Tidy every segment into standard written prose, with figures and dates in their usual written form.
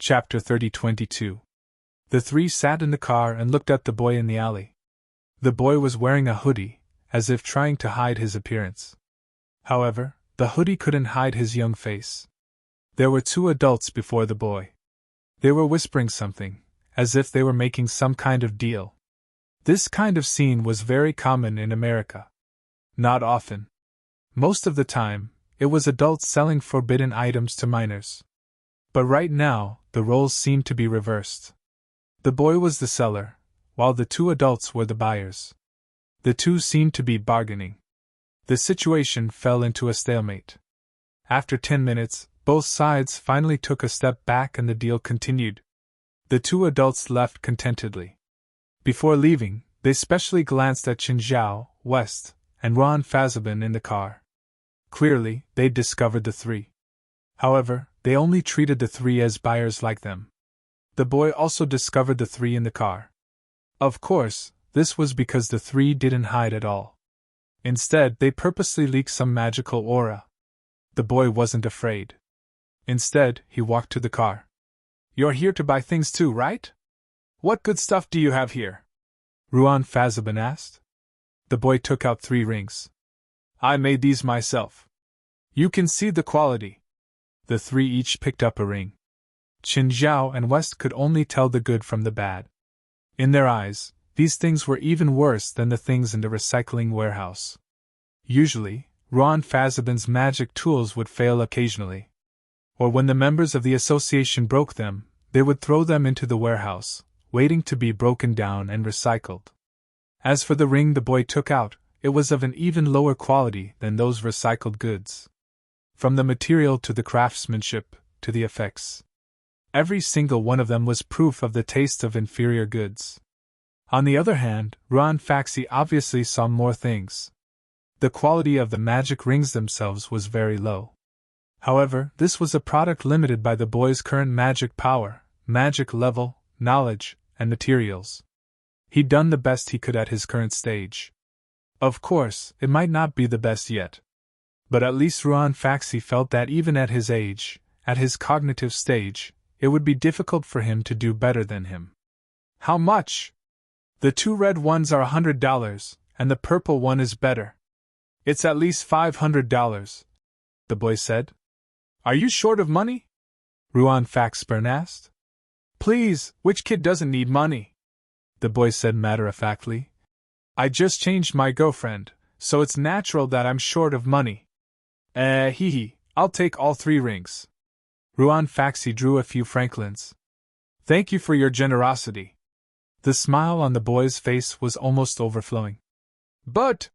Chapter 30:22. The three sat in the car and looked at the boy in the alley. The boy was wearing a hoodie, as if trying to hide his appearance. However, the hoodie couldn't hide his young face. There were two adults before the boy. They were whispering something, as if they were making some kind of deal. This kind of scene was very common in America. Not often. Most of the time, it was adults selling forbidden items to minors. But right now, the roles seemed to be reversed. The boy was the seller, while the two adults were the buyers. The two seemed to be bargaining. The situation fell into a stalemate. After 10 minutes, both sides finally took a step back and the deal continued. The two adults left contentedly. Before leaving, they specially glanced at Qinzhao, West, and Ron Fazabin in the car. Clearly, they'd discovered the three. However, they only treated the three as buyers like them. The boy also discovered the three in the car. Of course, this was because the three didn't hide at all. Instead, they purposely leaked some magical aura. The boy wasn't afraid. Instead, he walked to the car. "You're here to buy things too, right? What good stuff do you have here?" Ruan Fazabin asked. The boy took out 3 rings. "I made these myself. You can see the quality." The three each picked up a ring. Qinzhao and West could only tell the good from the bad. In their eyes, these things were even worse than the things in the recycling warehouse. Usually, Ron Fazabin's magic tools would fail occasionally. Or when the members of the association broke them, they would throw them into the warehouse, waiting to be broken down and recycled. As for the ring the boy took out, it was of an even lower quality than those recycled goods. From the material to the craftsmanship, to the effects. Every single one of them was proof of the taste of inferior goods. On the other hand, Ron Faxi obviously saw more things. The quality of the magic rings themselves was very low. However, this was a product limited by the boy's current magic power, magic level, knowledge, and materials. He'd done the best he could at his current stage. Of course, it might not be the best yet. But at least Ruan Faxi felt that even at his age, at his cognitive stage, it would be difficult for him to do better than him. "How much?" "The 2 red ones are $100, and the purple one is better." "It's at least $500, the boy said. "Are you short of money?" Ruan Faxburn asked. "Please, which kid doesn't need money?" the boy said matter-of-factly. "I just changed my girlfriend, so it's natural that I'm short of money." I'll take all 3 rings." Ruan Faxi drew a few franklins. "Thank you for your generosity." The smile on the boy's face was almost overflowing. "But—"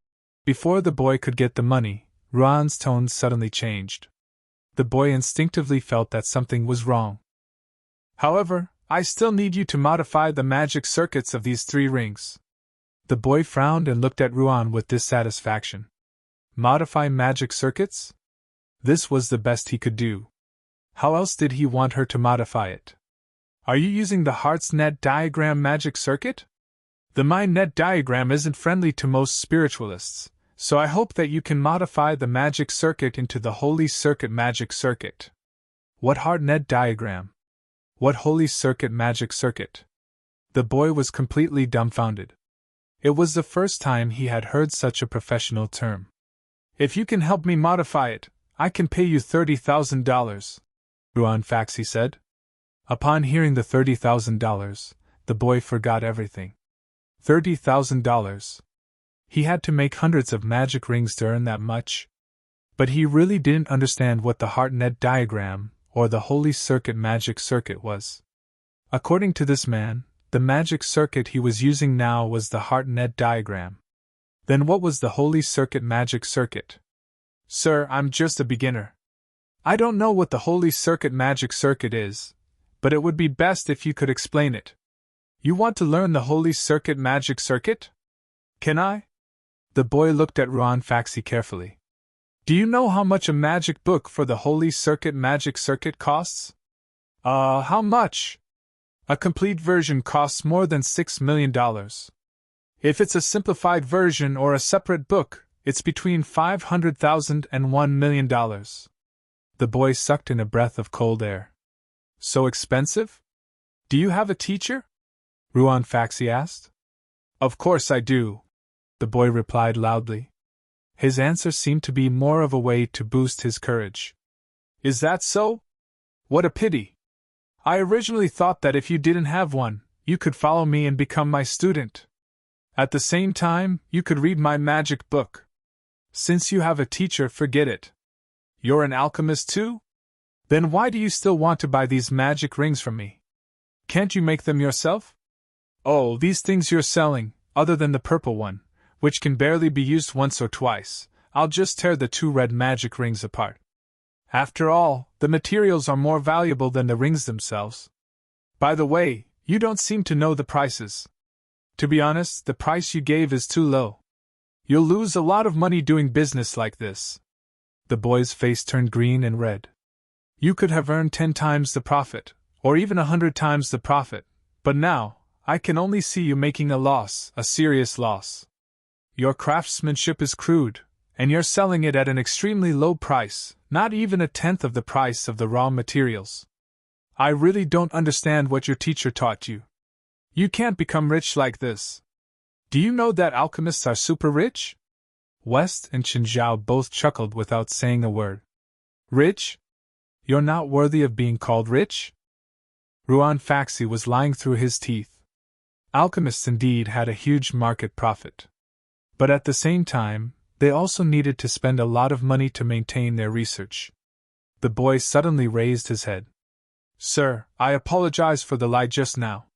Before the boy could get the money, Ruan's tone suddenly changed. The boy instinctively felt that something was wrong. "However, I still need you to modify the magic circuits of these 3 rings." The boy frowned and looked at Ruan with dissatisfaction. Modify magic circuits? This was the best he could do. How else did he want her to modify it? "Are you using the Heart's Net Diagram magic circuit? The Mind Net Diagram isn't friendly to most spiritualists, so I hope that you can modify the magic circuit into the Holy Circuit magic circuit." "What Heart Net Diagram? What Holy Circuit magic circuit?" The boy was completely dumbfounded. It was the first time he had heard such a professional term. "If you can help me modify it, I can pay you $30,000, Ruan Faxi said. Upon hearing the $30,000, the boy forgot everything. $30,000. He had to make hundreds of magic rings to earn that much. But he really didn't understand what the Heart Net Diagram, or the Holy Circuit magic circuit was. According to this man, the magic circuit he was using now was the Heart Net Diagram. Then what was the Holy Circuit magic circuit? "Sir, I'm just a beginner. I don't know what the Holy Circuit magic circuit is, but it would be best if you could explain it." "You want to learn the Holy Circuit magic circuit? Can I?" The boy looked at Ruan Faxi carefully. "Do you know how much a magic book for the Holy Circuit magic circuit costs?" How much?" "A complete version costs more than $6 million. If it's a simplified version or a separate book, it's between $500,000 and $1 million. The boy sucked in a breath of cold air. So expensive? Do you have a teacher? Ruan Faxi asked. Of course I do, the boy replied loudly. His answer seemed to be more of a way to boost his courage. Is that so? What a pity. I originally thought that if you didn't have one, you could follow me and become my student. At the same time, you could read my magic book. Since you have a teacher, forget it. You're an alchemist too? Then why do you still want to buy these magic rings from me? Can't you make them yourself? Oh, these things you're selling, other than the purple one, which can barely be used once or twice, I'll just tear the 2 red magic rings apart. After all, the materials are more valuable than the rings themselves. By the way, you don't seem to know the prices. To be honest, the price you gave is too low. You'll lose a lot of money doing business like this. The boy's face turned green and red. You could have earned 10 times the profit, or even 100 times the profit, but now, I can only see you making a loss, a serious loss. Your craftsmanship is crude, and you're selling it at an extremely low price, not even a tenth of the price of the raw materials. I really don't understand what your teacher taught you. You can't become rich like this. Do you know that alchemists are super rich? West and Qinzhao both chuckled without saying a word. Rich? You're not worthy of being called rich? Ruan Faxi was lying through his teeth. Alchemists indeed had a huge market profit. But at the same time, they also needed to spend a lot of money to maintain their research. The boy suddenly raised his head. Sir, I apologize for the lie just now.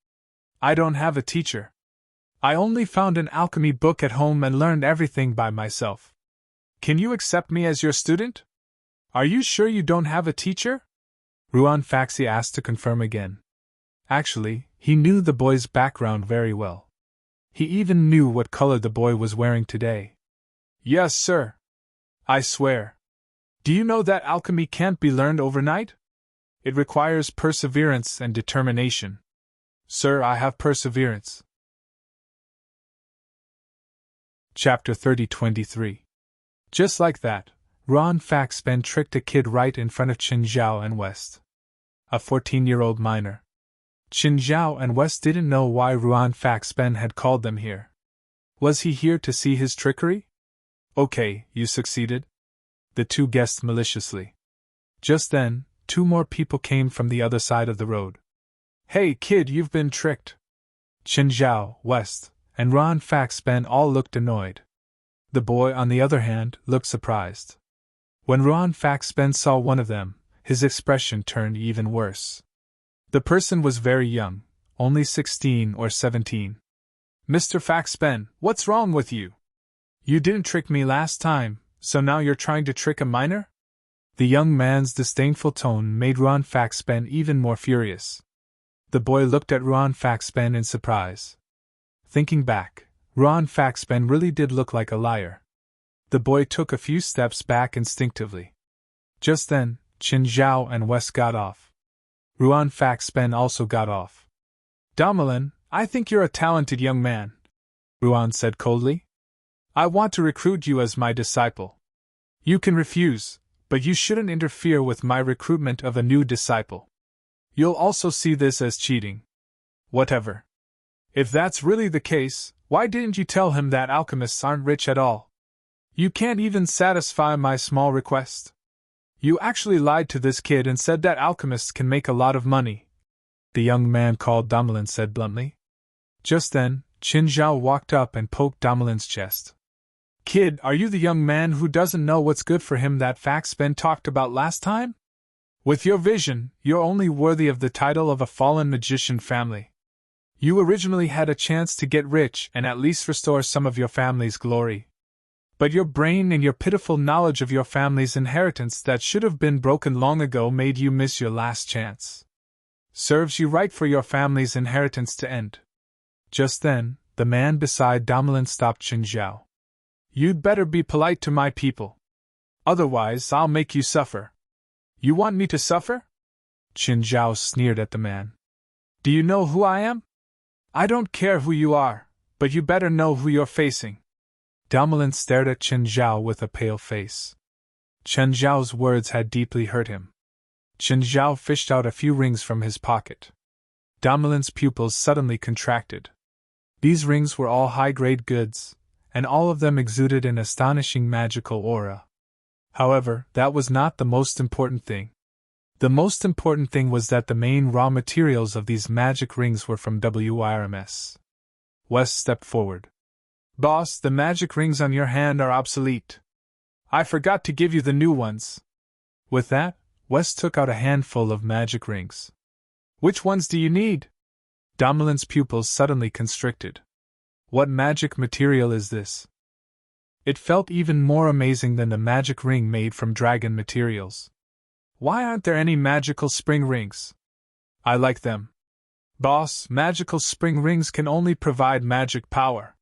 I don't have a teacher. I only found an alchemy book at home and learned everything by myself. Can you accept me as your student? Are you sure you don't have a teacher? Ruan Faxi asked to confirm again. Actually, he knew the boy's background very well. He even knew what color the boy was wearing today. Yes, sir. I swear. Do you know that alchemy can't be learned overnight? It requires perseverance and determination. Sir, I have perseverance. Chapter 30-23. Just like that, Ruan Faxi tricked a kid right in front of Qinzhao and West. A 14-year-old minor. Qinzhao and West didn't know why Ruan Faxi had called them here. Was he here to see his trickery? Okay, you succeeded. The two guessed maliciously. Just then, 2 more people came from the other side of the road. Hey kid, you've been tricked. Qinzhao, West, and Ruan Faxi all looked annoyed. The boy, on the other hand, looked surprised. When Ruan Faxi saw one of them, his expression turned even worse. The person was very young, only 16 or 17. Mr. Faxi, what's wrong with you? You didn't trick me last time, so now you're trying to trick a minor? The young man's disdainful tone made Ruan Faxi even more furious. The boy looked at Ruan Faxi in surprise. Thinking back, Ruan Faxi really did look like a liar. The boy took a few steps back instinctively. Just then, Qinzhao and West got off. Ruan Faxi also got off. Damelin, I think you're a talented young man, Ruan said coldly. I want to recruit you as my disciple. You can refuse, but you shouldn't interfere with my recruitment of a new disciple. You'll also see this as cheating. Whatever. If that's really the case, why didn't you tell him that alchemists aren't rich at all? You can't even satisfy my small request. You actually lied to this kid and said that alchemists can make a lot of money, the young man called Damelin said bluntly. Just then, Qinzhao walked up and poked Damelin's chest. Kid, are you the young man who doesn't know what's good for him that Faxi talked about last time? With your vision, you're only worthy of the title of a fallen magician family. You originally had a chance to get rich and at least restore some of your family's glory. But your brain and your pitiful knowledge of your family's inheritance that should have been broken long ago made you miss your last chance. Serves you right for your family's inheritance to end. Just then, the man beside Damelin stopped Qinzhao. You'd better be polite to my people. Otherwise, I'll make you suffer. You want me to suffer? Qinzhao sneered at the man. Do you know who I am? I don't care who you are, but you better know who you're facing. Damelin stared at Qinzhao with a pale face. Qinzhao's words had deeply hurt him. Chen Zhao fished out a few rings from his pocket. Domelin's pupils suddenly contracted. These rings were all high-grade goods, and all of them exuded an astonishing magical aura. However, that was not the most important thing. The most important thing was that the main raw materials of these magic rings were from WIRMS. West stepped forward. Boss, the magic rings on your hand are obsolete. I forgot to give you the new ones. With that, West took out a handful of magic rings. Which ones do you need? Domelin's pupils suddenly constricted. What magic material is this? It felt even more amazing than the magic ring made from dragon materials. Why aren't there any magical spring rings? I like them. Boss, magical spring rings can only provide magic power.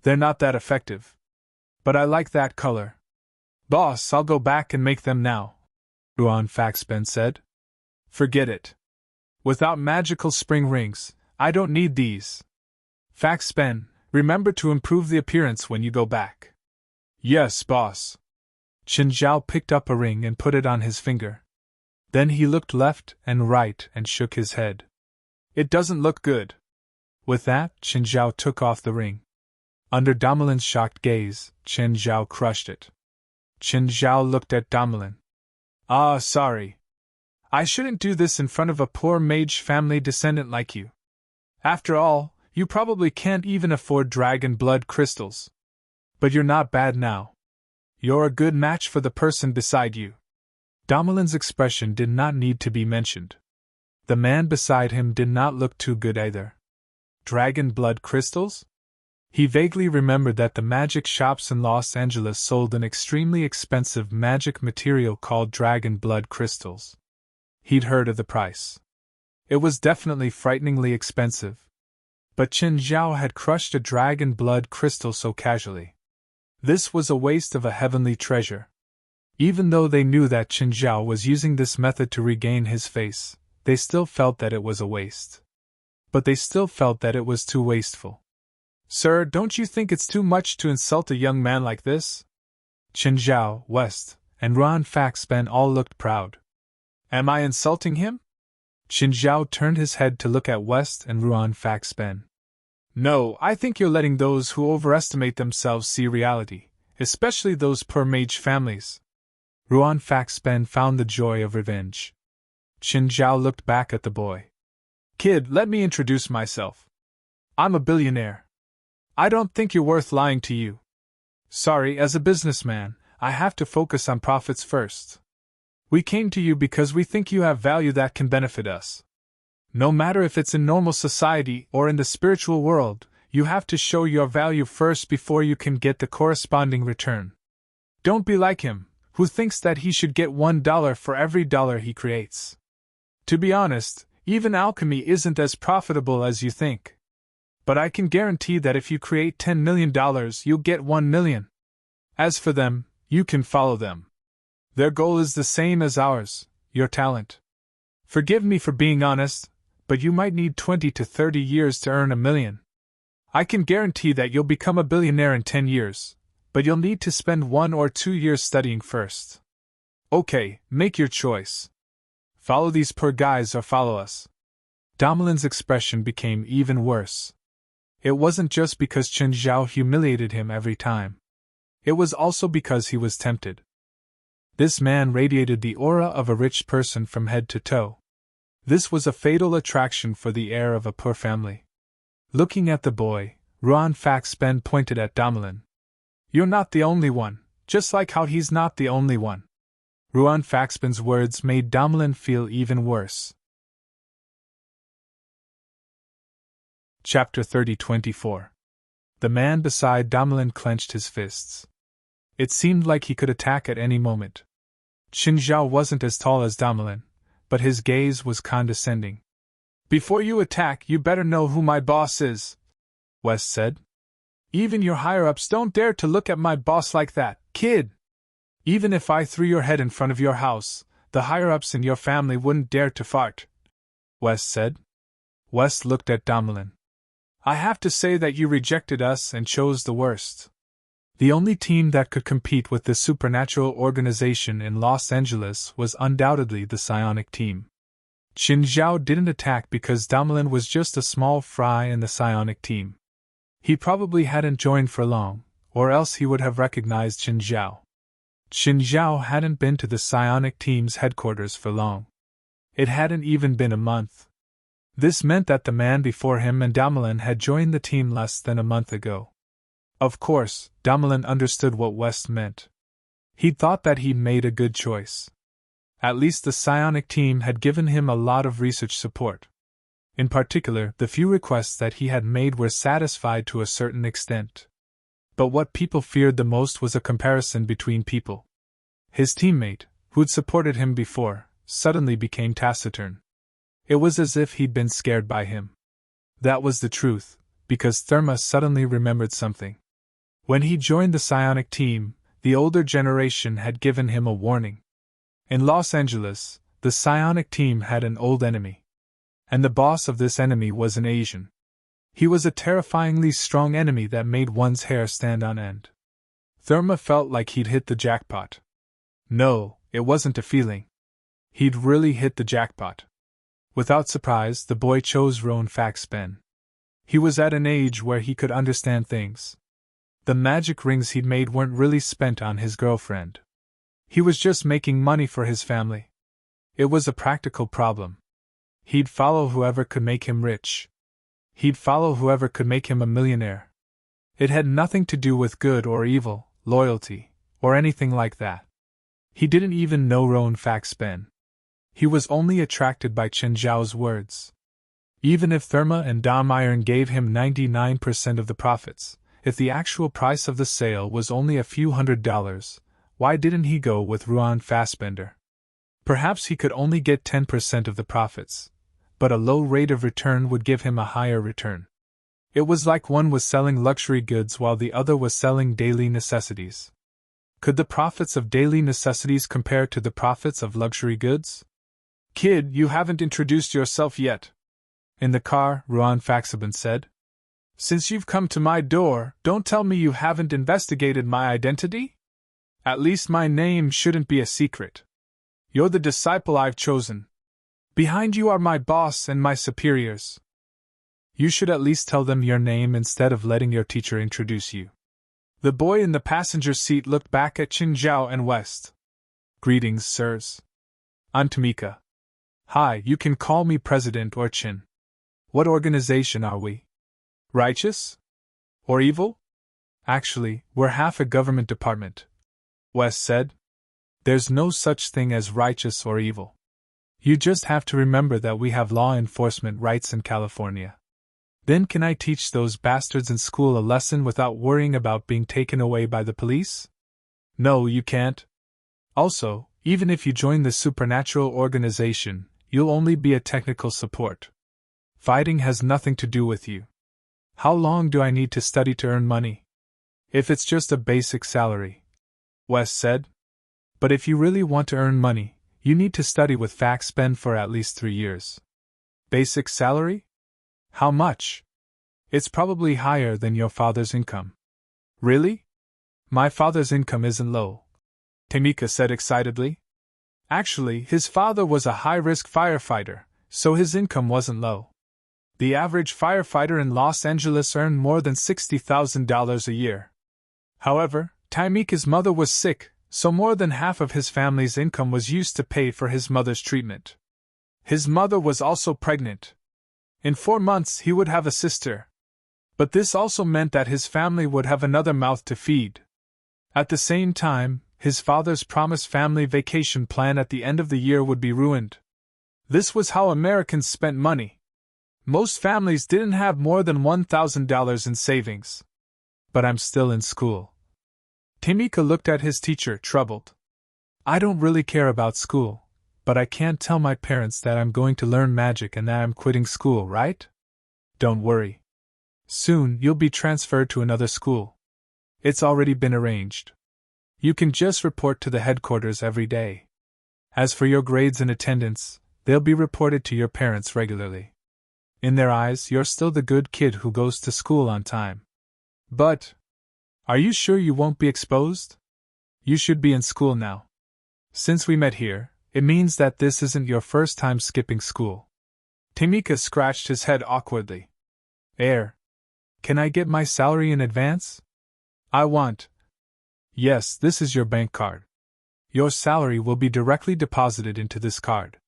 They're not that effective. But I like that color. Boss, I'll go back and make them now, Ruan Faxben said. Forget it. Without magical spring rings, I don't need these. Faxben, remember to improve the appearance when you go back. Yes, boss. Chen Zhao picked up a ring and put it on his finger. Then he looked left and right and shook his head. It doesn't look good. With that, Chen Zhao took off the ring. Under Domelin's shocked gaze, Chen Zhao crushed it. Chen Zhao looked at Domelin. Ah, sorry. I shouldn't do this in front of a poor mage family descendant like you. After all, you probably can't even afford dragon blood crystals. But you're not bad now. You're a good match for the person beside you. Domelin's expression did not need to be mentioned. The man beside him did not look too good either. Dragon blood crystals? He vaguely remembered that the magic shops in Los Angeles sold an extremely expensive magic material called dragon blood crystals. He'd heard of the price. It was definitely frighteningly expensive. But Chen Zhao had crushed a dragon blood crystal so casually. This was a waste of a heavenly treasure. Even though they knew that Chen Zhao was using this method to regain his face, they still felt that it was a waste. But they still felt that it was too wasteful. Sir, don't you think it's too much to insult a young man like this? Chen Zhao, West, and Ruan Faxben all looked proud. Am I insulting him? Chen Zhao turned his head to look at West and Ruan Faxben. No, I think you're letting those who overestimate themselves see reality, especially those poor mage families. Ruan Faxben found the joy of revenge. Chen Zhao looked back at the boy. Kid, let me introduce myself. I'm a billionaire. I don't think you're worth lying to you. Sorry, as a businessman, I have to focus on profits first. We came to you because we think you have value that can benefit us. No matter if it's in normal society or in the spiritual world, you have to show your value first before you can get the corresponding return. Don't be like him, who thinks that he should get $1 for every dollar he creates. To be honest, even alchemy isn't as profitable as you think. But I can guarantee that if you create $10 million, you'll get 1 million. As for them, you can follow them. Their goal is the same as ours, your talent. Forgive me for being honest, but you might need 20 to 30 years to earn $1 million. I can guarantee that you'll become a billionaire in 10 years, but you'll need to spend 1 or 2 years studying first. Okay, make your choice. Follow these poor guys or follow us. Domelin's expression became even worse. It wasn't just because Chen Zhao humiliated him every time. It was also because he was tempted. This man radiated the aura of a rich person from head to toe. This was a fatal attraction for the heir of a poor family. Looking at the boy, Ruan Faxben pointed at Domelin. You're not the only one, just like how he's not the only one. Ruan Faxben's words made Domelin feel even worse. Chapter 30-24. The man beside Domelin clenched his fists. It seemed like he could attack at any moment. Chen Zhao wasn't as tall as Domelin, but his gaze was condescending. Before you attack, you better know who my boss is, West said. Even your higher-ups don't dare to look at my boss like that, kid. Even if I threw your head in front of your house, the higher-ups in your family wouldn't dare to fart, West said. West looked at Domelin. I have to say that you rejected us and chose the worst. The only team that could compete with this supernatural organization in Los Angeles was undoubtedly the psionic team. Qin Zhao didn't attack because Damelin was just a small fry in the psionic team. He probably hadn't joined for long, or else he would have recognized Qin Zhao. Qin Zhao hadn't been to the psionic team's headquarters for long. It hadn't even been a month. This meant that the man before him and Damelin had joined the team less than a month ago. Of course, Damelin understood what West meant. He thought that he'd made a good choice. At least the psionic team had given him a lot of research support. In particular, the few requests that he had made were satisfied to a certain extent. But what people feared the most was a comparison between people. His teammate, who'd supported him before, suddenly became taciturn. It was as if he'd been scared by him. That was the truth, because Therma suddenly remembered something. When he joined the psionic team, the older generation had given him a warning. In Los Angeles, the psionic team had an old enemy. And the boss of this enemy was an Asian. He was a terrifyingly strong enemy that made one's hair stand on end. Therma felt like he'd hit the jackpot. No, it wasn't a feeling. He'd really hit the jackpot. Without surprise, the boy chose Roan Faxpen. He was at an age where he could understand things. The magic rings he'd made weren't really spent on his girlfriend. He was just making money for his family. It was a practical problem. He'd follow whoever could make him rich. He'd follow whoever could make him a millionaire. It had nothing to do with good or evil, loyalty, or anything like that. He didn't even know Roan Faxpen. He was only attracted by Qin Zhao's words. Even if Therma and Dom Iron gave him 99% of the profits, if the actual price of the sale was only a few $100s, why didn't he go with Roan Fassbender? Perhaps he could only get 10% of the profits, but a low rate of return would give him a higher return. It was like one was selling luxury goods while the other was selling daily necessities. Could the profits of daily necessities compare to the profits of luxury goods? Kid, you haven't introduced yourself yet. In the car, Roan Faxben said. Since you've come to my door, don't tell me you haven't investigated my identity? At least my name shouldn't be a secret. You're the disciple I've chosen. Behind you are my boss and my superiors. You should at least tell them your name instead of letting your teacher introduce you. The boy in the passenger seat looked back at Qin Zhao and West. Greetings, sirs. I'm Tamika. Hi, you can call me President or Qin. What organization are we? Righteous? Or evil? Actually, we're half a government department, West said. There's no such thing as righteous or evil. You just have to remember that we have law enforcement rights in California. Then can I teach those bastards in school a lesson without worrying about being taken away by the police? No, you can't. Also, even if you join the supernatural organization, you'll only be a technical support. Fighting has nothing to do with you. How long do I need to study to earn money? If it's just a basic salary, West said. But if you really want to earn money, you need to study with Faxpen for at least 3 years. Basic salary? How much? It's probably higher than your father's income. Really? My father's income isn't low, Tamika said excitedly. Actually, his father was a high-risk firefighter, so his income wasn't low. The average firefighter in Los Angeles earned more than $60,000 a year. However, Tamika's mother was sick, so more than half of his family's income was used to pay for his mother's treatment. His mother was also pregnant. In 4 months he would have a sister. But this also meant that his family would have another mouth to feed. At the same time, his father's promised family vacation plan at the end of the year would be ruined. This was how Americans spent money. Most families didn't have more than $1,000 in savings. But I'm still in school. Tamika looked at his teacher, troubled. I don't really care about school, but I can't tell my parents that I'm going to learn magic and that I'm quitting school, right? Don't worry. Soon you'll be transferred to another school. It's already been arranged. You can just report to the headquarters every day. As for your grades and attendance, they'll be reported to your parents regularly. In their eyes, you're still the good kid who goes to school on time. But Are you sure you won't be exposed? You should be in school now. Since we met here, it means that this isn't your first time skipping school. Tamika scratched his head awkwardly. Can I get my salary in advance? I want. Yes, this is your bank card. Your salary will be directly deposited into this card.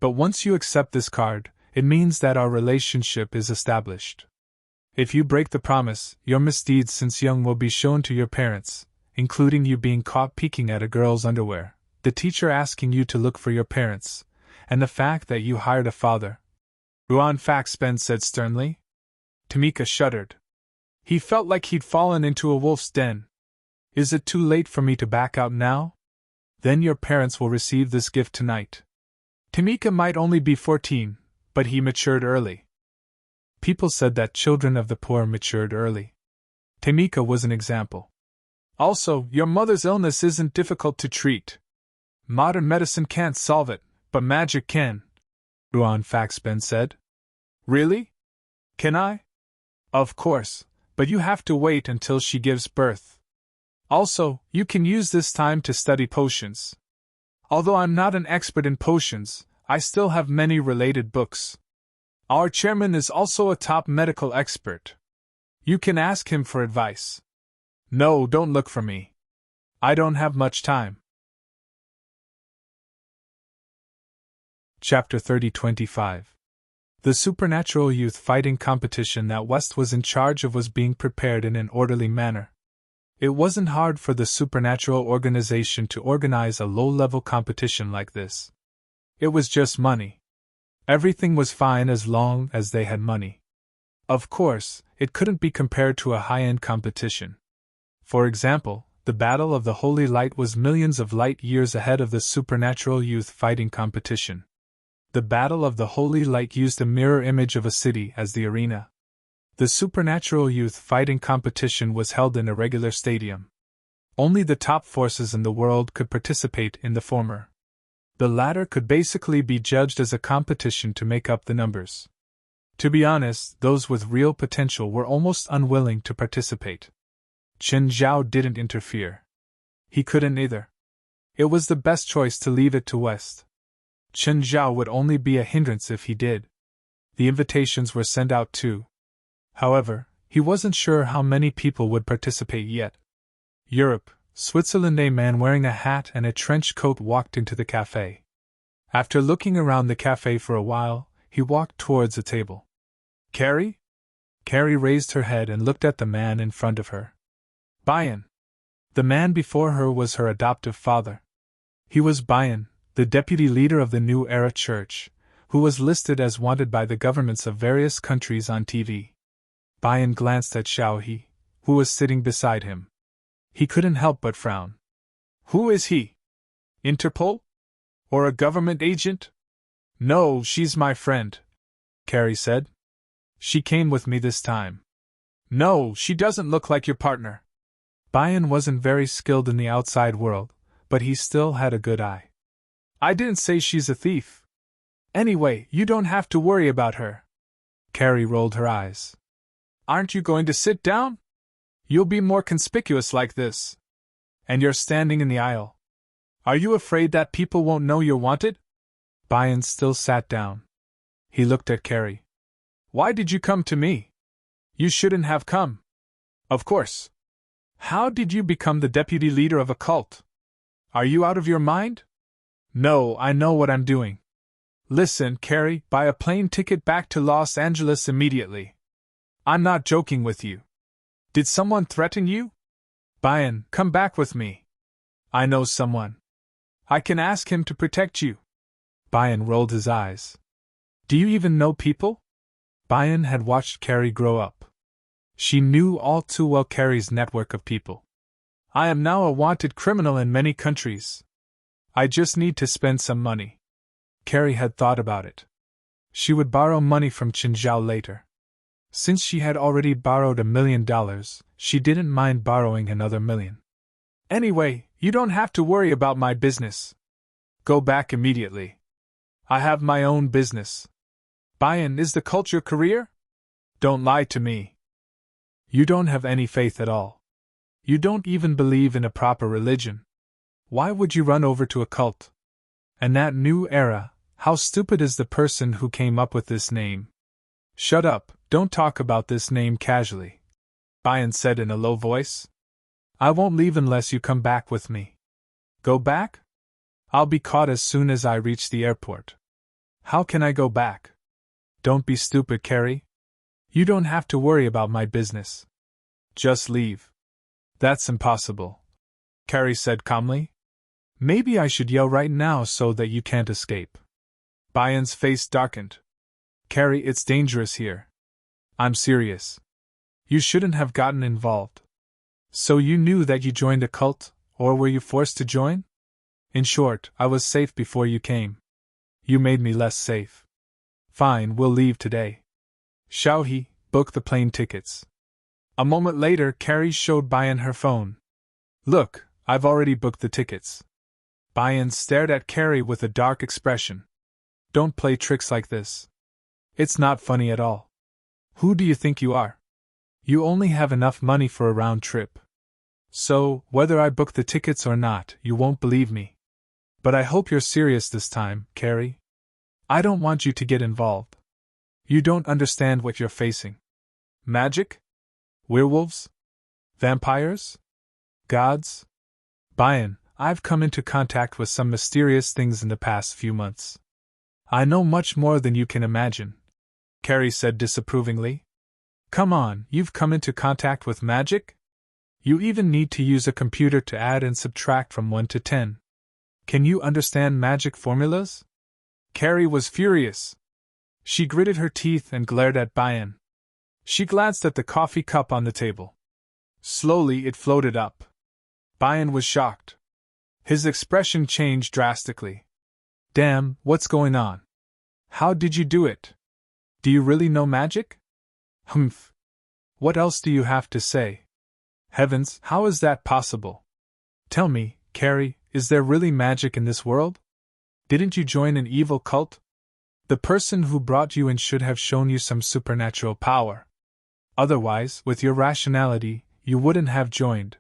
But once you accept this card, it means that our relationship is established. If you break the promise, your misdeeds since young will be shown to your parents, including you being caught peeking at a girl's underwear, the teacher asking you to look for your parents, and the fact that you hired a father. Ruan Faxben said sternly. Tamika shuddered. He felt like he'd fallen into a wolf's den. Is it too late for me to back out now? Then your parents will receive this gift tonight. Tamika might only be 14, but he matured early. People said that children of the poor matured early. Tamika was an example. Also, your mother's illness isn't difficult to treat. Modern medicine can't solve it, but magic can, Ruan Faxben said. Really? Can I? Of course, but you have to wait until she gives birth. Also, you can use this time to study potions. Although I'm not an expert in potions, I still have many related books. Our chairman is also a top medical expert. You can ask him for advice. No, don't look for me. I don't have much time. Chapter 30-25. The supernatural youth fighting competition that West was in charge of was being prepared in an orderly manner. It wasn't hard for the supernatural organization to organize a low-level competition like this. It was just money. Everything was fine as long as they had money. Of course, it couldn't be compared to a high-end competition. For example, the Battle of the Holy Light was millions of light years ahead of the supernatural youth fighting competition. The Battle of the Holy Light used a mirror image of a city as the arena. The supernatural youth fighting competition was held in a regular stadium. Only the top forces in the world could participate in the former. The latter could basically be judged as a competition to make up the numbers. To be honest, those with real potential were almost unwilling to participate. Chen Zhao didn't interfere. He couldn't either. It was the best choice to leave it to West. Chen Zhao would only be a hindrance if he did. The invitations were sent out too. However, he wasn't sure how many people would participate yet. Europe, Switzerland. A man wearing a hat and a trench coat walked into the cafe. After looking around the cafe for a while, he walked towards a table. Carrie? Carrie raised her head and looked at the man in front of her. Bayan. The man before her was her adoptive father. He was Bayan, the deputy leader of the New Era Church, who was listed as wanted by the governments of various countries on TV. Bayan glanced at Xiao He, who was sitting beside him. He couldn't help but frown. Who is he? Interpol? Or a government agent? No, she's my friend, Carrie said. She came with me this time. No, she doesn't look like your partner. Bayan wasn't very skilled in the outside world, but he still had a good eye. I didn't say she's a thief. Anyway, you don't have to worry about her. Carrie rolled her eyes. Aren't you going to sit down? You'll be more conspicuous like this. And you're standing in the aisle. Are you afraid that people won't know you're wanted? Bayan still sat down. He looked at Carrie. Why did you come to me? You shouldn't have come. Of course. How did you become the deputy leader of a cult? Are you out of your mind? No, I know what I'm doing. Listen, Carrie, buy a plane ticket back to Los Angeles immediately. I'm not joking with you. Did someone threaten you? Bayan, come back with me. I know someone. I can ask him to protect you. Bayan rolled his eyes. Do you even know people? Bayan had watched Carrie grow up. She knew all too well Carrie's network of people. I am now a wanted criminal in many countries. I just need to spend some money. Carrie had thought about it. She would borrow money from Chen Zhao later. Since she had already borrowed $1 million, she didn't mind borrowing another $1 million. Anyway, you don't have to worry about my business. Go back immediately. I have my own business. Bayan, is the cult your career? Don't lie to me. You don't have any faith at all. You don't even believe in a proper religion. Why would you run over to a cult? And that new era, how stupid is the person who came up with this name? Shut up, don't talk about this name casually, Bayan said in a low voice. I won't leave unless you come back with me. Go back? I'll be caught as soon as I reach the airport. How can I go back? Don't be stupid, Carrie. You don't have to worry about my business. Just leave. That's impossible, Carrie said calmly. Maybe I should yell right now so that you can't escape. Bayan's face darkened. Carrie, it's dangerous here. I'm serious. You shouldn't have gotten involved. So you knew that you joined a cult, or were you forced to join? In short, I was safe before you came. You made me less safe. Fine, we'll leave today. Shall he book the plane tickets? A moment later, Carrie showed Bayan her phone. Look, I've already booked the tickets. Bayan stared at Carrie with a dark expression. Don't play tricks like this. It's not funny at all. Who do you think you are? You only have enough money for a round trip. So, whether I book the tickets or not, you won't believe me. But I hope you're serious this time, Carrie. I don't want you to get involved. You don't understand what you're facing. Magic? Werewolves? Vampires? Gods? Bayan, I've come into contact with some mysterious things in the past few months. I know much more than you can imagine, Carrie said disapprovingly. Come on, you've come into contact with magic? You even need to use a computer to add and subtract from 1 to 10. Can you understand magic formulas? Carrie was furious. She gritted her teeth and glared at Bayan. She glanced at the coffee cup on the table. Slowly it floated up. Bayan was shocked. His expression changed drastically. Damn, what's going on? How did you do it? Do you really know magic? Humph. What else do you have to say? Heavens, how is that possible? Tell me, Carrie, is there really magic in this world? Didn't you join an evil cult? The person who brought you in should have shown you some supernatural power. Otherwise, with your rationality, you wouldn't have joined.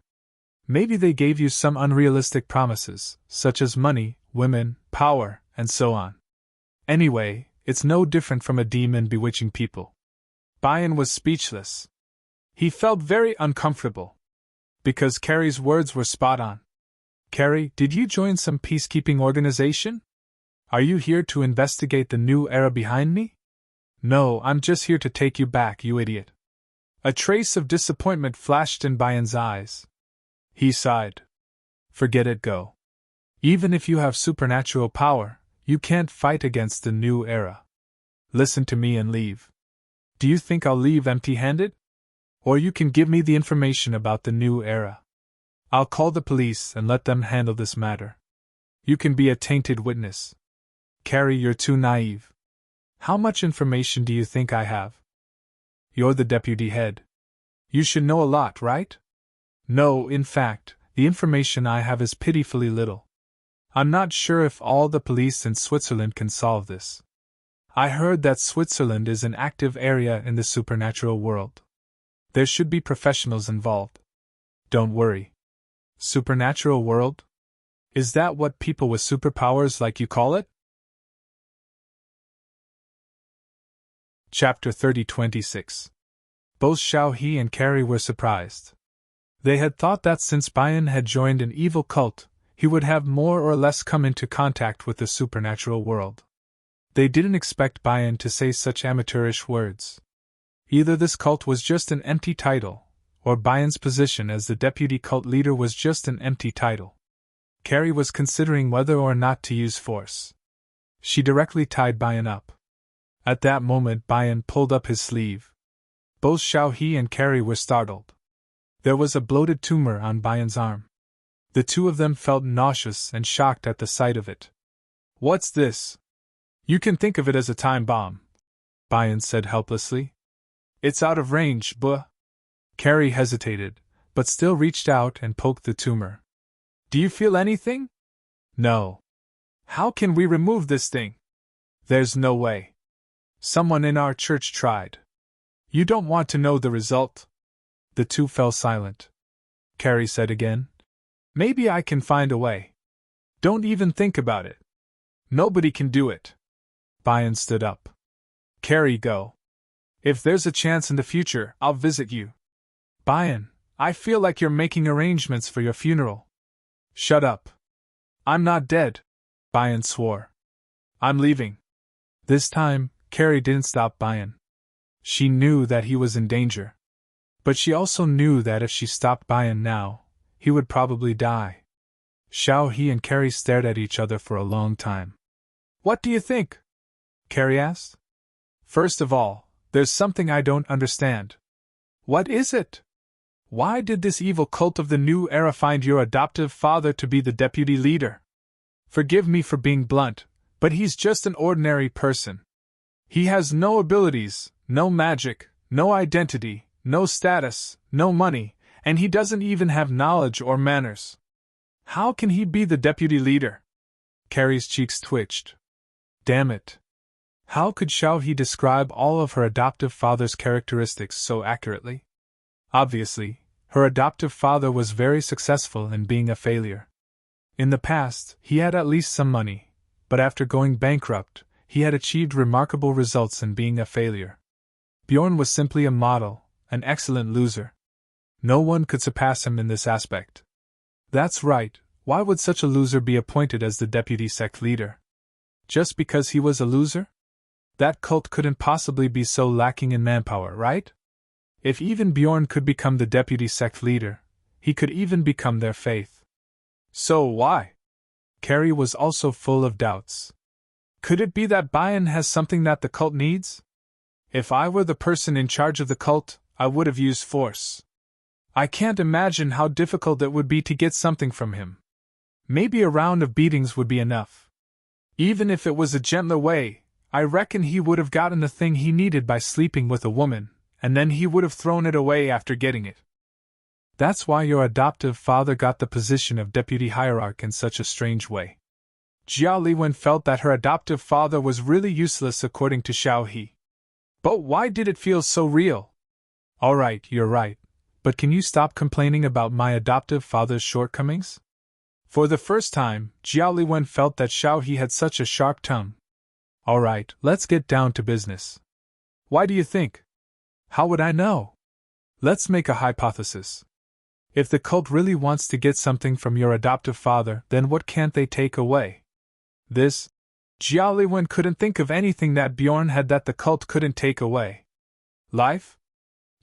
Maybe they gave you some unrealistic promises, such as money, women, power, and so on. Anyway, it's no different from a demon bewitching people. Bayan was speechless. He felt very uncomfortable. Because Carrie's words were spot on. Carrie, did you join some peacekeeping organization? Are you here to investigate the new era behind me? No, I'm just here to take you back, you idiot. A trace of disappointment flashed in Bayan's eyes. He sighed. Forget it, go. Even if you have supernatural power, you can't fight against the new era. Listen to me and leave. Do you think I'll leave empty-handed? Or you can give me the information about the new era. I'll call the police and let them handle this matter. You can be a tainted witness. Carrie, you're too naive. How much information do you think I have? You're the deputy head. You should know a lot, right? No, in fact, the information I have is pitifully little. I'm not sure if all the police in Switzerland can solve this. I heard that Switzerland is an active area in the supernatural world. There should be professionals involved. Don't worry. Supernatural world? Is that what people with superpowers like you call it? Chapter 30-26. Both Xiaohe and Carrie were surprised. They had thought that since Bayan had joined an evil cult, he would have more or less come into contact with the supernatural world. They didn't expect Bayan to say such amateurish words. Either this cult was just an empty title, or Bayan's position as the deputy cult leader was just an empty title. Carrie was considering whether or not to use force. She directly tied Bayan up. At that moment Bayan pulled up his sleeve. Both Xiaohe and Carrie were startled. There was a bloated tumor on Bayan's arm. The two of them felt nauseous and shocked at the sight of it. What's this? You can think of it as a time bomb, Bayan said helplessly. It's out of range, buh. Carrie hesitated, but still reached out and poked the tumor. Do you feel anything? No. How can we remove this thing? There's no way. Someone in our church tried. You don't want to know the result? The two fell silent. Carrie said again. Maybe I can find a way. Don't even think about it. Nobody can do it. Byron stood up. Carrie, go. If there's a chance in the future, I'll visit you. Byron, I feel like you're making arrangements for your funeral. Shut up. I'm not dead. Byron swore. I'm leaving. This time, Carrie didn't stop Byron. She knew that he was in danger. But she also knew that if she stopped Byron now, he would probably die. Xiao He and Carrie stared at each other for a long time. What do you think? Carrie asked. First of all, there's something I don't understand. What is it? Why did this evil cult of the new era find your adoptive father to be the deputy leader? Forgive me for being blunt, but he's just an ordinary person. He has no abilities, no magic, no identity, no status, no money, and he doesn't even have knowledge or manners. How can he be the deputy leader? Carrie's cheeks twitched. Damn it. How could Xiao He describe all of her adoptive father's characteristics so accurately? Obviously, her adoptive father was very successful in being a failure. In the past, he had at least some money, but after going bankrupt, he had achieved remarkable results in being a failure. Bjorn was simply a model, an excellent loser. No one could surpass him in this aspect. That's right, why would such a loser be appointed as the deputy sect leader? Just because he was a loser? That cult couldn't possibly be so lacking in manpower, right? If even Bjorn could become the deputy sect leader, he could even become their faith. So why? Carrie was also full of doubts. Could it be that Byron has something that the cult needs? If I were the person in charge of the cult, I would have used force. I can't imagine how difficult it would be to get something from him. Maybe a round of beatings would be enough. Even if it was a gentler way, I reckon he would have gotten the thing he needed by sleeping with a woman, and then he would have thrown it away after getting it. That's why your adoptive father got the position of deputy hierarch in such a strange way. Jiao Liwen felt that her adoptive father was really useless according to Xiao He. But why did it feel so real? Alright, you're right, but can you stop complaining about my adoptive father's shortcomings? For the first time, Jiao Liwen felt that Xiao He had such a sharp tongue. Alright, let's get down to business. Why do you think? How would I know? Let's make a hypothesis. If the cult really wants to get something from your adoptive father, then what can't they take away? This? Jiao Liwen couldn't think of anything that Bjorn had that the cult couldn't take away. Life?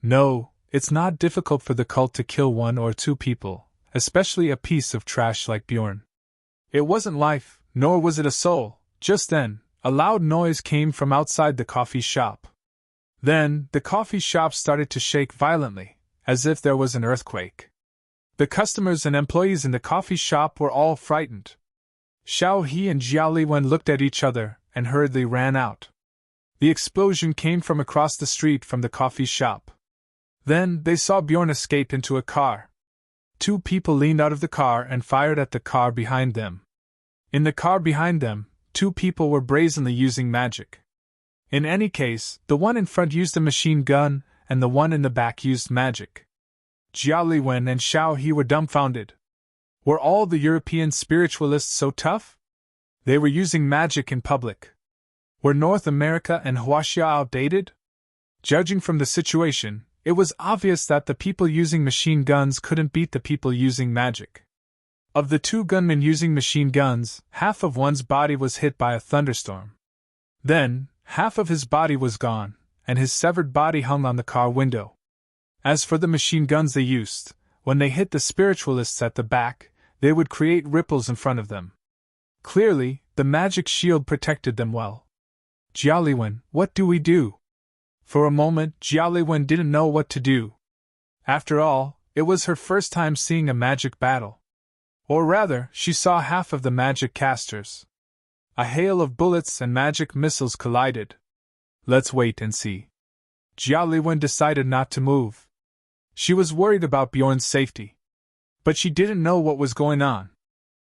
No, it's not difficult for the cult to kill 1 or 2 people, especially a piece of trash like Bjorn. It wasn't life, nor was it a soul. Just then, a loud noise came from outside the coffee shop. Then, the coffee shop started to shake violently, as if there was an earthquake. The customers and employees in the coffee shop were all frightened. Xiao He and Jiao Liwen looked at each other and hurriedly ran out. The explosion came from across the street from the coffee shop. Then, they saw Bjorn escape into a car. 2 people leaned out of the car and fired at the car behind them. In the car behind them, 2 people were brazenly using magic. In any case, the one in front used a machine gun, and the one in the back used magic. Jiao Liwen and Xiao He were dumbfounded. Were all the European spiritualists so tough? They were using magic in public. Were North America and Huaxia outdated? Judging from the situation, it was obvious that the people using machine guns couldn't beat the people using magic. Of the 2 gunmen using machine guns, half of one's body was hit by a thunderstorm. Then, half of his body was gone, and his severed body hung on the car window. As for the machine guns they used, when they hit the spiritualists at the back, they would create ripples in front of them. Clearly, the magic shield protected them well. Jiao Liwen, what do we do? For a moment, Jiao Liwen didn't know what to do. After all, it was her first time seeing a magic battle. Or rather, she saw half of the magic casters. A hail of bullets and magic missiles collided. Let's wait and see. Jiao Liwen decided not to move. She was worried about Bjorn's safety. But she didn't know what was going on.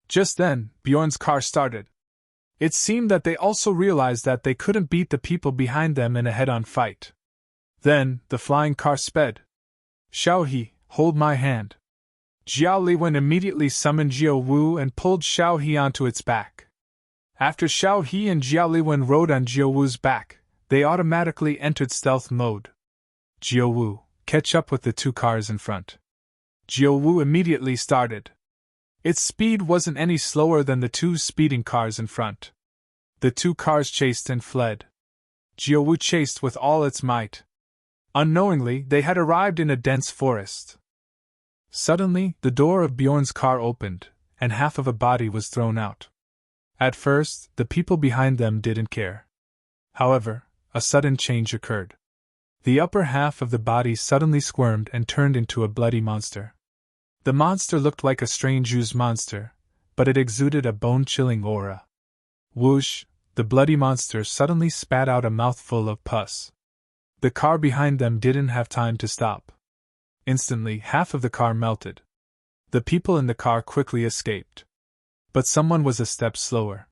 Just then, Bjorn's car started. It seemed that they also realized that they couldn't beat the people behind them in a head-on fight. Then, the flying car sped. Xiao He, hold my hand. Jiao Liwen immediately summoned Jiao Wu and pulled Xiao He onto its back. After Xiao He and Jiao Liwen rode on Jiao Wu's back, they automatically entered stealth mode. Jiao Wu, catch up with the two cars in front. Jiao Wu immediately started. Its speed wasn't any slower than the two speeding cars in front. The two cars chased and fled. Jiao Wu chased with all its might. Unknowingly, they had arrived in a dense forest. Suddenly, the door of Bjorn's car opened, and half of a body was thrown out. At first, the people behind them didn't care. However, a sudden change occurred. The upper half of the body suddenly squirmed and turned into a bloody monster. The monster looked like a strange ooze monster, but it exuded a bone-chilling aura. Whoosh! The bloody monster suddenly spat out a mouthful of pus. The car behind them didn't have time to stop. Instantly, half of the car melted. The people in the car quickly escaped. But someone was a step slower.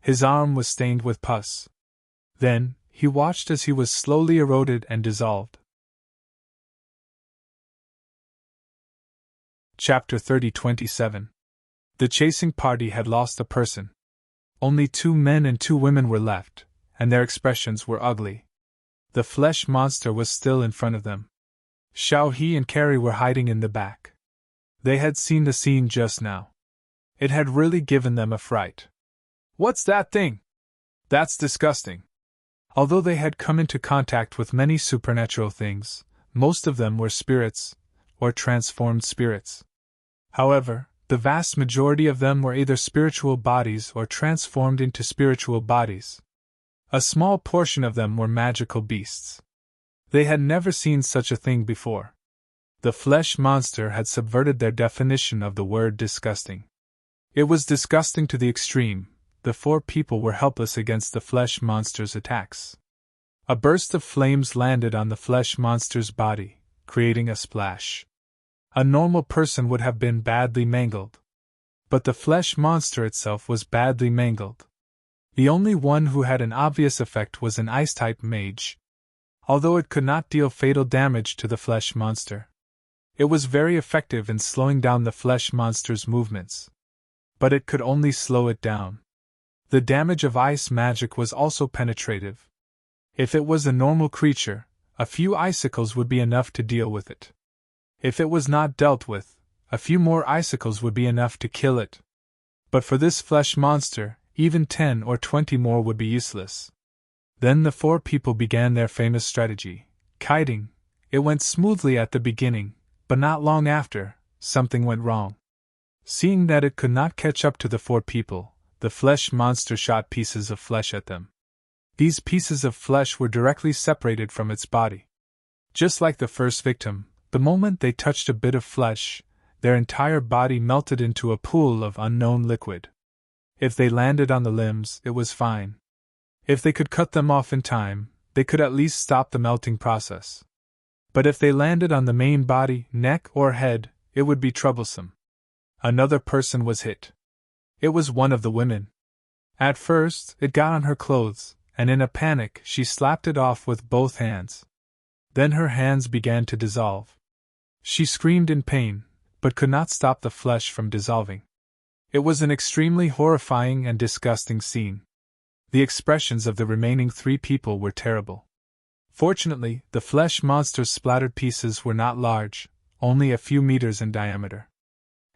His arm was stained with pus. Then, he watched as he was slowly eroded and dissolved. Chapter 30:27. The chasing party had lost a person. Only 2 men and 2 women were left, and their expressions were ugly. The flesh monster was still in front of them. Xiao He and Carrie were hiding in the back. They had seen the scene just now. It had really given them a fright. What's that thing? That's disgusting. Although they had come into contact with many supernatural things, most of them were spirits, or transformed spirits. However, the vast majority of them were either spiritual bodies or transformed into spiritual bodies. A small portion of them were magical beasts. They had never seen such a thing before. The flesh monster had subverted their definition of the word disgusting. It was disgusting to the extreme. The 4 people were helpless against the flesh monster's attacks. A burst of flames landed on the flesh monster's body, creating a splash. A normal person would have been badly mangled. But the flesh monster itself was badly mangled. The only one who had an obvious effect was an ice-type mage. Although it could not deal fatal damage to the flesh monster, it was very effective in slowing down the flesh monster's movements. But it could only slow it down. The damage of ice magic was also penetrative. If it was a normal creature, a few icicles would be enough to deal with it. If it was not dealt with, a few more icicles would be enough to kill it. But for this flesh monster, even 10 or 20 more would be useless. Then the 4 people began their famous strategy, kiting. It went smoothly at the beginning, but not long after, something went wrong. Seeing that it could not catch up to the 4 people, the flesh monster shot pieces of flesh at them. These pieces of flesh were directly separated from its body. Just like the first victim, the moment they touched a bit of flesh, their entire body melted into a pool of unknown liquid. If they landed on the limbs, it was fine. If they could cut them off in time, they could at least stop the melting process. But if they landed on the main body, neck, or head, it would be troublesome. Another person was hit. It was one of the women. At first, it got on her clothes, and in a panic, she slapped it off with both hands. Then her hands began to dissolve. She screamed in pain, but could not stop the flesh from dissolving. It was an extremely horrifying and disgusting scene. The expressions of the remaining 3 people were terrible. Fortunately, the flesh monster's splattered pieces were not large, only a few meters in diameter.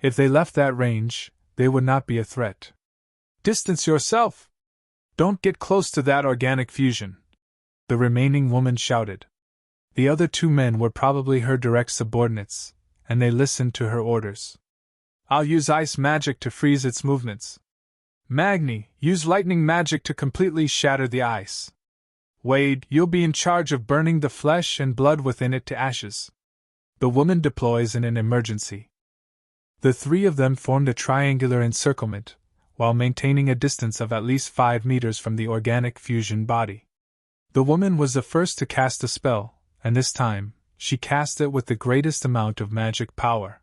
If they left that range, they would not be a threat. Distance yourself! Don't get close to that organic fusion! The remaining woman shouted. The other 2 men were probably her direct subordinates, and they listened to her orders. I'll use ice magic to freeze its movements. Magni, use lightning magic to completely shatter the ice. Wade, you'll be in charge of burning the flesh and blood within it to ashes. The woman deploys in an emergency. The 3 of them formed a triangular encirclement, while maintaining a distance of at least 5 meters from the organic fusion body. The woman was the first to cast a spell, and this time, she cast it with the greatest amount of magic power.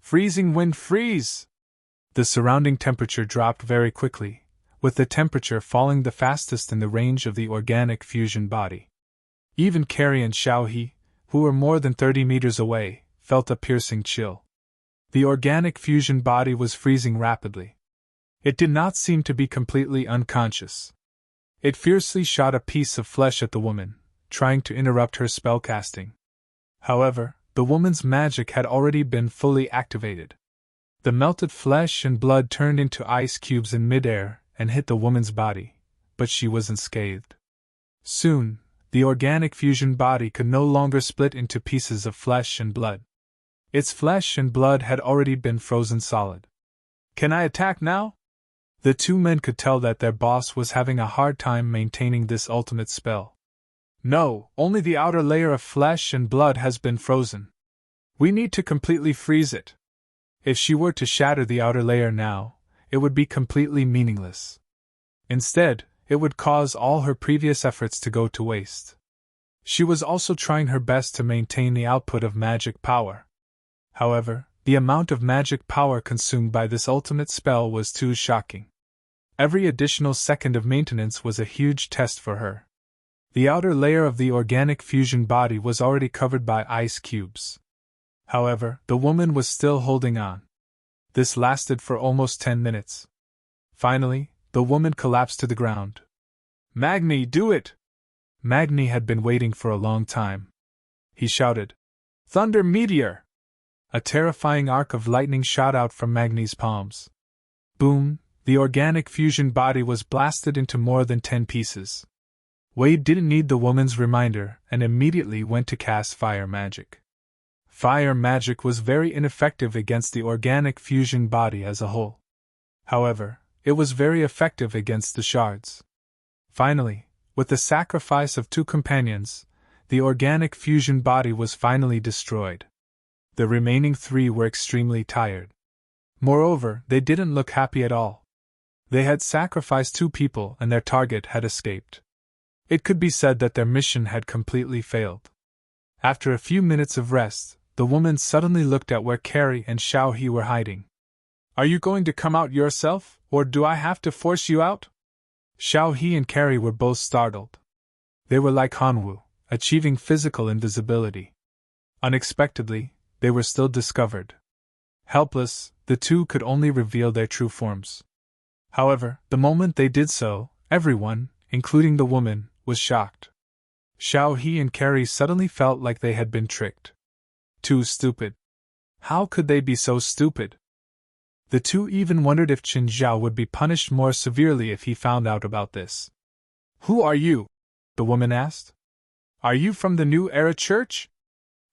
Freezing wind freeze! The surrounding temperature dropped very quickly, with the temperature falling the fastest in the range of the organic fusion body. Even Carrie and Xiao He, who were more than 30 meters away, felt a piercing chill. The organic fusion body was freezing rapidly. It did not seem to be completely unconscious. It fiercely shot a piece of flesh at the woman, trying to interrupt her spellcasting. However, the woman's magic had already been fully activated. The melted flesh and blood turned into ice cubes in midair and hit the woman's body, but she was unscathed. Soon, the organic fusion body could no longer split into pieces of flesh and blood. Its flesh and blood had already been frozen solid. "Can I attack now?" The two men could tell that their boss was having a hard time maintaining this ultimate spell. "No, only the outer layer of flesh and blood has been frozen. We need to completely freeze it. If she were to shatter the outer layer now, it would be completely meaningless. Instead, it would cause all her previous efforts to go to waste." She was also trying her best to maintain the output of magic power. However, the amount of magic power consumed by this ultimate spell was too shocking. Every additional second of maintenance was a huge test for her. The outer layer of the organic fusion body was already covered by ice cubes. However, the woman was still holding on. This lasted for almost 10 minutes. Finally, the woman collapsed to the ground. "Magni, do it!" Magni had been waiting for a long time. He shouted, "Thunder Meteor!" A terrifying arc of lightning shot out from Magni's palms. Boom! The organic fusion body was blasted into more than 10 pieces. Wade didn't need the woman's reminder and immediately went to cast fire magic. Fire magic was very ineffective against the organic fusion body as a whole. However, it was very effective against the shards. Finally, with the sacrifice of 2 companions, the organic fusion body was finally destroyed. The remaining 3 were extremely tired. Moreover, they didn't look happy at all. They had sacrificed 2 people and their target had escaped. It could be said that their mission had completely failed. After a few minutes of rest, the woman suddenly looked at where Carrie and Xiao He were hiding. "Are you going to come out yourself, or do I have to force you out?" Xiao He and Carrie were both startled. They were like Hanwu, achieving physical invisibility. Unexpectedly, they were still discovered. Helpless, the two could only reveal their true forms. However, the moment they did so, everyone, including the woman, was shocked. Xiao He and Carrie suddenly felt like they had been tricked. Too stupid. How could they be so stupid? The two even wondered if Qin Zhao would be punished more severely if he found out about this. "Who are you?" the woman asked. "Are you from the New Era Church?"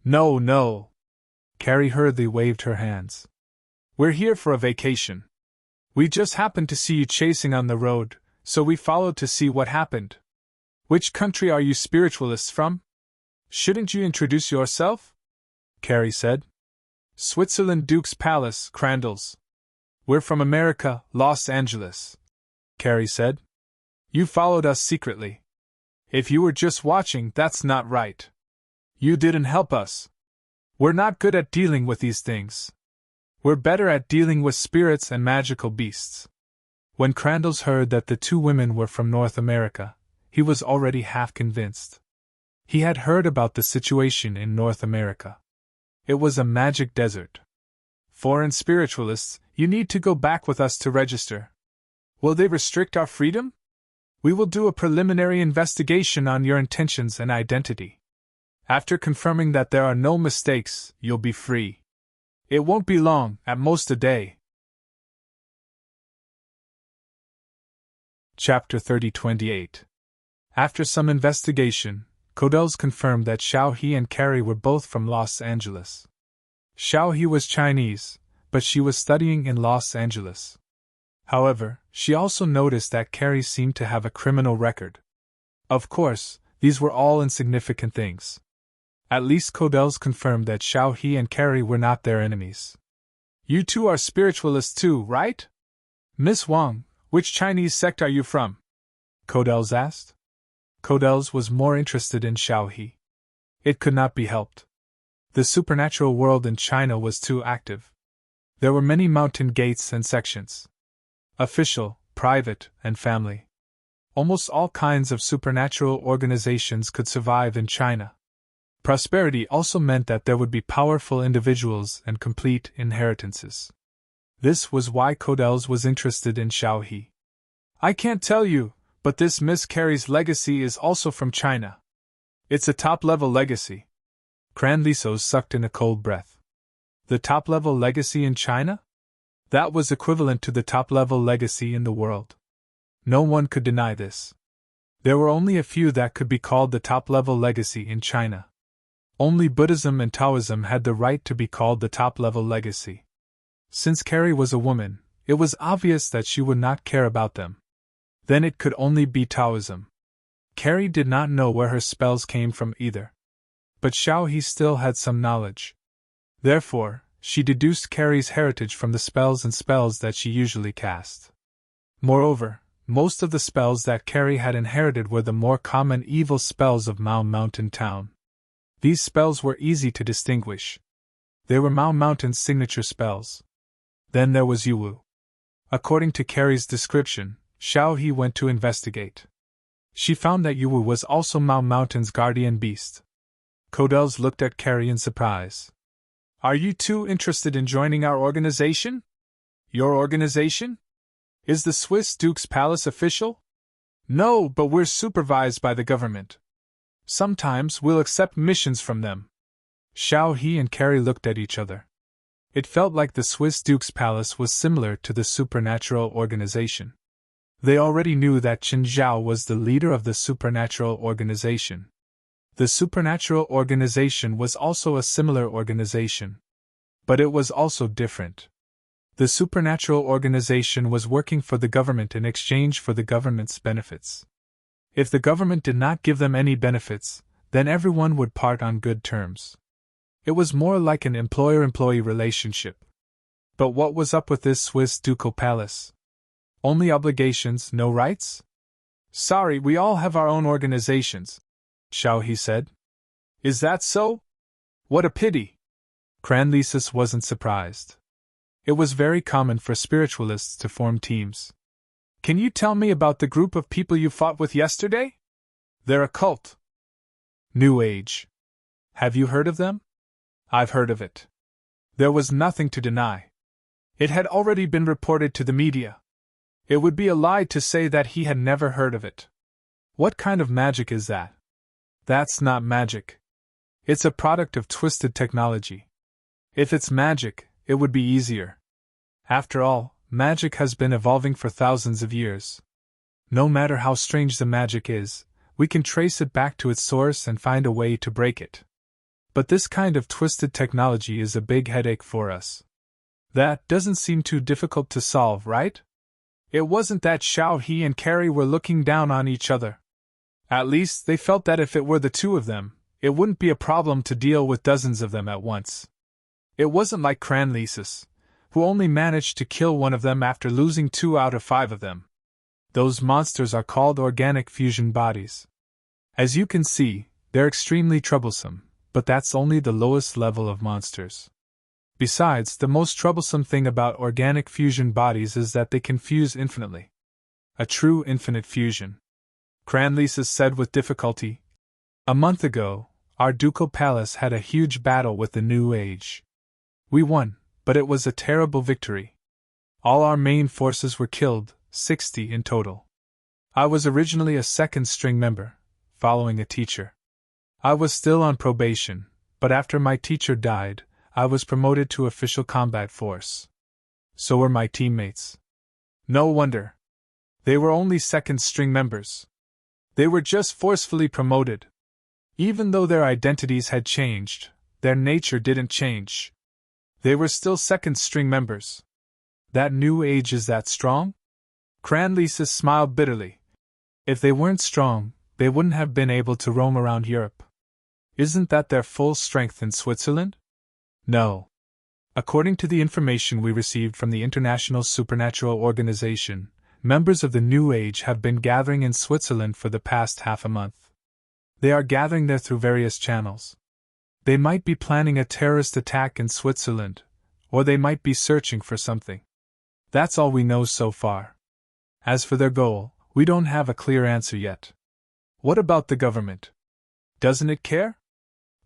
"No, no." Carrie hurriedly waved her hands. "We're here for a vacation. We just happened to see you chasing on the road, so we followed to see what happened. Which country are you spiritualists from? Shouldn't you introduce yourself?" Carrie said. "Switzerland, Duke's Palace, Crandall's." "We're from America, Los Angeles," Carrie said. "You followed us secretly. If you were just watching, that's not right. You didn't help us. We're not good at dealing with these things. We're better at dealing with spirits and magical beasts." When Crandall's heard that the two women were from North America, he was already half convinced. He had heard about the situation in North America. It was a magic desert. "Foreign spiritualists, you need to go back with us to register." "Will they restrict our freedom?" "We will do a preliminary investigation on your intentions and identity. After confirming that there are no mistakes, you'll be free. It won't be long, at most a day." Chapter 30-28. After some investigation, Codels confirmed that Xiao He and Carrie were both from Los Angeles. Xiao He was Chinese, but she was studying in Los Angeles. However, she also noticed that Carrie seemed to have a criminal record. Of course, these were all insignificant things. At least Codels confirmed that Xiao He and Carrie were not their enemies. "You two are spiritualists too, right? Miss Wang, which Chinese sect are you from?" Codels asked. Codels was more interested in Xiao He. It could not be helped. The supernatural world in China was too active. There were many mountain gates and sections. Official, private, and family. Almost all kinds of supernatural organizations could survive in China. Prosperity also meant that there would be powerful individuals and complete inheritances. This was why Codels was interested in Xiao He. I can't tell you, but this Miss Carey's legacy is also from China. It's a top-level legacy. Cranlisos sucked in a cold breath. The top-level legacy in China? That was equivalent to the top-level legacy in the world. No one could deny this. There were only a few that could be called the top-level legacy in China. Only Buddhism and Taoism had the right to be called the top-level legacy. Since Carey was a woman, it was obvious that she would not care about them. Then it could only be Taoism. Carey did not know where her spells came from either. But Xiao He still had some knowledge. Therefore, she deduced Carey's heritage from the spells and spells that she usually cast. Moreover, most of the spells that Carey had inherited were the more common evil spells of Mao Mountain Town. These spells were easy to distinguish. They were Mao Mountain's signature spells. Then there was Yuwu. According to Carey's description, Xiao He went to investigate. She found that Yuwu was also Mao Mountain's guardian beast. Codels looked at Carey in surprise. Are you two interested in joining our organization? Your organization? Is the Swiss Duke's palace official? No, but we're supervised by the government. Sometimes we'll accept missions from them. Xiao He and Carey looked at each other. It felt like the Swiss Duke's palace was similar to the supernatural organization. They already knew that Qin Zhao was the leader of the supernatural organization. The supernatural organization was also a similar organization. But it was also different. The supernatural organization was working for the government in exchange for the government's benefits. If the government did not give them any benefits, then everyone would part on good terms. It was more like an employer-employee relationship. But what was up with this Swiss ducal palace? Only obligations, no rights? Sorry, we all have our own organizations, Xiao He said. Is that so? What a pity. Cranlisos wasn't surprised. It was very common for spiritualists to form teams. Can you tell me about the group of people you fought with yesterday? They're a cult. New Age. Have you heard of them? I've heard of it. There was nothing to deny. It had already been reported to the media. It would be a lie to say that he had never heard of it. What kind of magic is that? That's not magic. It's a product of twisted technology. If it's magic, it would be easier. After all, magic has been evolving for thousands of years. No matter how strange the magic is, we can trace it back to its source and find a way to break it. But this kind of twisted technology is a big headache for us. That doesn't seem too difficult to solve, right? It wasn't that Xiao He and Carey were looking down on each other. At least they felt that if it were the two of them, it wouldn't be a problem to deal with dozens of them at once. It wasn't like Cranlisos, who only managed to kill one of them after losing 2 out of 5 of them. Those monsters are called organic fusion bodies. As you can see, they're extremely troublesome, but that's only the lowest level of monsters. Besides, the most troublesome thing about organic fusion bodies is that they can fuse infinitely. A true infinite fusion. Cranlisos said with difficulty. A month ago, our ducal palace had a huge battle with the New Age. We won, but it was a terrible victory. All our main forces were killed, 60 in total. I was originally a second-string member, following a teacher. I was still on probation, but after my teacher died, I was promoted to official combat force. So were my teammates. No wonder. They were only second-string members. They were just forcefully promoted. Even though their identities had changed, their nature didn't change. They were still second-string members. That New Age is that strong? Cranlisos smiled bitterly. If they weren't strong, they wouldn't have been able to roam around Europe. Isn't that their full strength in Switzerland? No. According to the information we received from the International Supernatural Organization, members of the New Age have been gathering in Switzerland for the past half a month. They are gathering there through various channels. They might be planning a terrorist attack in Switzerland, or they might be searching for something. That's all we know so far. As for their goal, we don't have a clear answer yet. What about the government? Doesn't it care?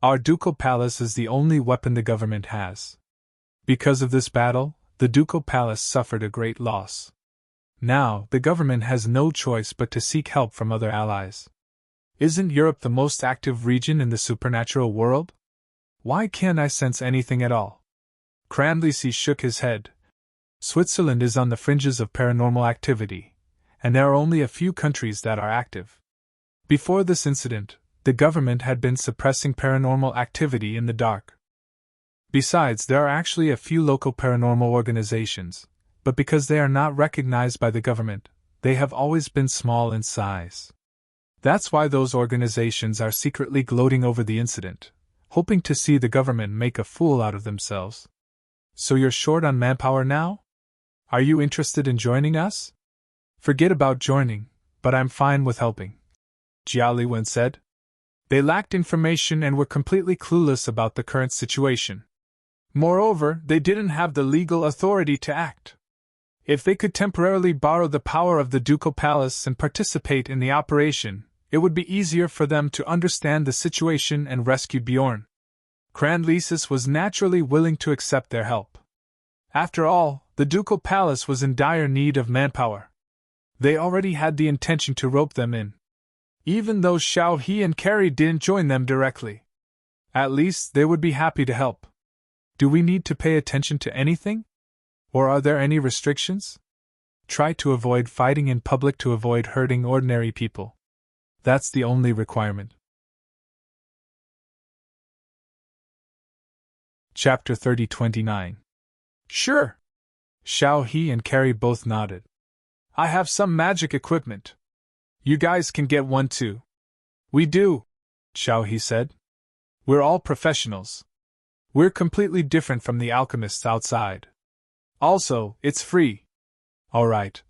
Our ducal palace is the only weapon the government has. Because of this battle, the ducal palace suffered a great loss. Now, the government has no choice but to seek help from other allies. Isn't Europe the most active region in the supernatural world? Why can't I sense anything at all? Cranleysy shook his head. Switzerland is on the fringes of paranormal activity, and there are only a few countries that are active. Before this incident, the government had been suppressing paranormal activity in the dark. Besides, there are actually a few local paranormal organizations, but because they are not recognized by the government, they have always been small in size. That's why those organizations are secretly gloating over the incident, hoping to see the government make a fool out of themselves. So you're short on manpower now? Are you interested in joining us? Forget about joining, but I'm fine with helping, Jiao Liwen said. They lacked information and were completely clueless about the current situation. Moreover, they didn't have the legal authority to act. If they could temporarily borrow the power of the ducal palace and participate in the operation, it would be easier for them to understand the situation and rescue Bjorn. Cranleysy was naturally willing to accept their help. After all, the ducal palace was in dire need of manpower. They already had the intention to rope them in. Even though Xiao He and Carrie didn't join them directly. At least they would be happy to help. Do we need to pay attention to anything? Or are there any restrictions? Try to avoid fighting in public to avoid hurting ordinary people. That's the only requirement. Chapter 30-29. Sure. Xiao He and Carrie both nodded. I have some magic equipment. You guys can get one too. We do, Xiao He said. We're all professionals. We're completely different from the alchemists outside. Also, it's free. All right.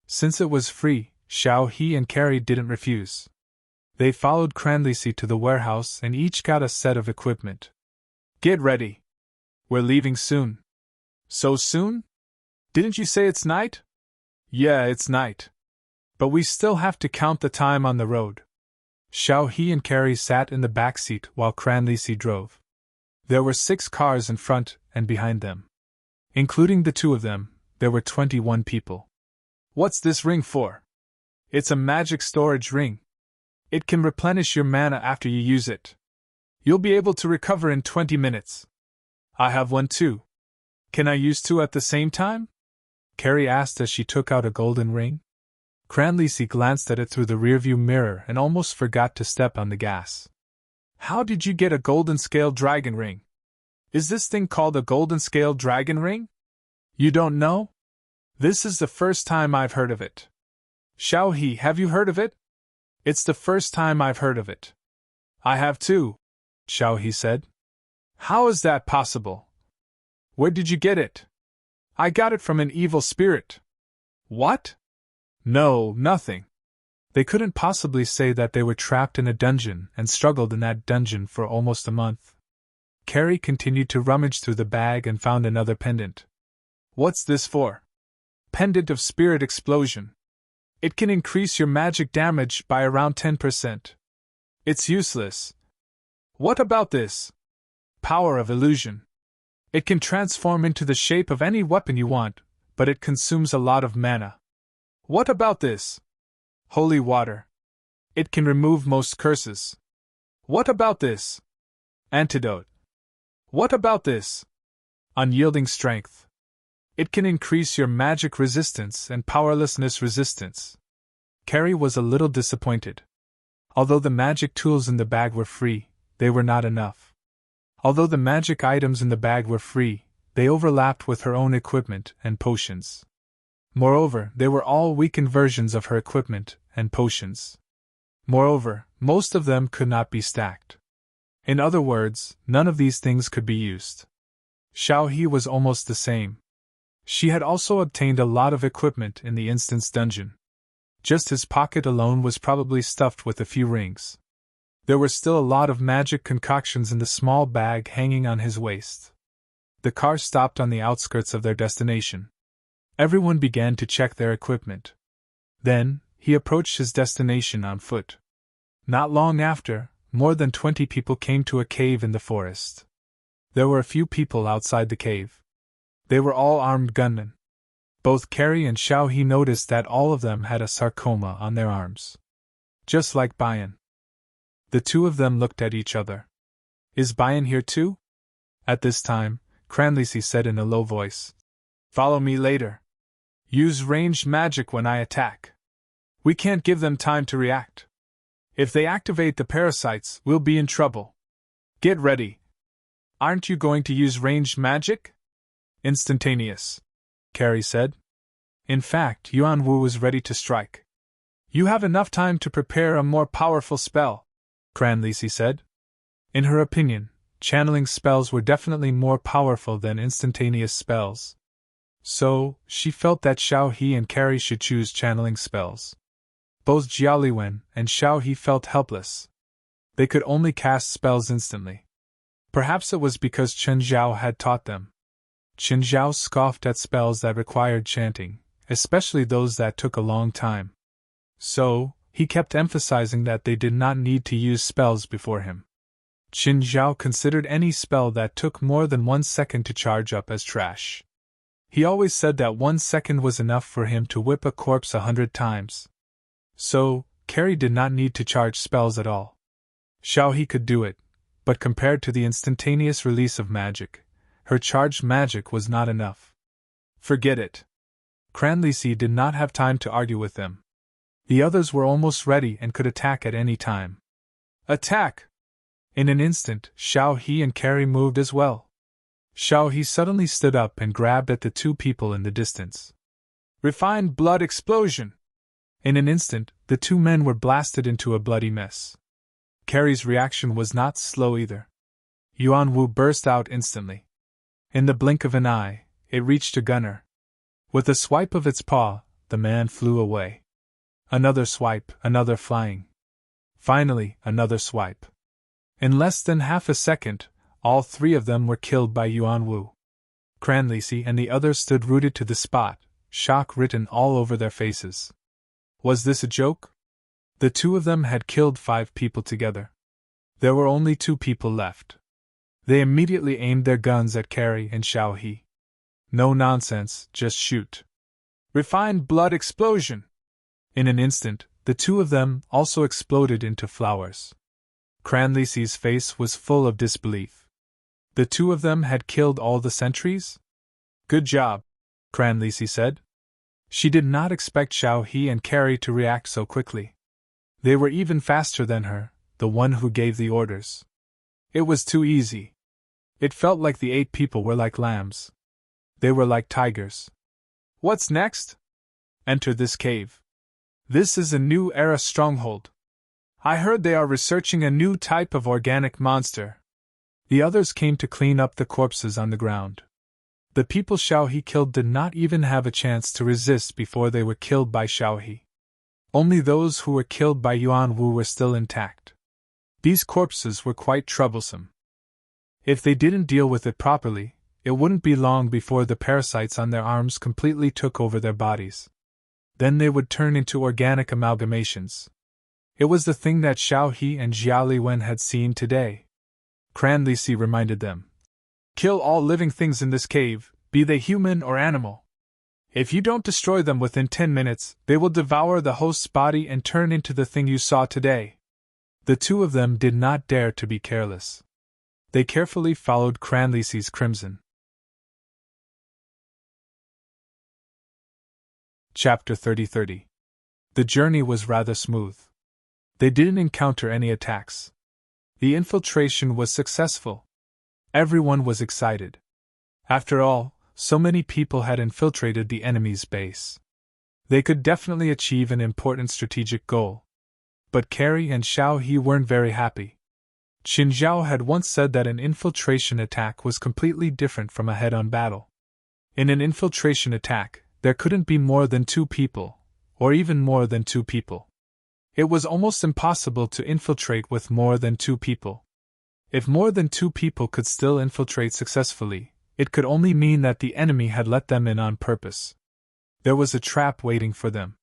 Since it was free, Xiao He and Carrie didn't refuse. They followed Cranleysy to the warehouse and each got a set of equipment. Get ready. We're leaving soon. So soon? Didn't you say it's night? Yeah, it's night. But we still have to count the time on the road. Xiao He and Carrie sat in the back seat while Cranleysy drove. There were 6 cars in front and behind them. Including the 2 of them, there were 21 people. What's this ring for? It's a magic storage ring. It can replenish your mana after you use it. You'll be able to recover in 20 minutes. I have one too. Can I use 2 at the same time? Carrie asked as she took out a golden ring. Cranleysy glanced at it through the rearview mirror and almost forgot to step on the gas. How did you get a golden scale dragon ring? Is this thing called a golden scale dragon ring? You don't know? This is the first time I've heard of it. Xiao He, have you heard of it? It's the first time I've heard of it. I have too, Xiao He said. How is that possible? Where did you get it? I got it from an evil spirit. What? No, nothing. They couldn't possibly say that they were trapped in a dungeon and struggled in that dungeon for almost a month. Carrie continued to rummage through the bag and found another pendant. What's this for? Pendant of Spirit Explosion. It can increase your magic damage by around 10%. It's useless. What about this? Power of Illusion. It can transform into the shape of any weapon you want, but it consumes a lot of mana. What about this? Holy Water. It can remove most curses. What about this? Antidote. What about this? Unyielding Strength. It can increase your magic resistance and powerlessness resistance. Carrie was a little disappointed. Although the magic tools in the bag were free, they were not enough. Although the magic items in the bag were free, they overlapped with her own equipment and potions. Moreover, they were all weakened versions of her equipment and potions. Moreover, most of them could not be stacked. In other words, none of these things could be used. Xiao He was almost the same. She had also obtained a lot of equipment in the instance dungeon. Just his pocket alone was probably stuffed with a few rings. There were still a lot of magic concoctions in the small bag hanging on his waist. The car stopped on the outskirts of their destination. Everyone began to check their equipment. Then, he approached his destination on foot. Not long after, more than 20 people came to a cave in the forest. There were a few people outside the cave. They were all armed gunmen. Both Carrie and Xiao He noticed that all of them had a sarcoma on their arms. Just like Bayan. The two of them looked at each other. Is Bayan here too? At this time, Cranlisi said in a low voice. Follow me later. Use ranged magic when I attack. We can't give them time to react. If they activate the parasites, we'll be in trouble. Get ready. Aren't you going to use ranged magic? Instantaneous, Carrie said. In fact, Yuan Wu was ready to strike. You have enough time to prepare a more powerful spell, Cranlisi said. In her opinion, channeling spells were definitely more powerful than instantaneous spells. So, she felt that Xiao He and Carrie should choose channeling spells. Both Jialiwen and Xiao He felt helpless. They could only cast spells instantly. Perhaps it was because Chen Zhao had taught them. Chen Zhao scoffed at spells that required chanting, especially those that took a long time. So, he kept emphasizing that they did not need to use spells before him. Chen Zhao considered any spell that took more than 1 second to charge up as trash. He always said that 1 second was enough for him to whip a corpse 100 times. So, Carrie did not need to charge spells at all. Xiao He could do it, but compared to the instantaneous release of magic, her charged magic was not enough. Forget it. Cranlisi did not have time to argue with them. The others were almost ready and could attack at any time. Attack! In an instant, Xiao He and Carrie moved as well. Xiao He suddenly stood up and grabbed at the two people in the distance. Refined blood explosion! In an instant, the two men were blasted into a bloody mess. Carrie's reaction was not slow either. Yuan Wu burst out instantly. In the blink of an eye, it reached a gunner. With a swipe of its paw, the man flew away. Another swipe, another flying. Finally, another swipe. In less than half a second, all three of them were killed by Yuan Wu. Cranlisi and the others stood rooted to the spot, shock written all over their faces. Was this a joke? The two of them had killed 5 people together. There were only 2 people left. They immediately aimed their guns at Carrie and Xiao He. No nonsense, just shoot. Refined blood explosion! In an instant, the two of them also exploded into flowers. Cranlisi's face was full of disbelief. The two of them had killed all the sentries? Good job, Cranlisi said. She did not expect Xiao He and Carrie to react so quickly. They were even faster than her, the one who gave the orders. It was too easy. It felt like the 8 people were like lambs. They were like tigers. What's next? Enter this cave. This is a new era stronghold. I heard they are researching a new type of organic monster. The others came to clean up the corpses on the ground. The people Xiao He killed did not even have a chance to resist before they were killed by Xiao He. Only those who were killed by Yuan Wu were still intact. These corpses were quite troublesome. If they didn't deal with it properly, it wouldn't be long before the parasites on their arms completely took over their bodies. Then they would turn into organic amalgamations. It was the thing that Xiao He and Jiali Wen had seen today. Cranlisi reminded them. Kill all living things in this cave, be they human or animal. If you don't destroy them within 10 minutes, they will devour the host's body and turn into the thing you saw today. The two of them did not dare to be careless. They carefully followed Cranlisi's crimson. Chapter 30. The journey was rather smooth. They didn't encounter any attacks. The infiltration was successful. Everyone was excited. After all, so many people had infiltrated the enemy's base. They could definitely achieve an important strategic goal. But Carrie and Xiao He weren't very happy. Qin Zhao had once said that an infiltration attack was completely different from a head-on battle. In an infiltration attack, there couldn't be more than 2 people, or even more than 2 people. It was almost impossible to infiltrate with more than 2 people. If more than 2 people could still infiltrate successfully, it could only mean that the enemy had let them in on purpose. There was a trap waiting for them.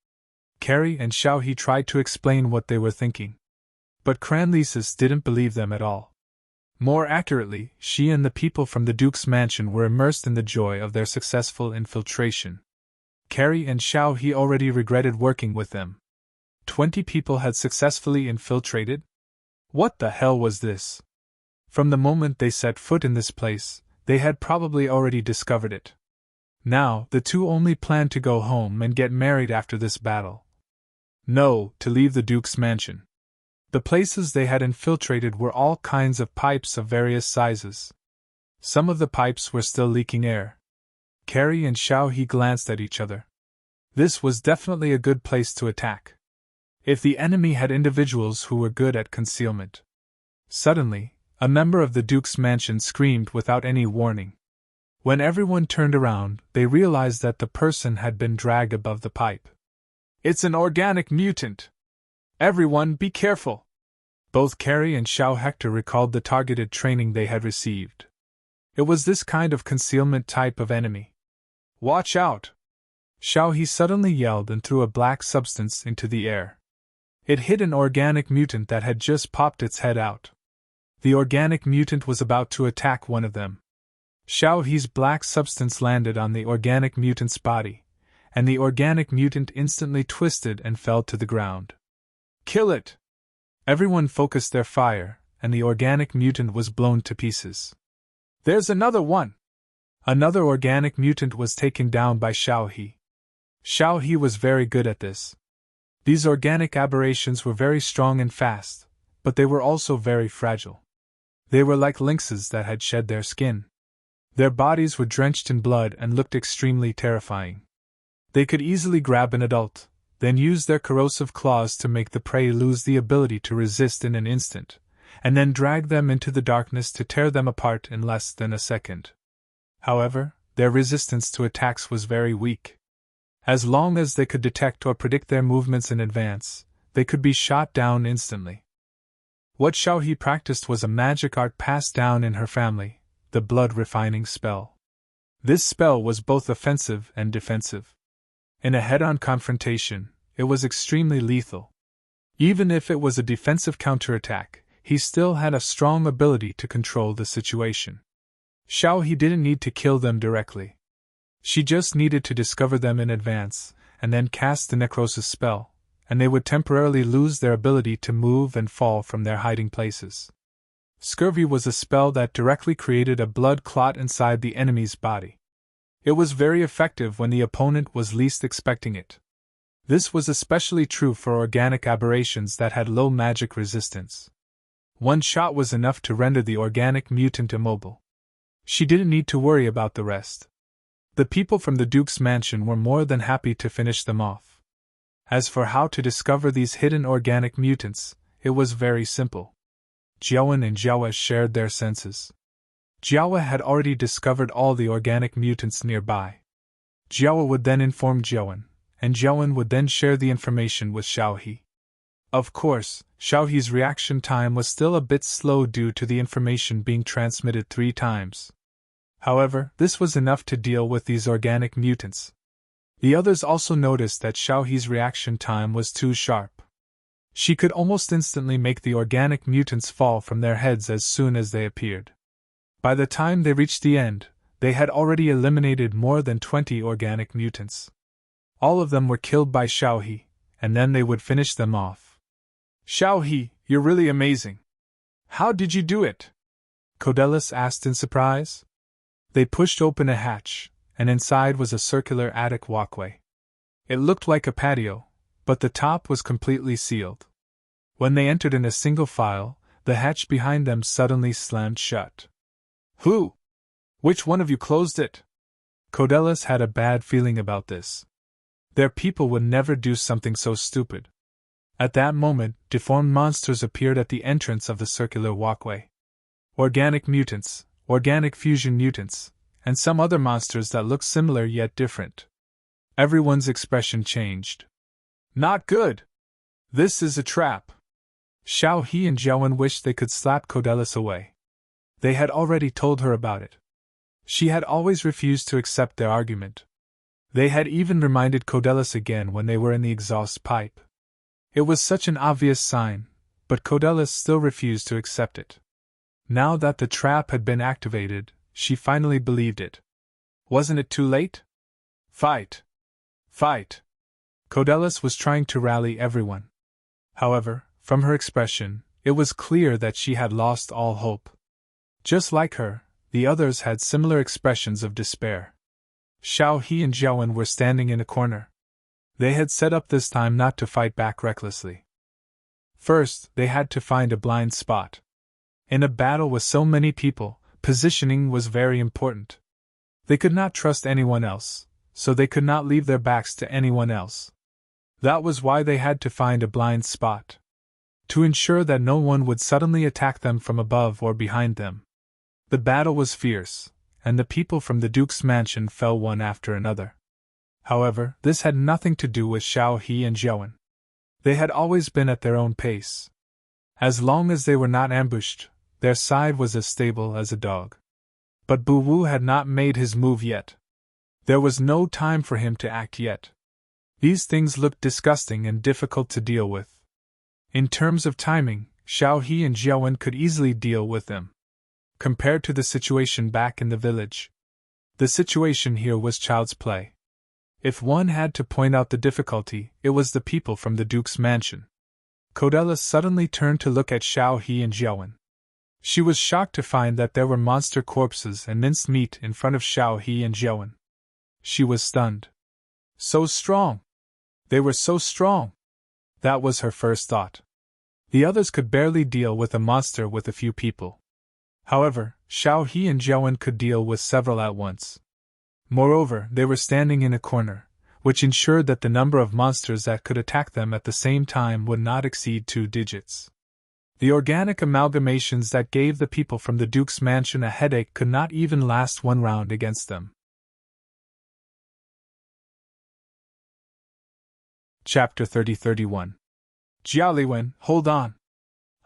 Carrie and Xiao He tried to explain what they were thinking. But Cranlesis didn't believe them at all. More accurately, she and the people from the Duke's mansion were immersed in the joy of their successful infiltration. Carrie and Xiao He already regretted working with them. 20 people had successfully infiltrated? What the hell was this? From the moment they set foot in this place, they had probably already discovered it. Now, the two only planned to go home and get married after this battle. No, to leave the Duke's mansion. The places they had infiltrated were all kinds of pipes of various sizes. Some of the pipes were still leaking air. Carrie and Xiao He glanced at each other. This was definitely a good place to attack. If the enemy had individuals who were good at concealment. Suddenly, a member of the Duke's mansion screamed without any warning. When everyone turned around, they realized that the person had been dragged above the pipe. It's an organic mutant! Everyone be careful! Both Carrie and Xiao Hector recalled the targeted training they had received. It was this kind of concealment type of enemy. Watch out! Xiao He suddenly yelled and threw a black substance into the air. It hit an organic mutant that had just popped its head out. The organic mutant was about to attack one of them. Xiao He's black substance landed on the organic mutant's body, and the organic mutant instantly twisted and fell to the ground. Kill it! Everyone focused their fire, and the organic mutant was blown to pieces. There's another one! Another organic mutant was taken down by Xiao He. Xiao He was very good at this. These organic aberrations were very strong and fast, but they were also very fragile. They were like lynxes that had shed their skin. Their bodies were drenched in blood and looked extremely terrifying. They could easily grab an adult, then use their corrosive claws to make the prey lose the ability to resist in an instant, and then drag them into the darkness to tear them apart in less than a second. However, their resistance to attacks was very weak. As long as they could detect or predict their movements in advance, they could be shot down instantly. What Xiao He practiced was a magic art passed down in her family, the blood-refining spell. This spell was both offensive and defensive. In a head-on confrontation, it was extremely lethal. Even if it was a defensive counterattack, he still had a strong ability to control the situation. Xiao He didn't need to kill them directly. She just needed to discover them in advance, and then cast the necrosis spell, and they would temporarily lose their ability to move and fall from their hiding places. Scurvy was a spell that directly created a blood clot inside the enemy's body. It was very effective when the opponent was least expecting it. This was especially true for organic aberrations that had low magic resistance. One shot was enough to render the organic mutant immobile. She didn't need to worry about the rest. The people from the Duke's mansion were more than happy to finish them off. As for how to discover these hidden organic mutants, it was very simple. Jiawen and Jiawa shared their senses. Jiawa had already discovered all the organic mutants nearby. Jiawa would then inform Jiawen, and Jiawen would then share the information with Xiao He. Of course, Xiao He's reaction time was still a bit slow due to the information being transmitted 3 times. However, this was enough to deal with these organic mutants. The others also noticed that Xiao He's reaction time was too sharp. She could almost instantly make the organic mutants fall from their heads as soon as they appeared. By the time they reached the end, they had already eliminated more than 20 organic mutants. All of them were killed by Xiao He, and then they would finish them off. Xiao He, you're really amazing. How did you do it? Codelus asked in surprise. They pushed open a hatch, and inside was a circular attic walkway. It looked like a patio, but the top was completely sealed. When they entered in a single file, the hatch behind them suddenly slammed shut. Who? Which one of you closed it? Codelus had a bad feeling about this. Their people would never do something so stupid. At that moment, deformed monsters appeared at the entrance of the circular walkway. Organic mutants, organic fusion mutants, and some other monsters that looked similar yet different. Everyone's expression changed. Not good! This is a trap! Xiao He and Jiawen wished they could slap Codelus away. They had already told her about it. She had always refused to accept their argument. They had even reminded Codelus again when they were in the exhaust pipe. It was such an obvious sign, but Codelus still refused to accept it. Now that the trap had been activated, she finally believed it. Wasn't it too late? Fight! Fight! Codelus was trying to rally everyone. However, from her expression, it was clear that she had lost all hope. Just like her, the others had similar expressions of despair. Xiao He and Jiawen were standing in a corner. They had set up this time not to fight back recklessly. First, they had to find a blind spot. In a battle with so many people, positioning was very important. They could not trust anyone else, so they could not leave their backs to anyone else. That was why they had to find a blind spot. To ensure that no one would suddenly attack them from above or behind them. The battle was fierce, and the people from the Duke's mansion fell one after another. However, this had nothing to do with Xiao He and Jiawen. They had always been at their own pace. As long as they were not ambushed, their side was as stable as a dog. But Bu Wu had not made his move yet. There was no time for him to act yet. These things looked disgusting and difficult to deal with. In terms of timing, Xiao He and Jiawen could easily deal with them. Compared to the situation back in the village, the situation here was child's play. If one had to point out the difficulty, it was the people from the Duke's mansion. Codelus suddenly turned to look at Xiao He and Jiawen. She was shocked to find that there were monster corpses and minced meat in front of Xiao He and Jiawen. She was stunned. So strong! They were so strong! That was her first thought. The others could barely deal with a monster with a few people. However, Xiao He and Jiawen could deal with several at once. Moreover, they were standing in a corner, which ensured that the number of monsters that could attack them at the same time would not exceed 2 digits. The organic amalgamations that gave the people from the Duke's mansion a headache could not even last one round against them. Chapter 30-31. Jialiwen, hold on.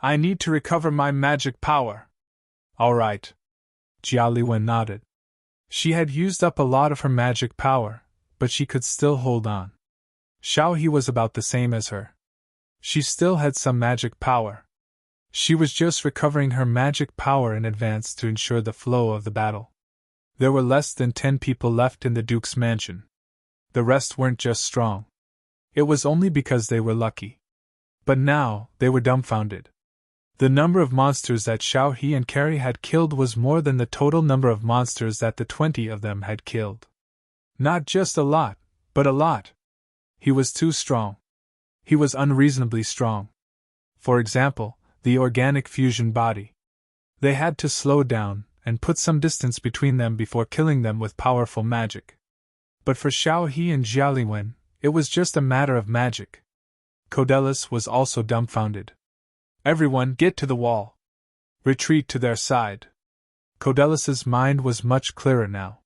I need to recover my magic power. All right. Jialiwen nodded. She had used up a lot of her magic power, but she could still hold on. Xiao He was about the same as her. She still had some magic power. She was just recovering her magic power in advance to ensure the flow of the battle. There were less than 10 people left in the Duke's mansion. The rest weren't just strong. It was only because they were lucky. But now, they were dumbfounded. The number of monsters that Xiao He and Carrie had killed was more than the total number of monsters that the 20 of them had killed. Not just a lot, but a lot. He was too strong. He was unreasonably strong. For example, the organic fusion body. They had to slow down and put some distance between them before killing them with powerful magic. But for Xiao He and Jialiwen, it was just a matter of magic. Codelus was also dumbfounded. Everyone, get to the wall. Retreat to their side. Codelus's mind was much clearer now.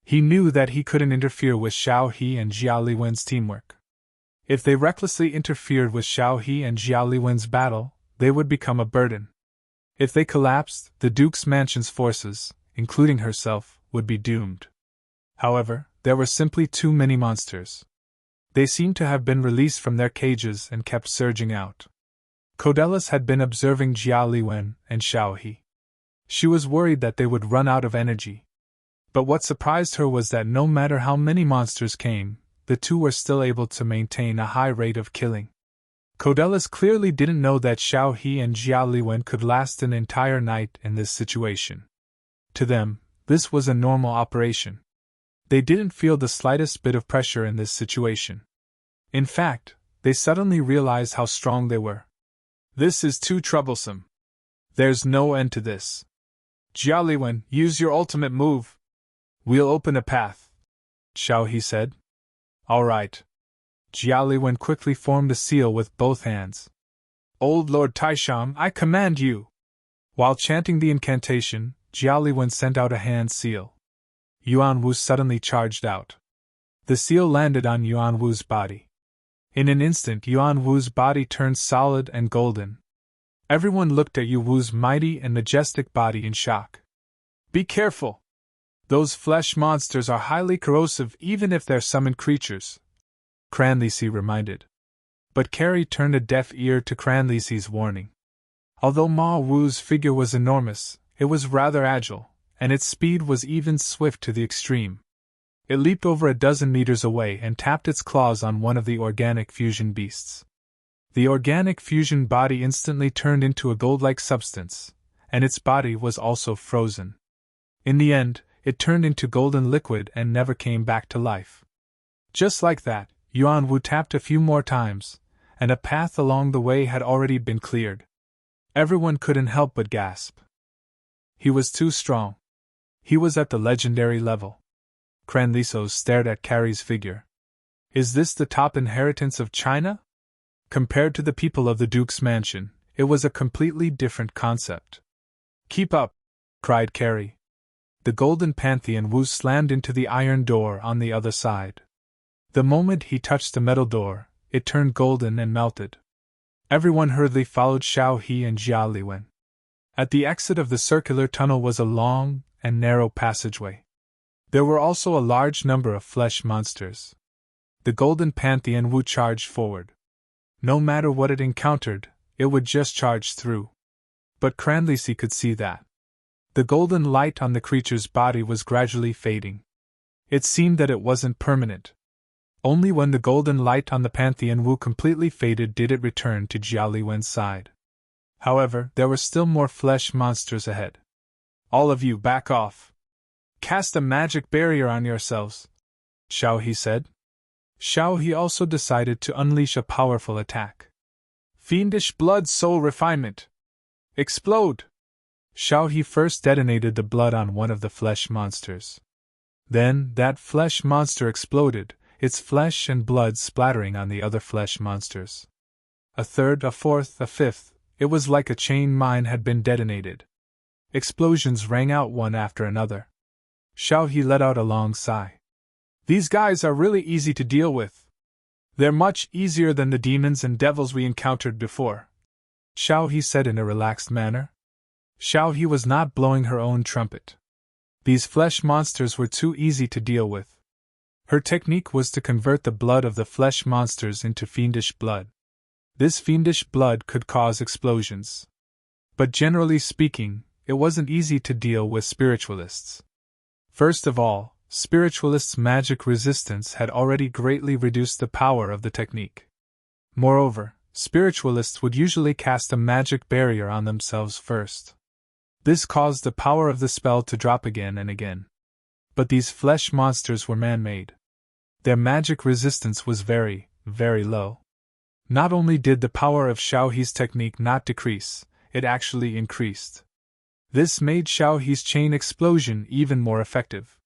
He knew that he couldn't interfere with Xiao He and Jialiwen's teamwork. If they recklessly interfered with Xiao He and Jialiwen's battle, they would become a burden. If they collapsed, the Duke's mansion's forces, including herself, would be doomed. However, there were simply too many monsters. They seemed to have been released from their cages and kept surging out. Codelus had been observing Jialiwen and Xiao He. She was worried that they would run out of energy. But what surprised her was that no matter how many monsters came, the two were still able to maintain a high rate of killing. Codelus clearly didn't know that Xiao He and Jialiwen could last an entire night in this situation. To them, this was a normal operation. They didn't feel the slightest bit of pressure in this situation. In fact, they suddenly realized how strong they were. This is too troublesome. There's no end to this. Jialiwen, use your ultimate move. We'll open a path, Xiao He said. All right. Jialiwen quickly formed a seal with both hands. Old Lord Taishang, I command you. While chanting the incantation, Jialiwen sent out a hand seal. Yuan Wu suddenly charged out. The seal landed on Yuan Wu's body. In an instant, Yuan Wu's body turned solid and golden. Everyone looked at Yu Wu's mighty and majestic body in shock. Be careful! Those flesh monsters are highly corrosive even if they're summoned creatures, Cranlisi reminded. But Carrie turned a deaf ear to Cranley's warning. Although Ma Wu's figure was enormous, it was rather agile, and its speed was even swift to the extreme. It leaped over a dozen meters away and tapped its claws on one of the organic fusion beasts. The organic fusion body instantly turned into a gold-like substance, and its body was also frozen. In the end, it turned into golden liquid and never came back to life. Just like that, Yuan Wu tapped a few more times, and a path along the way had already been cleared. Everyone couldn't help but gasp. He was too strong. He was at the legendary level. Cranliso stared at Carrie's figure. Is this the top inheritance of China? Compared to the people of the Duke's mansion, it was a completely different concept. Keep up! Cried Carrie. The golden Pantheon Wu slammed into the iron door on the other side. The moment he touched the metal door, it turned golden and melted. Everyone hurriedly followed Xiao He and Jia Liwen. At the exit of the circular tunnel was a long and narrow passageway. There were also a large number of flesh monsters. The golden Pantheon Wu charged forward. No matter what it encountered, it would just charge through. But Cranley could see that. The golden light on the creature's body was gradually fading. It seemed that it wasn't permanent. Only when the golden light on the Pantheon Wu completely faded did it return to Jia Liwen's side. However, there were still more flesh monsters ahead. All of you, back off. Cast a magic barrier on yourselves, Xiao He said. Xiao He also decided to unleash a powerful attack. Fiendish blood soul refinement. Explode! Xiao He first detonated the blood on one of the flesh monsters. Then, that flesh monster exploded, its flesh and blood splattering on the other flesh monsters. A third, a fourth, a fifth, it was like a chain mine had been detonated. Explosions rang out one after another. Xiao He let out a long sigh. These guys are really easy to deal with. They're much easier than the demons and devils we encountered before, Xiao He said in a relaxed manner. Xiao He was not blowing her own trumpet. These flesh monsters were too easy to deal with. Her technique was to convert the blood of the flesh monsters into fiendish blood. This fiendish blood could cause explosions. But generally speaking, it wasn't easy to deal with spiritualists. First of all, spiritualists' magic resistance had already greatly reduced the power of the technique. Moreover, spiritualists would usually cast a magic barrier on themselves first. This caused the power of the spell to drop again and again. But these flesh monsters were man-made. Their magic resistance was very, very low. Not only did the power of Xiao He's technique not decrease, it actually increased. This made Xiao He's chain explosion even more effective.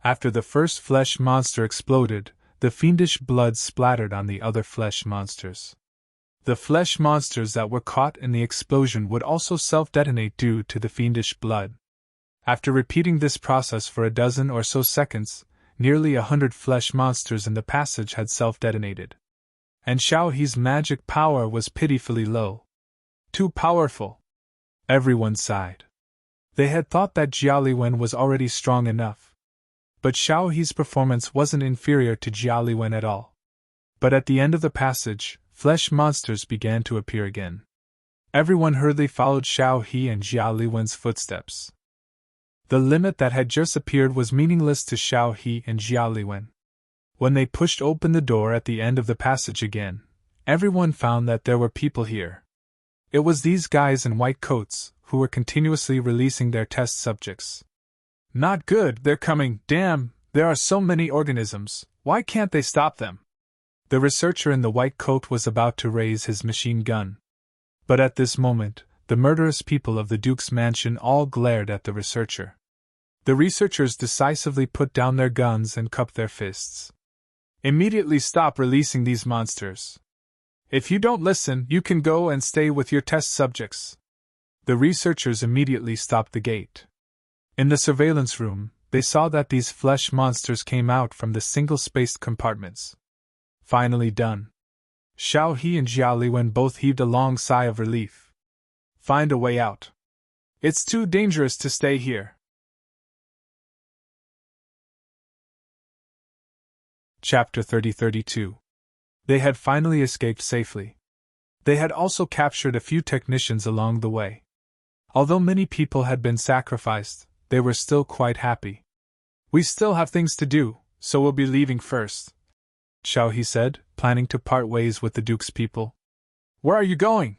After the first flesh monster exploded, the fiendish blood splattered on the other flesh monsters. The flesh monsters that were caught in the explosion would also self-detonate due to the fiendish blood. After repeating this process for a dozen or so seconds, nearly 100 flesh monsters in the passage had self-detonated. And Xiao He's magic power was pitifully low. Too powerful. Everyone sighed. They had thought that Jia Liwen was already strong enough. But Xiao He's performance wasn't inferior to Jia Liwen at all. But at the end of the passage, flesh monsters began to appear again. Everyone hurriedly followed Xiao He and Jia Liwen's footsteps. The limit that had just appeared was meaningless to Xiao He and Jia Liwen. When they pushed open the door at the end of the passage again, everyone found that there were people here. It was these guys in white coats, who were continuously releasing their test subjects. Not good, they're coming, damn, there are so many organisms, why can't they stop them? The researcher in the white coat was about to raise his machine gun. But at this moment, the murderous people of the Duke's mansion all glared at the researcher. The researchers decisively put down their guns and cupped their fists. Immediately stop releasing these monsters. If you don't listen, you can go and stay with your test subjects. The researchers immediately stopped the gate. In the surveillance room, they saw that these flesh monsters came out from the single-spaced compartments. Finally done. Xiao He and Jia Liwen both heaved a long sigh of relief. Find a way out. It's too dangerous to stay here. Chapter 30-32. They had finally escaped safely. They had also captured a few technicians along the way. Although many people had been sacrificed, they were still quite happy. "We still have things to do, so we'll be leaving first," Xiao He said, planning to part ways with the Duke's people. "Where are you going?"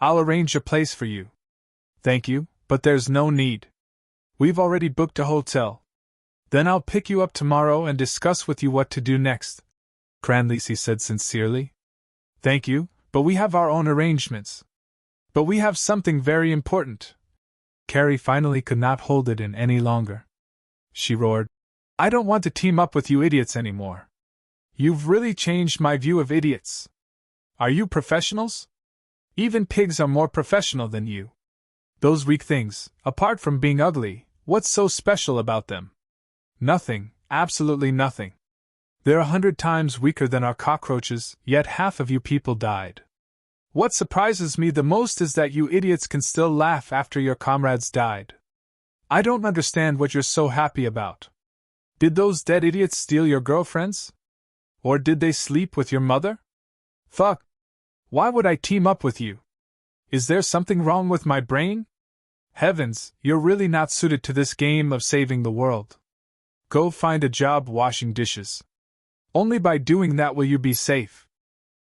"I'll arrange a place for you." "Thank you, but there's no need. We've already booked a hotel." "Then I'll pick you up tomorrow and discuss with you what to do next," Cranlisi said sincerely. "Thank you, but we have our own arrangements." "But we have something very important." Carrie finally could not hold it in any longer. She roared, "I don't want to team up with you idiots anymore. You've really changed my view of idiots. Are you professionals? Even pigs are more professional than you. Those weak things, apart from being ugly, what's so special about them? Nothing, absolutely nothing. They're 100 times weaker than our cockroaches, yet half of you people died. What surprises me the most is that you idiots can still laugh after your comrades died. I don't understand what you're so happy about. Did those dead idiots steal your girlfriends? Or did they sleep with your mother? Fuck! Why would I team up with you? Is there something wrong with my brain? Heavens, you're really not suited to this game of saving the world. Go find a job washing dishes. Only by doing that will you be safe."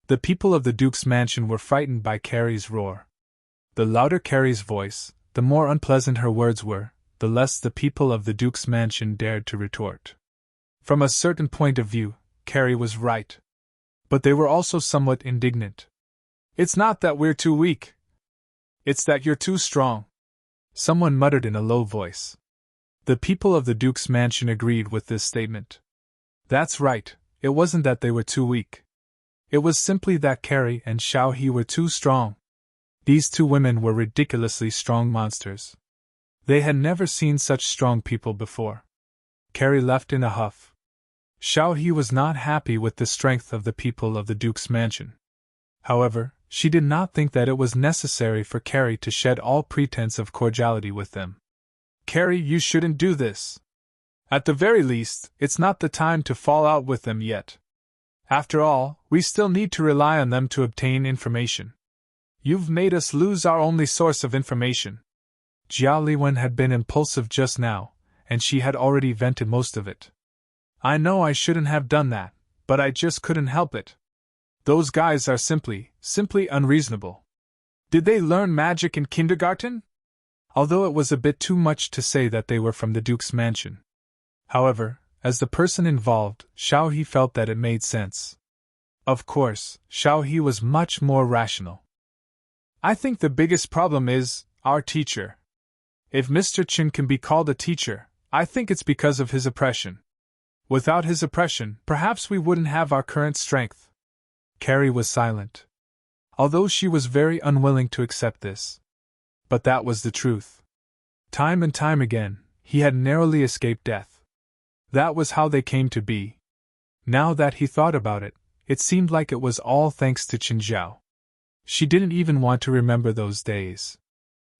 The people of the Duke's mansion were frightened by Carrie's roar. The louder Carrie's voice, the more unpleasant her words were, the less the people of the Duke's mansion dared to retort. From a certain point of view, Carrie was right. But they were also somewhat indignant. "It's not that we're too weak. It's that you're too strong," someone muttered in a low voice. The people of the Duke's mansion agreed with this statement. That's right, it wasn't that they were too weak. It was simply that Carrie and Xiao He were too strong. These two women were ridiculously strong monsters. They had never seen such strong people before. Carrie left in a huff. Xiao He was not happy with the strength of the people of the Duke's mansion. However, she did not think that it was necessary for Carrie to shed all pretense of cordiality with them. "Carrie, you shouldn't do this. At the very least, it's not the time to fall out with them yet. After all, we still need to rely on them to obtain information. You've made us lose our only source of information." Jiao Liwen had been impulsive just now, and she had already vented most of it. "I know I shouldn't have done that, but I just couldn't help it. Those guys are simply unreasonable. Did they learn magic in kindergarten?" Although it was a bit too much to say that they were from the Duke's mansion. However, as the person involved, Xiao He felt that it made sense. Of course, Xiao He was much more rational. "I think the biggest problem is our teacher. If Mr. Chin can be called a teacher, I think it's because of his oppression. Without his oppression, perhaps we wouldn't have our current strength." Carrie was silent, although she was very unwilling to accept this. But that was the truth. Time and time again, he had narrowly escaped death. That was how they came to be. Now that he thought about it, it seemed like it was all thanks to Qin Zhao. She didn't even want to remember those days.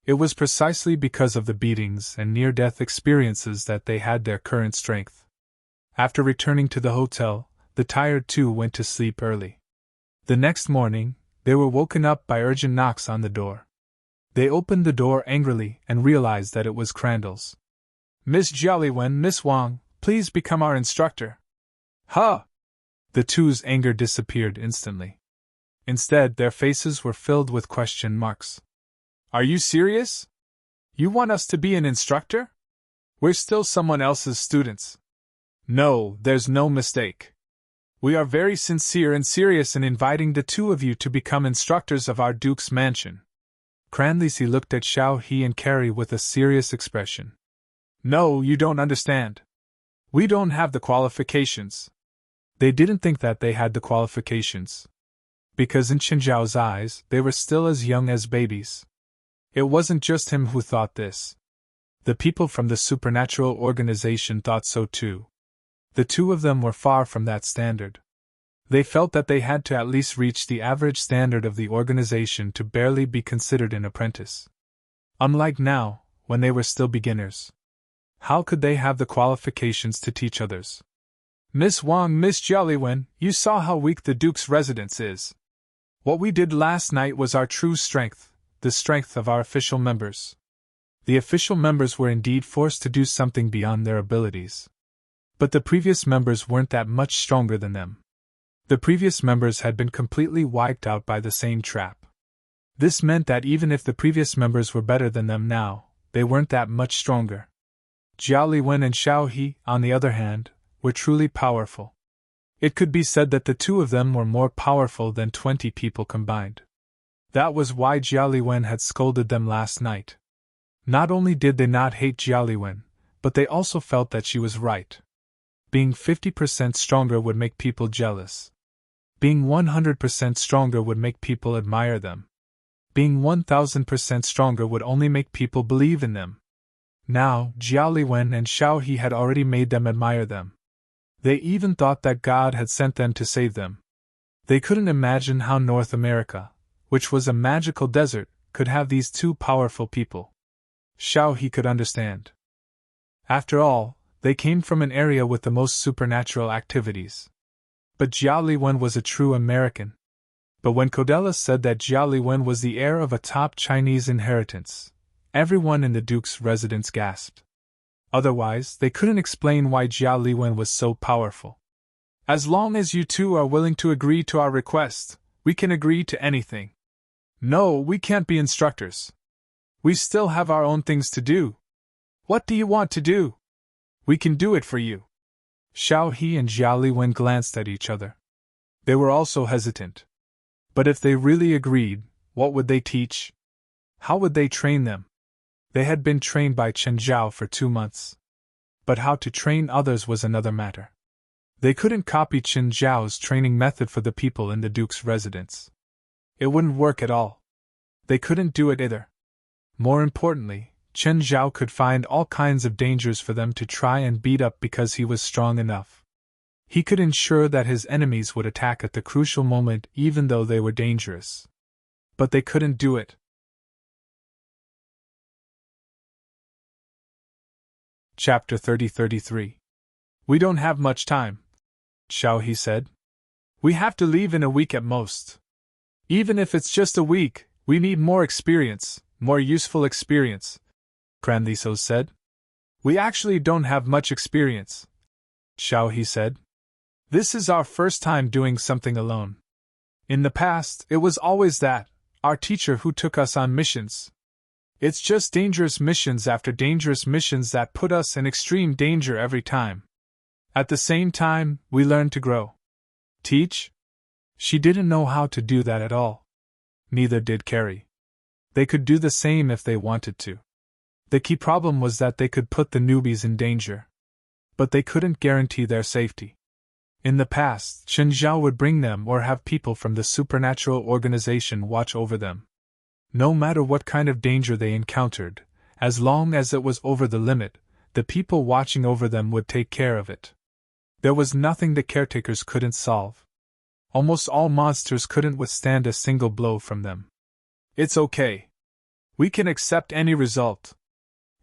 It was precisely because of the beatings and near-death experiences that they had their current strength. After returning to the hotel, the tired two went to sleep early. The next morning, they were woken up by urgent knocks on the door. They opened the door angrily and realized that it was Crandall's. "Miss Jollywen, Miss Wang, please become our instructor." "Huh!" The two's anger disappeared instantly. Instead, their faces were filled with question marks. "Are you serious? You want us to be an instructor? We're still someone else's students." "No, there's no mistake. We are very sincere and serious in inviting the two of you to become instructors of our Duke's mansion." Cranlisi looked at Xiao He and Carrie with a serious expression. "No, you don't understand. We don't have the qualifications." They didn't think that they had the qualifications. Because in Qin Zhao's eyes, they were still as young as babies. It wasn't just him who thought this. The people from the supernatural organization thought so too. The two of them were far from that standard. They felt that they had to at least reach the average standard of the organization to barely be considered an apprentice. Unlike now, when they were still beginners. How could they have the qualifications to teach others? Miss Wang, Miss Jiaoliwen, you saw how weak the Duke's residence is. What we did last night was our true strength, the strength of our official members. The official members were indeed forced to do something beyond their abilities. But the previous members weren't that much stronger than them. The previous members had been completely wiped out by the same trap. This meant that even if the previous members were better than them now, they weren't that much stronger. Jiao Liwen and Xiao He, on the other hand, were truly powerful. It could be said that the two of them were more powerful than 20 people combined. That was why Jiao Liwen had scolded them last night. Not only did they not hate Jiao Liwen, but they also felt that she was right. Being 50% stronger would make people jealous. Being 100% stronger would make people admire them. Being 1000% stronger would only make people believe in them. Now, Jiao Liwen and Xiao He had already made them admire them. They even thought that God had sent them to save them. They couldn't imagine how North America, which was a magical desert, could have these two powerful people. Xiao He could understand. After all, they came from an area with the most supernatural activities. But Jiao Liwen was a true American. But when Codella said that Jiao Liwen was the heir of a top Chinese inheritance, everyone in the Duke's residence gasped. Otherwise, they couldn't explain why Jiao Liwen was so powerful. As long as you two are willing to agree to our request, we can agree to anything. No, we can't be instructors. We still have our own things to do. What do you want to do? We can do it for you. Xiao He and Jiao Liwen glanced at each other. They were also hesitant. But if they really agreed, what would they teach? How would they train them? They had been trained by Chen Zhao for 2 months. But how to train others was another matter. They couldn't copy Chen Zhao's training method for the people in the Duke's residence. It wouldn't work at all. They couldn't do it either. More importantly, Chen Zhao could find all kinds of dangers for them to try and beat up because he was strong enough. He could ensure that his enemies would attack at the crucial moment even though they were dangerous. But they couldn't do it. Chapter 30-33. We don't have much time, Xiao He said. We have to leave in a week at most. Even if it's just a week, we need more experience, more useful experience, Cranliso said. We actually don't have much experience, Xiao He said. This is our first time doing something alone. In the past, it was always that, our teacher who took us on missions. It's just dangerous missions after dangerous missions that put us in extreme danger every time. At the same time, we learn to grow. Teach? She didn't know how to do that at all. Neither did Carrie. They could do the same if they wanted to. The key problem was that they could put the newbies in danger. But they couldn't guarantee their safety. In the past, Chen Zhao would bring them or have people from the supernatural organization watch over them. No matter what kind of danger they encountered, as long as it was over the limit, the people watching over them would take care of it. There was nothing the caretakers couldn't solve. Almost all monsters couldn't withstand a single blow from them. It's okay. We can accept any result.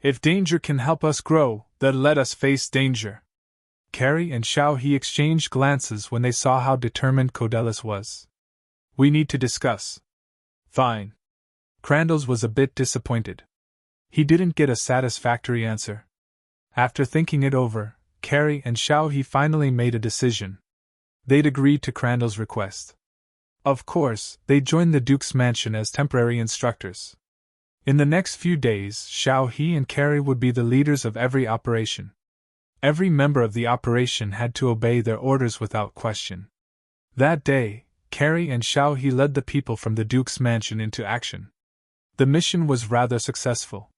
If danger can help us grow, then let us face danger. Carrie and Xiao He exchanged glances when they saw how determined Codelis was. We need to discuss. Fine. Crandall's was a bit disappointed. He didn't get a satisfactory answer. After thinking it over, Carrie and Xiao He finally made a decision. They'd agreed to Crandall's request. Of course, they joined the Duke's mansion as temporary instructors. In the next few days, Xiao He and Carrie would be the leaders of every operation. Every member of the operation had to obey their orders without question. That day, Carrie and Xiao He led the people from the Duke's mansion into action. The mission was rather successful.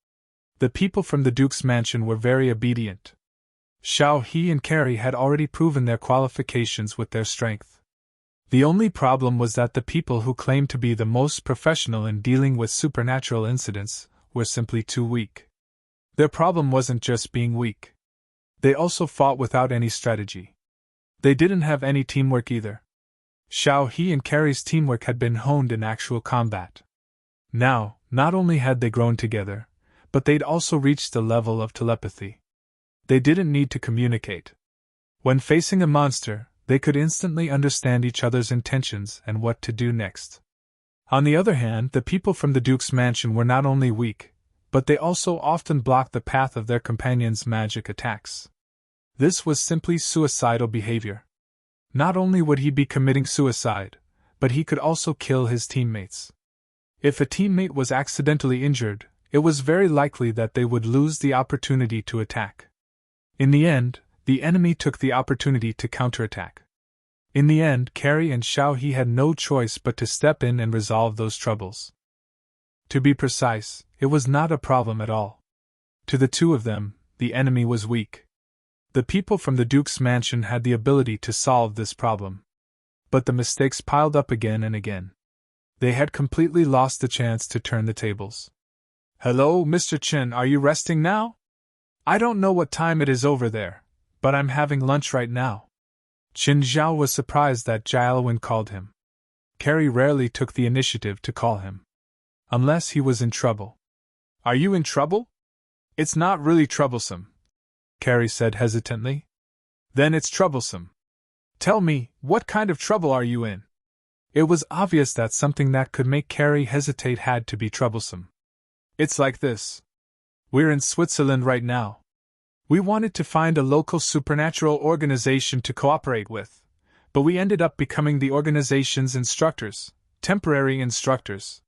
The people from the Duke's mansion were very obedient. Xiao He and Carrie had already proven their qualifications with their strength. The only problem was that the people who claimed to be the most professional in dealing with supernatural incidents were simply too weak. Their problem wasn't just being weak. They also fought without any strategy. They didn't have any teamwork either. Xiao He and Carrie's teamwork had been honed in actual combat. Now, not only had they grown together, but they'd also reached the level of telepathy. They didn't need to communicate. When facing a monster, they could instantly understand each other's intentions and what to do next. On the other hand, the people from the Duke's mansion were not only weak, but they also often blocked the path of their companions' magic attacks. This was simply suicidal behavior. Not only would he be committing suicide, but he could also kill his teammates. If a teammate was accidentally injured, it was very likely that they would lose the opportunity to attack. In the end, the enemy took the opportunity to counterattack. In the end, Carrie and Xiao He had no choice but to step in and resolve those troubles. To be precise, it was not a problem at all. To the two of them, the enemy was weak. The people from the Duke's mansion had the ability to solve this problem. But the mistakes piled up again and again. They had completely lost the chance to turn the tables. "Hello, Mr. Chen, are you resting now? I don't know what time it is over there, but I'm having lunch right now." Qin Zhao was surprised that Jiaowin called him. Carrie rarely took the initiative to call him. Unless he was in trouble. "Are you in trouble?" "It's not really troublesome," Carrie said hesitantly. "Then it's troublesome. Tell me, what kind of trouble are you in?" It was obvious that something that could make Carrie hesitate had to be troublesome. "It's like this. We're in Switzerland right now. We wanted to find a local supernatural organization to cooperate with, but we ended up becoming the organization's instructors, temporary instructors.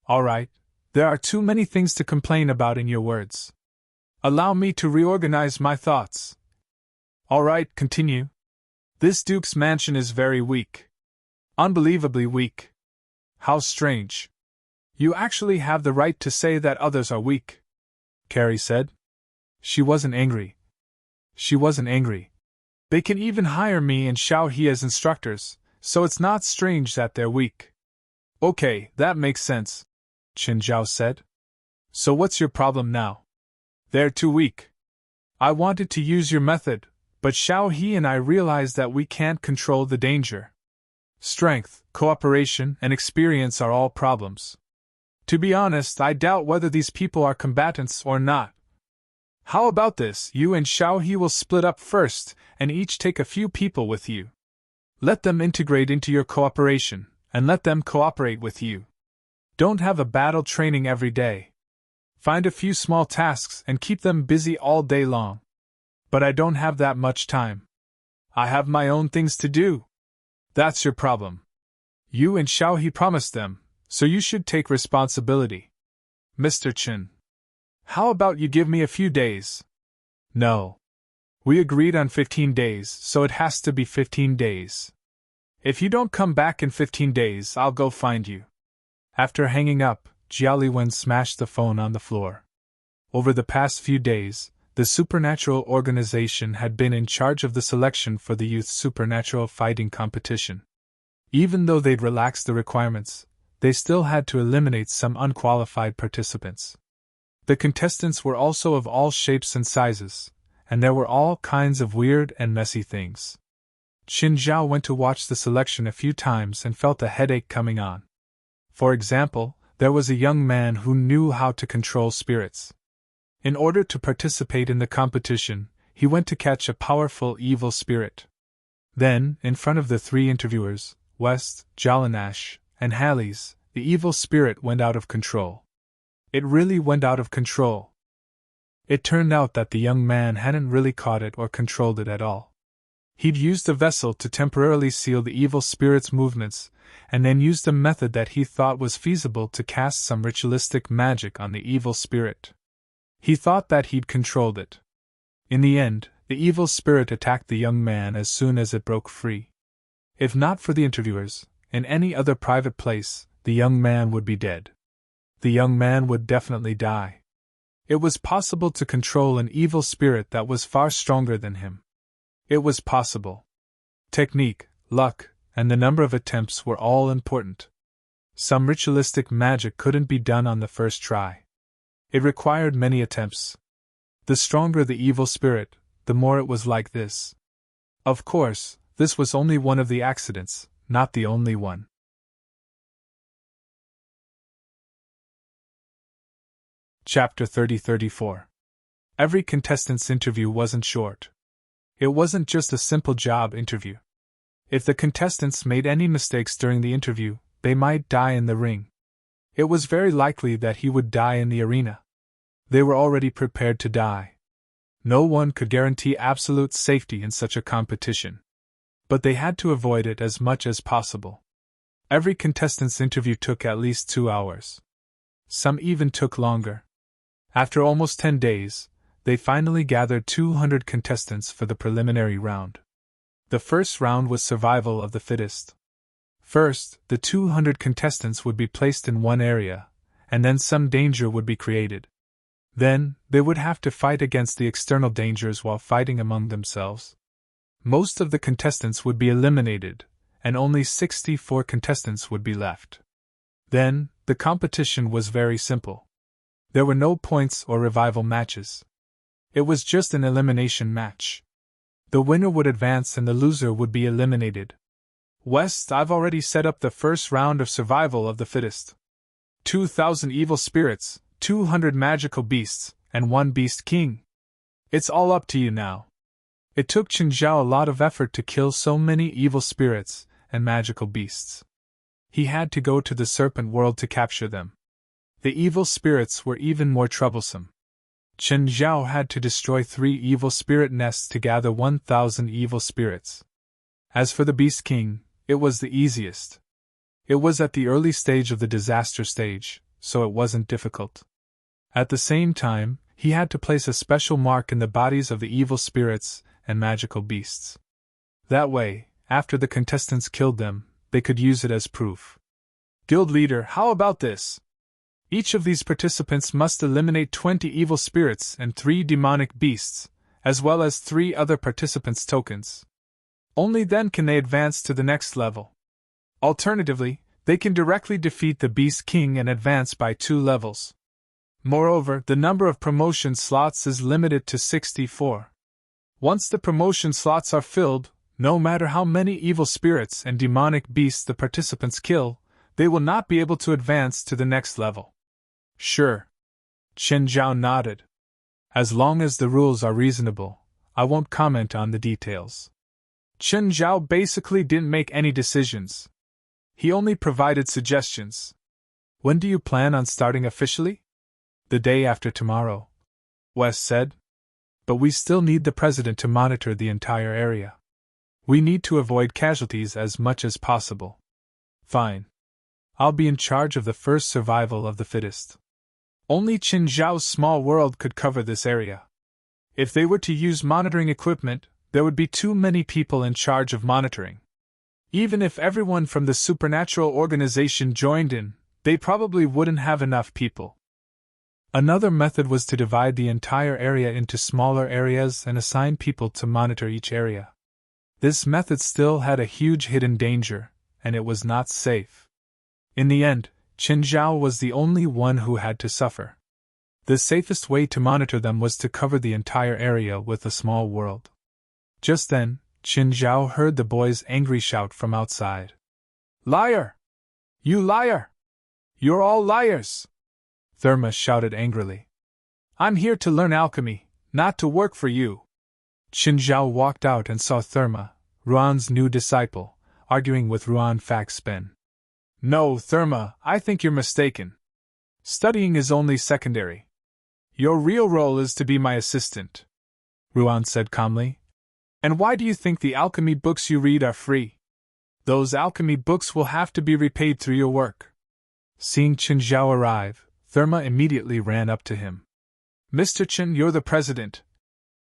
All right, there are too many things to complain about in your words. Allow me to reorganize my thoughts." "All right, continue." "This Duke's mansion is very weak. Unbelievably weak." "How strange. You actually have the right to say that others are weak," Carrie said. She wasn't angry. "They can even hire me and Xiao He as instructors, so it's not strange that they're weak." "Okay, that makes sense," Qin Zhao said. "So what's your problem now?" "They're too weak. I wanted to use your method, but Xiao He and I realized that we can't control the danger. Strength, cooperation, and experience are all problems. To be honest, I doubt whether these people are combatants or not. How about this? You and Xiao He will split up first, and each take a few people with you. Let them integrate into your cooperation, and let them cooperate with you. Don't have a battle training every day. Find a few small tasks and keep them busy all day long. But I don't have that much time. I have my own things to do." "That's your problem. You and Xiao He promised them, so you should take responsibility." "Mr. Chen, how about you give me a few days?" "No. We agreed on 15 days, so it has to be 15 days. If you don't come back in 15 days, I'll go find you." After hanging up, Jiaoliwen smashed the phone on the floor. Over the past few days, the Supernatural Organization had been in charge of the selection for the youth supernatural fighting competition. Even though they'd relaxed the requirements, they still had to eliminate some unqualified participants. The contestants were also of all shapes and sizes, and there were all kinds of weird and messy things. Qin Zhao went to watch the selection a few times and felt a headache coming on. For example, there was a young man who knew how to control spirits. In order to participate in the competition, he went to catch a powerful evil spirit. Then, in front of the three interviewers, West, Jalanash, and Halley's, the evil spirit went out of control. It really went out of control. It turned out that the young man hadn't really caught it or controlled it at all. He'd used a vessel to temporarily seal the evil spirit's movements, and then used a method that he thought was feasible to cast some ritualistic magic on the evil spirit. He thought that he'd controlled it. In the end, the evil spirit attacked the young man as soon as it broke free. If not for the interviewers, in any other private place, the young man would be dead. The young man would definitely die. It was possible to control an evil spirit that was far stronger than him. It was possible. Technique, luck, and the number of attempts were all important. Some ritualistic magic couldn't be done on the first try. It required many attempts. The stronger the evil spirit, the more it was like this. Of course, this was only one of the accidents, not the only one. Chapter 30-34. Every contestant's interview wasn't short. It wasn't just a simple job interview. If the contestants made any mistakes during the interview, they might die in the ring. It was very likely that he would die in the arena. They were already prepared to die. No one could guarantee absolute safety in such a competition. But they had to avoid it as much as possible. Every contestant's interview took at least 2 hours. Some even took longer. After almost 10 days, they finally gathered 200 contestants for the preliminary round. The first round was survival of the fittest. First, the 200 contestants would be placed in one area, and then some danger would be created. Then, they would have to fight against the external dangers while fighting among themselves. Most of the contestants would be eliminated, and only 64 contestants would be left. Then, the competition was very simple. There were no points or revival matches. It was just an elimination match. The winner would advance and the loser would be eliminated. West, I've already set up the first round of survival of the fittest. 2,000 evil spirits, 200 magical beasts, and 1 beast king. It's all up to you now. It took Chen Zhao a lot of effort to kill so many evil spirits and magical beasts. He had to go to the serpent world to capture them. The evil spirits were even more troublesome. Chen Zhao had to destroy 3 evil spirit nests to gather 1,000 evil spirits. As for the beast king, it was the easiest. It was at the early stage of the disaster stage, so it wasn't difficult. At the same time, he had to place a special mark in the bodies of the evil spirits and magical beasts. That way, after the contestants killed them, they could use it as proof. Guild leader, how about this? Each of these participants must eliminate 20 evil spirits and 3 demonic beasts, as well as 3 other participants' tokens. Only then can they advance to the next level. Alternatively, they can directly defeat the Beast King and advance by 2 levels. Moreover, the number of promotion slots is limited to 64. Once the promotion slots are filled, no matter how many evil spirits and demonic beasts the participants kill, they will not be able to advance to the next level. Sure. Chen Zhao nodded. As long as the rules are reasonable, I won't comment on the details. Chen Zhao basically didn't make any decisions. He only provided suggestions. When do you plan on starting officially? The day after tomorrow, West said. But we still need the president to monitor the entire area. We need to avoid casualties as much as possible. Fine. I'll be in charge of the first survival of the fittest. Only Chen Zhao's small world could cover this area. If they were to use monitoring equipment, there would be too many people in charge of monitoring. Even if everyone from the supernatural organization joined in, they probably wouldn't have enough people. Another method was to divide the entire area into smaller areas and assign people to monitor each area. This method still had a huge hidden danger, and it was not safe. In the end, Chen Zhao was the only one who had to suffer. The safest way to monitor them was to cover the entire area with a small world. Just then, Chen Zhao heard the boy's angry shout from outside. Liar! You liar! You're all liars! Therma shouted angrily. I'm here to learn alchemy, not to work for you. Chen Zhao walked out and saw Therma, Ruan's new disciple, arguing with Ruan Faxpen. No, Therma, I think you're mistaken. Studying is only secondary. Your real role is to be my assistant, Ruan said calmly. And why do you think the alchemy books you read are free? Those alchemy books will have to be repaid through your work. Seeing Chen Zhao arrive, Therma immediately ran up to him. Mr. Chen, you're the president,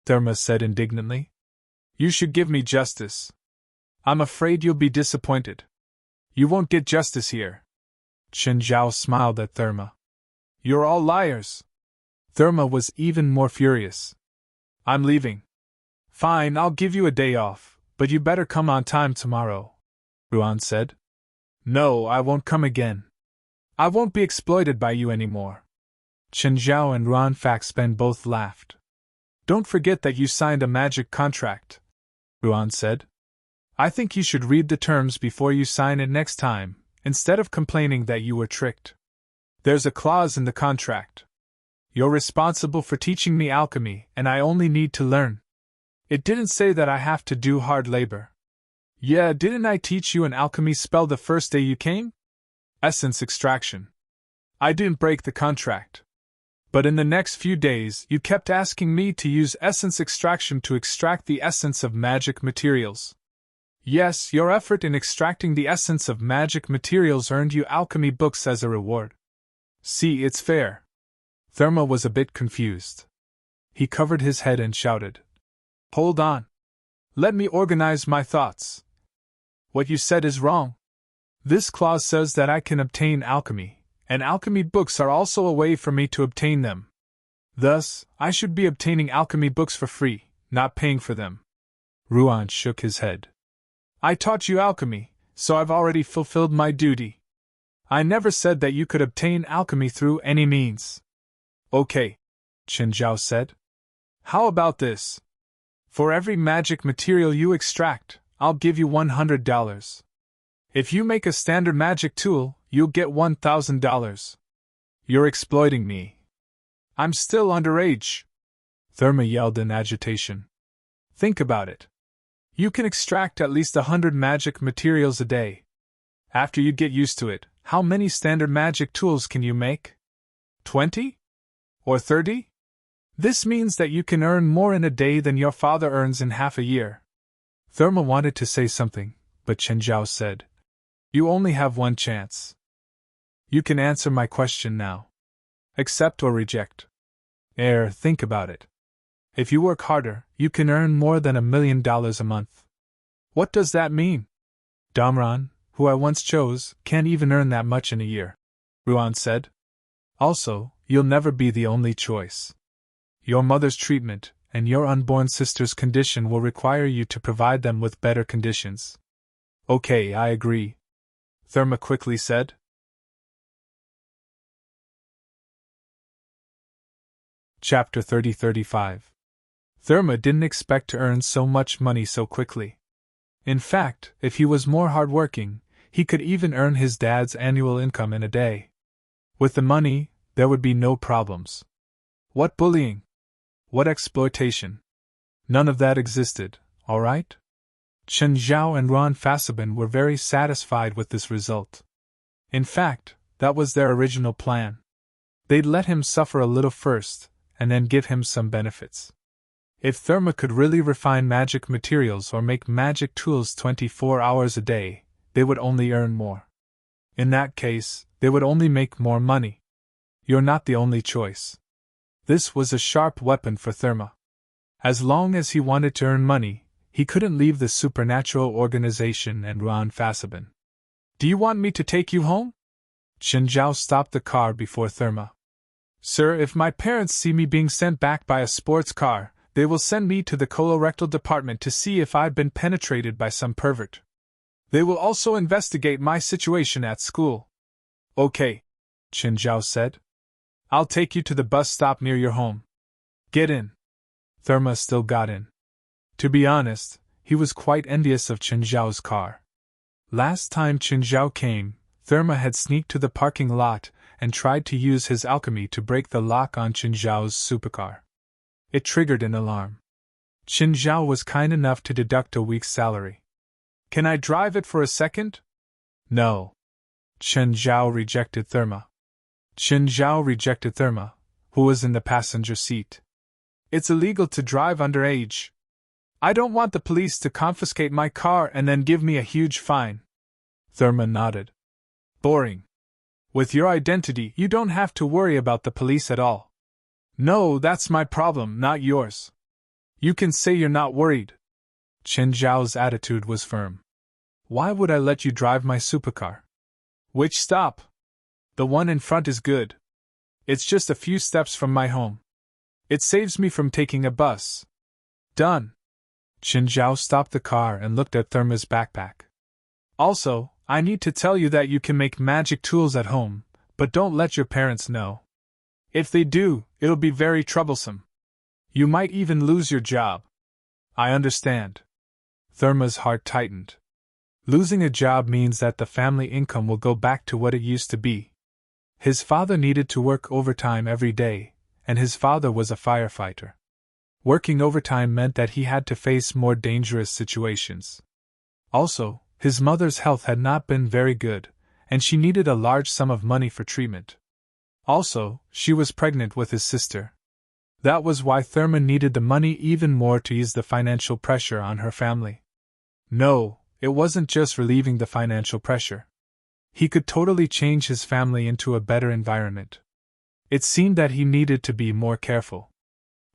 Therma said indignantly. You should give me justice. I'm afraid you'll be disappointed. You won't get justice here. Chen Zhao smiled at Therma. You're all liars. Therma was even more furious. I'm leaving. Fine, I'll give you a day off, but you better come on time tomorrow, Ruan said. No, I won't come again. I won't be exploited by you anymore. Chen Zhao and Ruan Faxpen both laughed. Don't forget that you signed a magic contract, Ruan said. I think you should read the terms before you sign it next time, instead of complaining that you were tricked. There's a clause in the contract. You're responsible for teaching me alchemy, and I only need to learn. It didn't say that I have to do hard labor. Yeah, didn't I teach you an alchemy spell the first day you came? Essence extraction. I didn't break the contract. But in the next few days, you kept asking me to use essence extraction to extract the essence of magic materials. Yes, your effort in extracting the essence of magic materials earned you alchemy books as a reward. See, it's fair. Therma was a bit confused. He covered his head and shouted, Hold on. Let me organize my thoughts. What you said is wrong. This clause says that I can obtain alchemy, and alchemy books are also a way for me to obtain them. Thus, I should be obtaining alchemy books for free, not paying for them. Ruan shook his head. I taught you alchemy, so I've already fulfilled my duty. I never said that you could obtain alchemy through any means. Okay, Qinzhao said. How about this? For every magic material you extract, I'll give you $100. If you make a standard magic tool, you'll get $1,000. You're exploiting me. I'm still underage, Therma yelled in agitation. Think about it. You can extract at least 100 magic materials a day. After you get used to it, how many standard magic tools can you make? 20? Or 30? This means that you can earn more in a day than your father earns in half a year. Therma wanted to say something, but Qinzhao said, You only have one chance. You can answer my question now. Accept or reject. Think about it. If you work harder, you can earn more than $1 million a month. What does that mean? Damran, who I once chose, can't even earn that much in a year, Ruan said. Also, you'll never be the only choice. Your mother's treatment and your unborn sister's condition will require you to provide them with better conditions. Okay, I agree, Therma quickly said. Chapter 30-35. Therma didn't expect to earn so much money so quickly. In fact, if he was more hardworking, he could even earn his dad's annual income in a day. With the money, there would be no problems. What bullying? What exploitation? None of that existed, all right? Chen Zhao and Ron Fasabin were very satisfied with this result. In fact, that was their original plan. They'd let him suffer a little first, and then give him some benefits. If Therma could really refine magic materials or make magic tools 24 hours a day, they would only earn more. In that case, they would only make more money. You're not the only choice. This was a sharp weapon for Therma. As long as he wanted to earn money, he couldn't leave the supernatural organization and Ron Fasabin. Do you want me to take you home? Qinzhao stopped the car before Therma. Sir, if my parents see me being sent back by a sports car, they will send me to the colorectal department to see if I've been penetrated by some pervert. They will also investigate my situation at school. Okay, Qinzhao said. I'll take you to the bus stop near your home. Get in. Therma still got in. To be honest, he was quite envious of Qinzhao's car. Last time Qinzhao came, Therma had sneaked to the parking lot and tried to use his alchemy to break the lock on Qinzhao's supercar. It triggered an alarm. Qinzhao was kind enough to deduct a week's salary. Can I drive it for a second? No. Qinzhao rejected Therma. Who was in the passenger seat. It's illegal to drive underage. I don't want the police to confiscate my car and then give me a huge fine. Therma nodded. Boring. With your identity, you don't have to worry about the police at all. No, that's my problem, not yours. You can say you're not worried. Qinzhao's attitude was firm. Why would I let you drive my supercar? Which stop? The one in front is good. It's just a few steps from my home. It saves me from taking a bus. Done. Qinzhao stopped the car and looked at Therma's backpack. Also, I need to tell you that you can make magic tools at home, but don't let your parents know. If they do, it'll be very troublesome. You might even lose your job. I understand. Therma's heart tightened. Losing a job means that the family income will go back to what it used to be. His father needed to work overtime every day, and his father was a firefighter. Working overtime meant that he had to face more dangerous situations. Also, his mother's health had not been very good, and she needed a large sum of money for treatment. Also, she was pregnant with his sister. That was why Thurman needed the money even more to ease the financial pressure on her family. No, it wasn't just relieving the financial pressure. He could totally change his family into a better environment. It seemed that he needed to be more careful.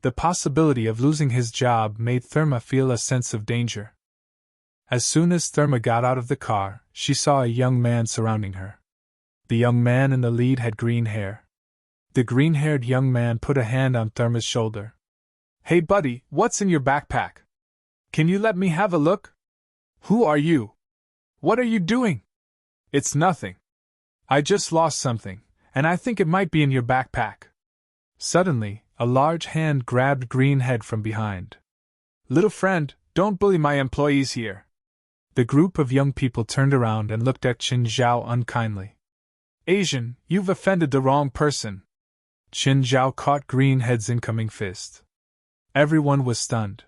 The possibility of losing his job made Thurma feel a sense of danger. As soon as Thurma got out of the car, she saw a young man surrounding her. The young man in the lead had green hair. The green-haired young man put a hand on Thurma's shoulder. "Hey buddy, what's in your backpack? Can you let me have a look? Who are you? What are you doing?" "It's nothing. I just lost something, and I think it might be in your backpack." Suddenly, a large hand grabbed Greenhead from behind. "Little friend, don't bully my employees here." The group of young people turned around and looked at Qin Zhao unkindly. "Asian, you've offended the wrong person." Qin Zhao caught Greenhead's incoming fist. Everyone was stunned.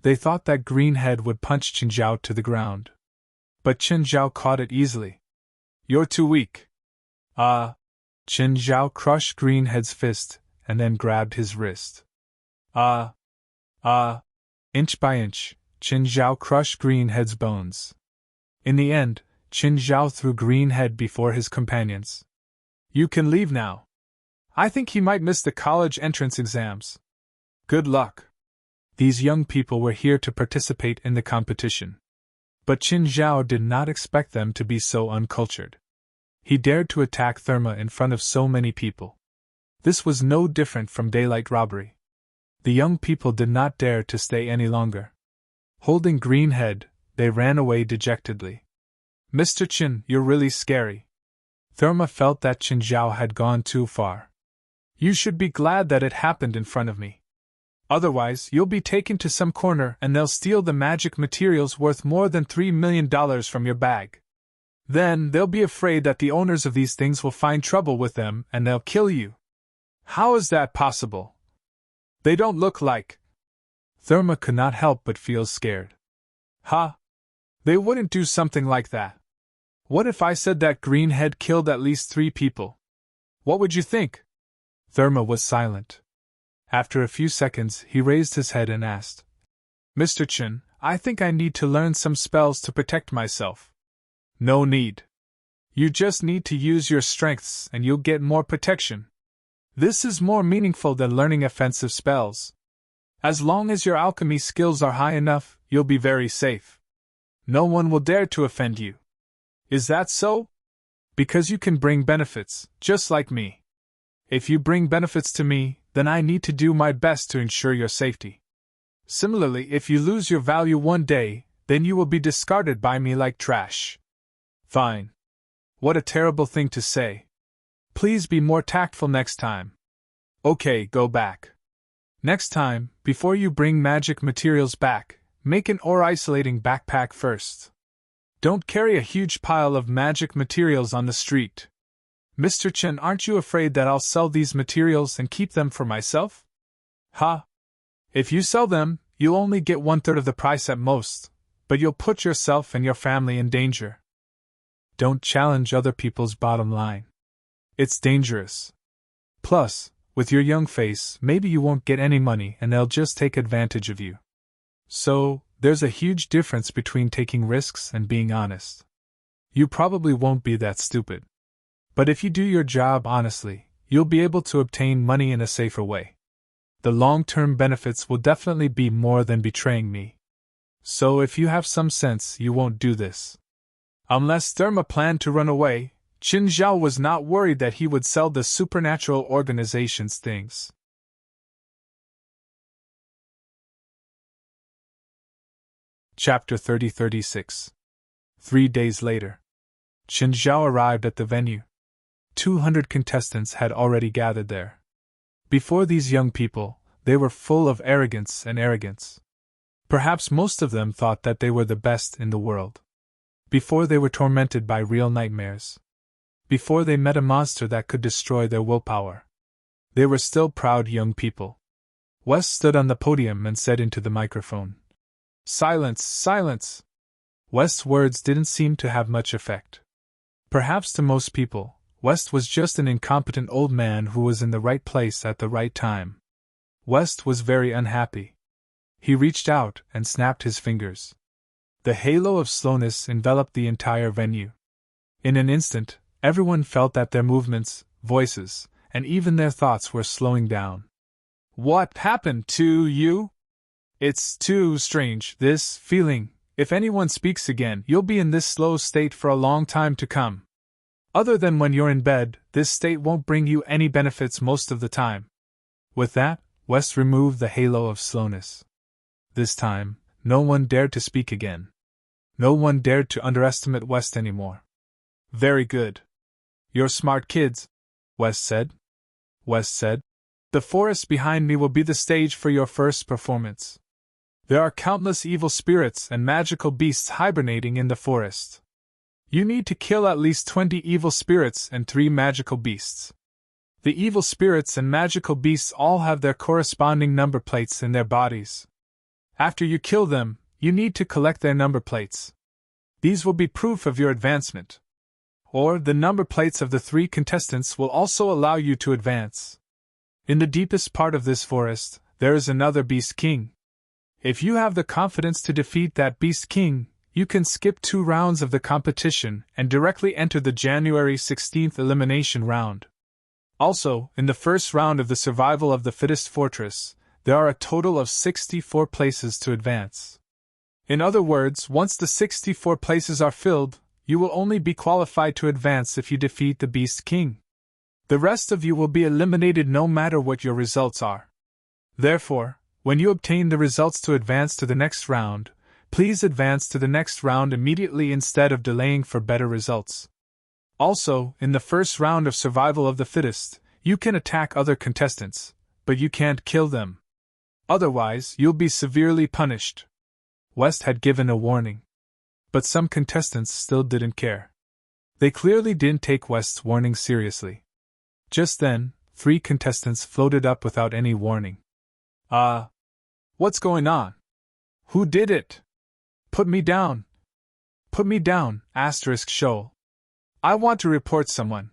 They thought that Greenhead would punch Qin Zhao to the ground. But Qin Zhao caught it easily. "You're too weak." Qin Zhao crushed Greenhead's fist and then grabbed his wrist. Inch by inch, Qin Zhao crushed Greenhead's bones. In the end, Qin Zhao threw Greenhead before his companions. "You can leave now. I think he might miss the college entrance exams. Good luck." These young people were here to participate in the competition. But Qin Zhao did not expect them to be so uncultured. He dared to attack Thurma in front of so many people. This was no different from daylight robbery. The young people did not dare to stay any longer. Holding Greenhead, they ran away dejectedly. "Mr. Qin, you're really scary." Thurma felt that Qin Zhao had gone too far. "You should be glad that it happened in front of me. Otherwise, you'll be taken to some corner and they'll steal the magic materials worth more than $3 million from your bag. Then, they'll be afraid that the owners of these things will find trouble with them and they'll kill you. How is that possible? They don't look like..." Thurma could not help but feel scared. "Huh? They wouldn't do something like that. What if I said that Greenhead killed at least 3 people? What would you think?" Thurma was silent. After a few seconds, he raised his head and asked, "Mr. Qin, I think I need to learn some spells to protect myself." "No need. You just need to use your strengths and you'll get more protection. This is more meaningful than learning offensive spells. As long as your alchemy skills are high enough, you'll be very safe. No one will dare to offend you." "Is that so?" "Because you can bring benefits, just like me. If you bring benefits to me, then I need to do my best to ensure your safety. Similarly, if you lose your value one day, then you will be discarded by me like trash." "Fine. What a terrible thing to say. Please be more tactful next time." "Okay, go back. Next time, before you bring magic materials back, make an ore-isolating backpack first. Don't carry a huge pile of magic materials on the street." "Mr. Qin, aren't you afraid that I'll sell these materials and keep them for myself?" "Ha! If you sell them, you'll only get 1/3 of the price at most, but you'll put yourself and your family in danger. Don't challenge other people's bottom line. It's dangerous. Plus, with your young face, maybe you won't get any money and they'll just take advantage of you. So, there's a huge difference between taking risks and being honest. You probably won't be that stupid. But if you do your job honestly, you'll be able to obtain money in a safer way. The long-term benefits will definitely be more than betraying me. So if you have some sense, you won't do this." Unless Thurma planned to run away, Qin Zhao was not worried that he would sell the supernatural organization's things. Chapter 30-36. 3 days later. Qin Zhao arrived at the venue. 200 contestants had already gathered there. Before these young people, they were full of arrogance and arrogance. Perhaps most of them thought that they were the best in the world. Before they were tormented by real nightmares. Before they met a monster that could destroy their willpower. They were still proud young people. West stood on the podium and said into the microphone, "Silence, silence!" West's words didn't seem to have much effect. Perhaps to most people, West was just an incompetent old man who was in the right place at the right time. West was very unhappy. He reached out and snapped his fingers. The halo of slowness enveloped the entire venue. In an instant, everyone felt that their movements, voices, and even their thoughts were slowing down. "What happened to you? It's too strange, this feeling. If anyone speaks again, you'll be in this slow state for a long time to come. Other than when you're in bed, this state won't bring you any benefits most of the time." With that, West removed the halo of slowness. This time, no one dared to speak again. No one dared to underestimate West anymore. "Very good. You're smart kids," West said. West said, "The forest behind me will be the stage for your first performance. There are countless evil spirits and magical beasts hibernating in the forest. You need to kill at least 20 evil spirits and 3 magical beasts. The evil spirits and magical beasts all have their corresponding number plates in their bodies. After you kill them, you need to collect their number plates. These will be proof of your advancement. Or the number plates of the 3 contestants will also allow you to advance. In the deepest part of this forest, there is another Beast King. If you have the confidence to defeat that Beast King, you can skip 2 rounds of the competition and directly enter the January 16th elimination round. Also, in the first round of the Survival of the Fittest Fortress, there are a total of 64 places to advance. In other words, once the 64 places are filled, you will only be qualified to advance if you defeat the Beast King. The rest of you will be eliminated no matter what your results are. Therefore, when you obtain the results to advance to the next round, please advance to the next round immediately instead of delaying for better results. Also, in the first round of Survival of the Fittest, you can attack other contestants, but you can't kill them. Otherwise, you'll be severely punished. West had given a warning. But some contestants still didn't care. They clearly didn't take West's warning seriously. Just then, 3 contestants floated up without any warning. What's going on? Who did it? Put me down. Put me down, *shoal. I want to report someone.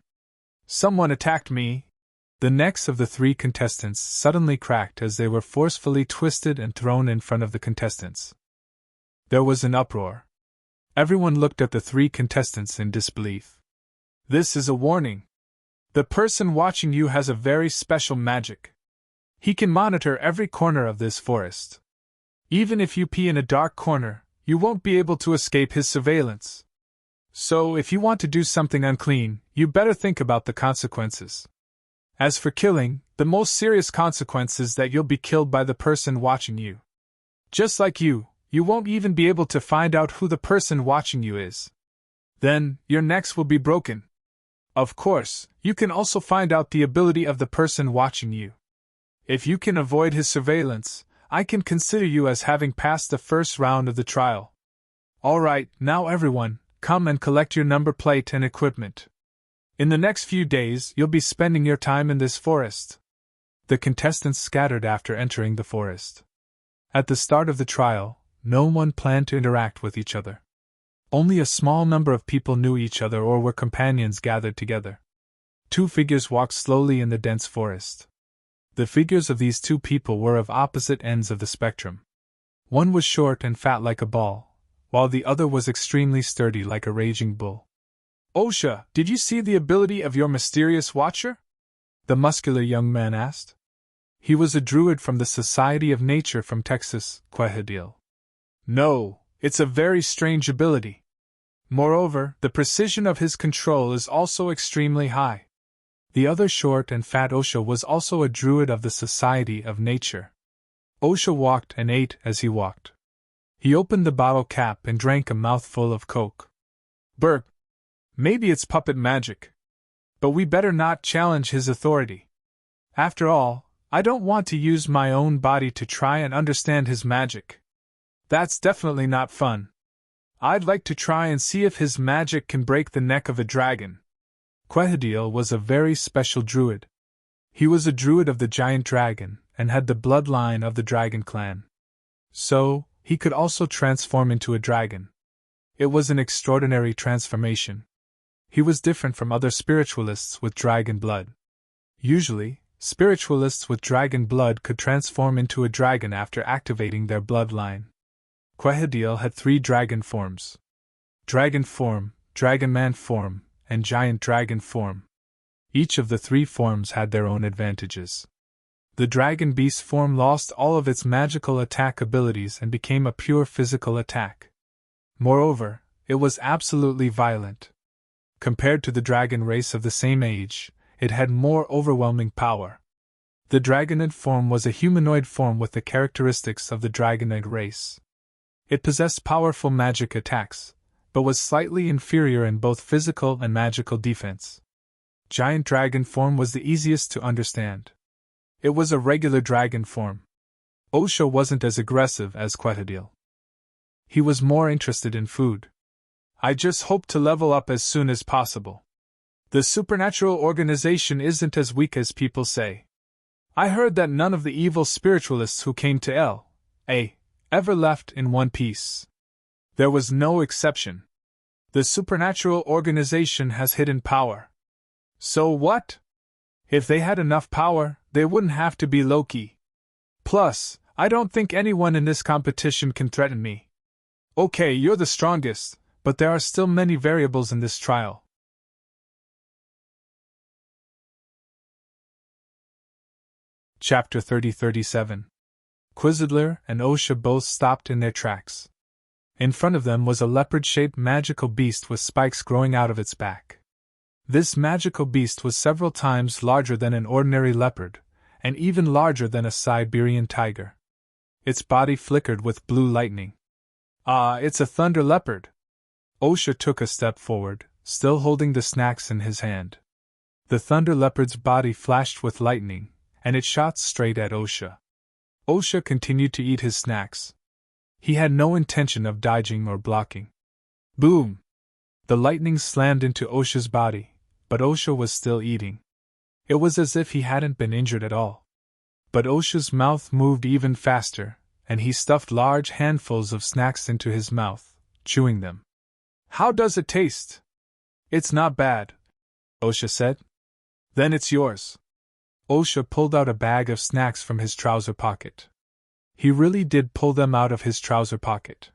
Someone attacked me. The necks of the 3 contestants suddenly cracked as they were forcefully twisted and thrown in front of the contestants. There was an uproar. Everyone looked at the 3 contestants in disbelief. "This is a warning. The person watching you has a very special magic. He can monitor every corner of this forest. Even if you pee in a dark corner, you won't be able to escape his surveillance. So if you want to do something unclean, you better think about the consequences. As for killing, the most serious consequence is that you'll be killed by the person watching you. Just like you won't even be able to find out who the person watching you is. Then, your necks will be broken. Of course, you can also find out the ability of the person watching you. If you can avoid his surveillance, I can consider you as having passed the first round of the trial. Alright, now everyone, come and collect your number plate and equipment. In the next few days, you'll be spending your time in this forest." The contestants scattered after entering the forest. At the start of the trial, no one planned to interact with each other. Only a small number of people knew each other or were companions gathered together. 2 figures walked slowly in the dense forest. The figures of these 2 people were of opposite ends of the spectrum. One was short and fat like a ball, while the other was extremely sturdy like a raging bull. "Osha, did you see the ability of your mysterious watcher?" the muscular young man asked. He was a druid from the Society of Nature from Texas, Quehadil. "No, it's a very strange ability. Moreover, the precision of his control is also extremely high." The other short and fat Osha was also a druid of the Society of Nature. Osha walked and ate as he walked. He opened the bottle cap and drank a mouthful of Coke. "Burp. Maybe it's puppet magic. But we better not challenge his authority. After all, I don't want to use my own body to try and understand his magic. That's definitely not fun. I'd like to try and see if his magic can break the neck of a dragon." Quehadil was a very special druid. He was a druid of the giant dragon, and had the bloodline of the dragon clan. So, he could also transform into a dragon. It was an extraordinary transformation. He was different from other spiritualists with dragon blood. Usually, spiritualists with dragon blood could transform into a dragon after activating their bloodline. Quahadil had 3 dragon forms: dragon form, dragon man form, and giant dragon form. Each of the 3 forms had their own advantages. The dragon beast form lost all of its magical attack abilities and became a pure physical attack. Moreover, it was absolutely violent. Compared to the dragon race of the same age, it had more overwhelming power. The dragonid form was a humanoid form with the characteristics of the dragonid race. It possessed powerful magic attacks, but was slightly inferior in both physical and magical defense. Giant dragon form was the easiest to understand. It was a regular dragon form. Osha wasn't as aggressive as Quahadil. He was more interested in food. I just hope to level up as soon as possible. The supernatural organization isn't as weak as people say. I heard that none of the evil spiritualists who came to L.A. ever left in one piece. There was no exception. The supernatural organization has hidden power. So what? If they had enough power, they wouldn't have to be low-key. Plus, I don't think anyone in this competition can threaten me. Okay, you're the strongest, but there are still many variables in this trial. Chapter 30-37. Quizidler and Osha both stopped in their tracks. In front of them was a leopard-shaped magical beast with spikes growing out of its back. This magical beast was several times larger than an ordinary leopard, and even larger than a Siberian tiger. Its body flickered with blue lightning. Ah, it's a thunder leopard! Osha took a step forward, still holding the snacks in his hand. The thunder leopard's body flashed with lightning, and it shot straight at Osha. Osha continued to eat his snacks. He had no intention of dodging or blocking. Boom! The lightning slammed into Osha's body, but Osha was still eating. It was as if he hadn't been injured at all. But Osha's mouth moved even faster, and he stuffed large handfuls of snacks into his mouth, chewing them. How does it taste? It's not bad, Osha said. Then it's yours. Osha pulled out a bag of snacks from his trouser pocket. He really did pull them out of his trouser pocket.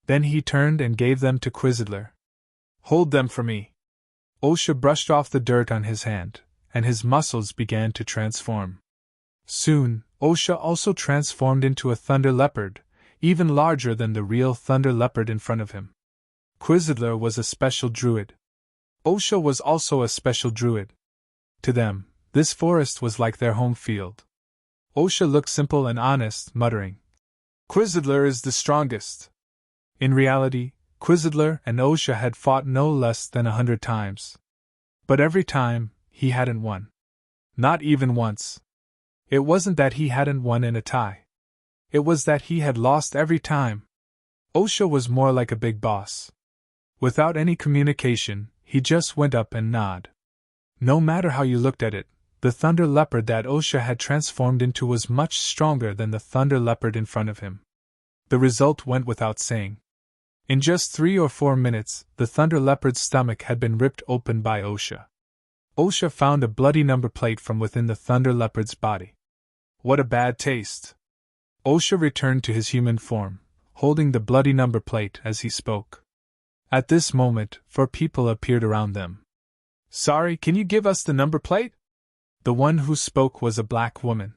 Then he turned and gave them to Quizidler. Hold them for me. Osha brushed off the dirt on his hand, and his muscles began to transform. Soon, Osha also transformed into a thunder leopard, even larger than the real thunder leopard in front of him. Quizidler was a special druid. Osha was also a special druid. To them, this forest was like their home field. Osha looked simple and honest, muttering, Quizidler is the strongest. In reality, Quizidler and Osha had fought no less than 100 times. But every time, he hadn't won. Not even once. It wasn't that he hadn't won in a tie. It was that he had lost every time. Osha was more like a big boss. Without any communication, he just went up and nodded. No matter how you looked at it, the thunder leopard that Osha had transformed into was much stronger than the thunder leopard in front of him. The result went without saying. In just 3 or 4 minutes, the thunder leopard's stomach had been ripped open by Osha. Osha found a bloody number plate from within the thunder leopard's body. What a bad taste! Osha returned to his human form, holding the bloody number plate as he spoke. At this moment, 4 people appeared around them. Sorry, can you give us the number plate? The one who spoke was a black woman.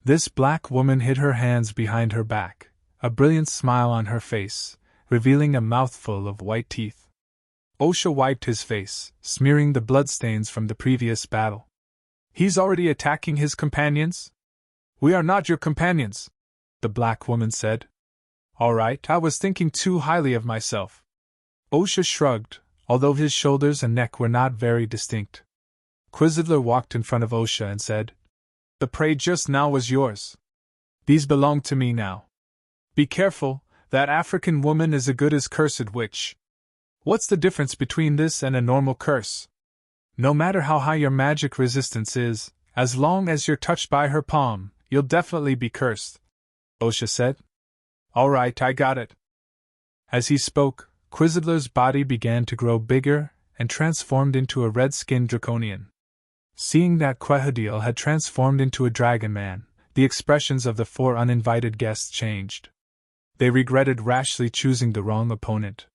This black woman hid her hands behind her back, a brilliant smile on her face, revealing a mouthful of white teeth. Osha wiped his face, smearing the bloodstains from the previous battle. He's already attacking his companions? We are not your companions, the black woman said. All right, I was thinking too highly of myself. Osha shrugged, although his shoulders and neck were not very distinct. Quizidler walked in front of Osha and said, The prey just now was yours. These belong to me now. Be careful, that African woman is as good as cursed witch. What's the difference between this and a normal curse? No matter how high your magic resistance is, as long as you're touched by her palm, you'll definitely be cursed, Osha said. All right, I got it. As he spoke, Quizidler's body began to grow bigger and transformed into a red-skinned draconian. Seeing that Quehadil had transformed into a dragon man, the expressions of the four uninvited guests changed. They regretted rashly choosing the wrong opponent.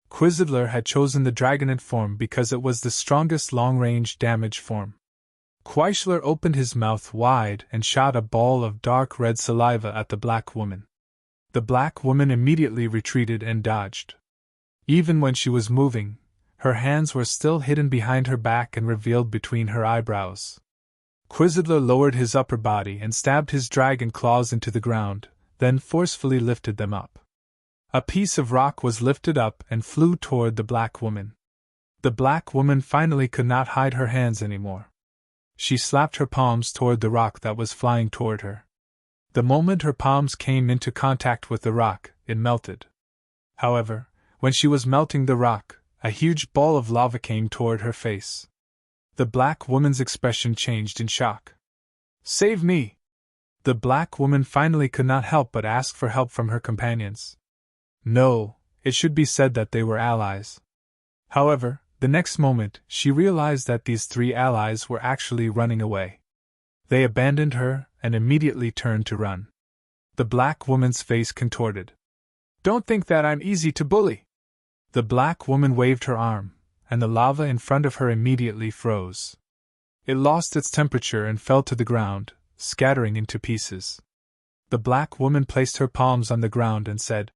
Quizidler had chosen the dragonid form because it was the strongest long-range damage form. Quishler opened his mouth wide and shot a ball of dark red saliva at the black woman. The black woman immediately retreated and dodged. Even when she was moving, her hands were still hidden behind her back and revealed between her eyebrows. Quizidler lowered his upper body and stabbed his dragon claws into the ground, then forcefully lifted them up. A piece of rock was lifted up and flew toward the black woman. The black woman finally could not hide her hands anymore. She slapped her palms toward the rock that was flying toward her. The moment her palms came into contact with the rock, it melted. However, when she was melting the rock, a huge ball of lava came toward her face. The black woman's expression changed in shock. Save me! The black woman finally could not help but ask for help from her companions. No, it should be said that they were allies. However, the next moment, she realized that these three allies were actually running away. They abandoned her and immediately turned to run. The black woman's face contorted. Don't think that I'm easy to bully. The black woman waved her arm, and the lava in front of her immediately froze. It lost its temperature and fell to the ground, scattering into pieces. The black woman placed her palms on the ground and said,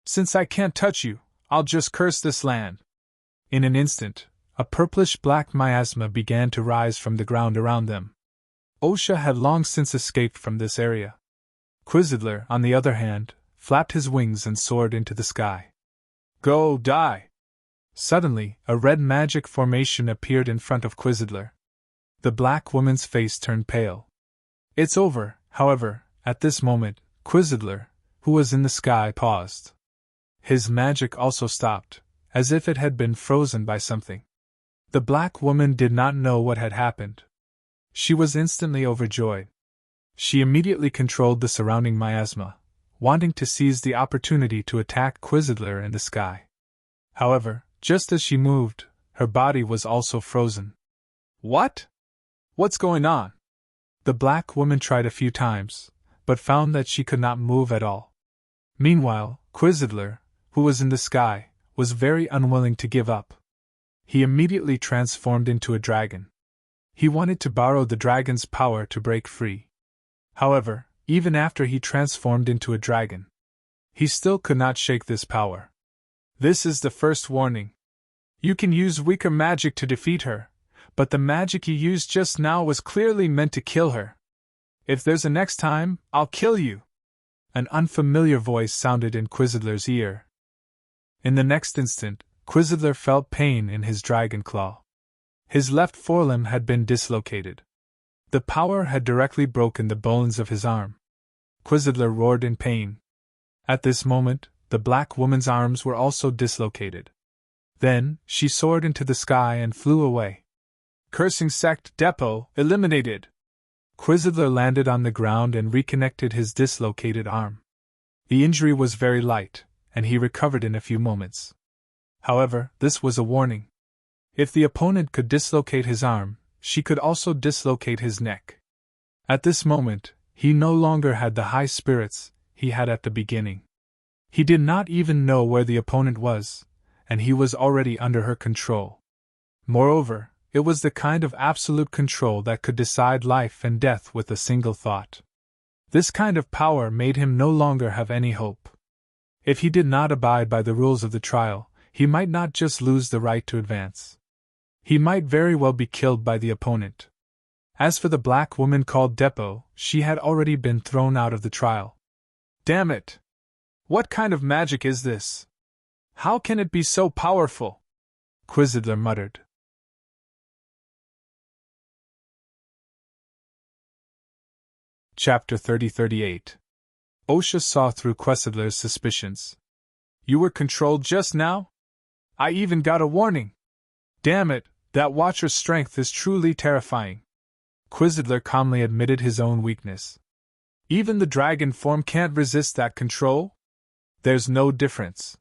Since I can't touch you, I'll just curse this land. In an instant, a purplish-black miasma began to rise from the ground around them. Osha had long since escaped from this area. Quizidler, on the other hand, flapped his wings and soared into the sky. Go die! Suddenly, a red magic formation appeared in front of Quizidler. The black woman's face turned pale. It's over, however, at this moment, Quizidler, who was in the sky, paused. His magic also stopped, as if it had been frozen by something. The black woman did not know what had happened. She was instantly overjoyed. She immediately controlled the surrounding miasma, wanting to seize the opportunity to attack Quizidler in the sky. However, just as she moved, her body was also frozen. What? What's going on? The black woman tried a few times, but found that she could not move at all. Meanwhile, Quizidler, who was in the sky, was very unwilling to give up. He immediately transformed into a dragon. He wanted to borrow the dragon's power to break free. However, even after he transformed into a dragon, he still could not shake this power. This is the first warning. You can use weaker magic to defeat her, but the magic you used just now was clearly meant to kill her. If there's a next time, I'll kill you. An unfamiliar voice sounded in Quizidler's ear. In the next instant, Quizidler felt pain in his dragon claw. His left forelimb had been dislocated. The power had directly broken the bones of his arm. Quizidler roared in pain. At this moment, the black woman's arms were also dislocated. Then, she soared into the sky and flew away. Cursing sect depot eliminated. Quizidler landed on the ground and reconnected his dislocated arm. The injury was very light, and he recovered in a few moments. However, this was a warning. If the opponent could dislocate his arm, she could also dislocate his neck. At this moment, he no longer had the high spirits he had at the beginning. He did not even know where the opponent was, and he was already under her control. Moreover, it was the kind of absolute control that could decide life and death with a single thought. This kind of power made him no longer have any hope. If he did not abide by the rules of the trial, he might not just lose the right to advance. He might very well be killed by the opponent. As for the black woman called Depot, she had already been thrown out of the trial. Damn it! What kind of magic is this? How can it be so powerful? Quizidler muttered. Chapter 3038. Osha saw through Quizidler's suspicions. You were controlled just now? I even got a warning. Damn it, that Watcher's strength is truly terrifying. Quizidler calmly admitted his own weakness. Even the dragon form can't resist that control? There's no difference.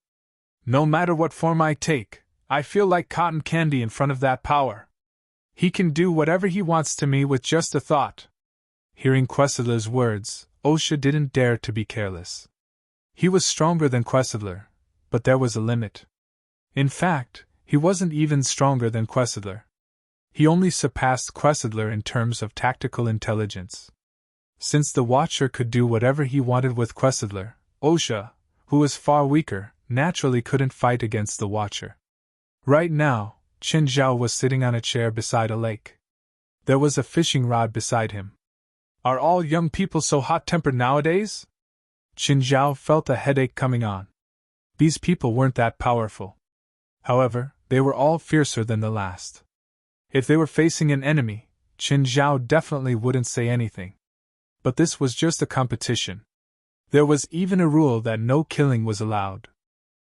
No matter what form I take, I feel like cotton candy in front of that power. He can do whatever he wants to me with just a thought. Hearing Quesadler's words, Osha didn't dare to be careless. He was stronger than Quesadler, but there was a limit. In fact, he wasn't even stronger than Quesadler. He only surpassed Quesadler in terms of tactical intelligence. Since the Watcher could do whatever he wanted with Quesadler, Osha, who was far weaker, naturally couldn't fight against the Watcher. Right now, Qin Zhao was sitting on a chair beside a lake. There was a fishing rod beside him. Are all young people so hot-tempered nowadays? Qin Zhao felt a headache coming on. These people weren't that powerful. However, they were all fiercer than the last. If they were facing an enemy, Qin Zhao definitely wouldn't say anything. But this was just a competition. There was even a rule that no killing was allowed.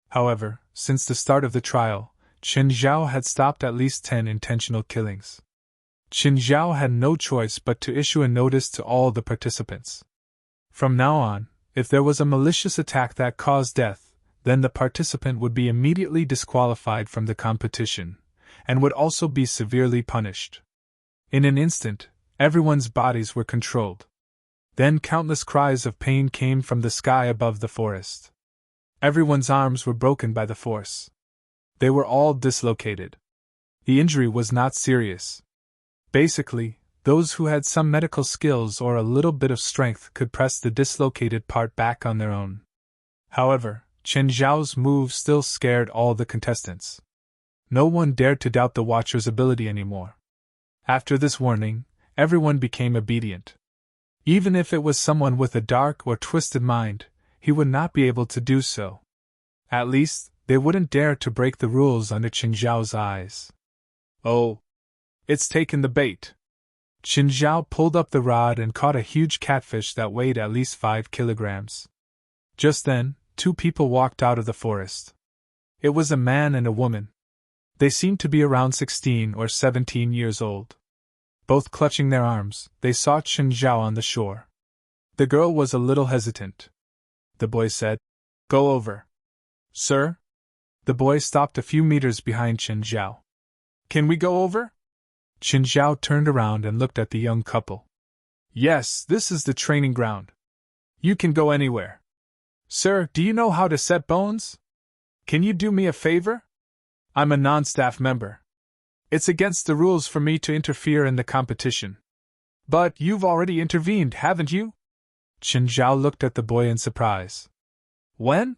However, since the start of the trial, Qin Zhao had stopped at least 10 intentional killings. Qin Zhao had no choice but to issue a notice to all the participants. From now on, if there was a malicious attack that caused death, then the participant would be immediately disqualified from the competition, and would also be severely punished. In an instant, everyone's bodies were controlled. Then countless cries of pain came from the sky above the forest. Everyone's arms were broken by the force. They were all dislocated. The injury was not serious. Basically, those who had some medical skills or a little bit of strength could press the dislocated part back on their own. However, Qin Zhao's move still scared all the contestants. No one dared to doubt the Watcher's ability anymore. After this warning, everyone became obedient. Even if it was someone with a dark or twisted mind, he would not be able to do so. At least, they wouldn't dare to break the rules under Qin Zhao's eyes. Oh! It's taken the bait! Qin Zhao pulled up the rod and caught a huge catfish that weighed at least 5 kilograms. Just then, 2 people walked out of the forest. It was a man and a woman. They seemed to be around 16 or 17 years old. Both clutching their arms, they saw Qin Zhao on the shore. The girl was a little hesitant. The boy said, "Go over." "Sir?" The boy stopped a few meters behind Qin Zhao. "Can we go over?" Qin Zhao turned around and looked at the young couple. "Yes, this is the training ground. You can go anywhere." "Sir, do you know how to set bones? Can you do me a favor? I'm a non-staff member. It's against the rules for me to interfere in the competition." "But you've already intervened, haven't you?" Qin Zhao looked at the boy in surprise. "When?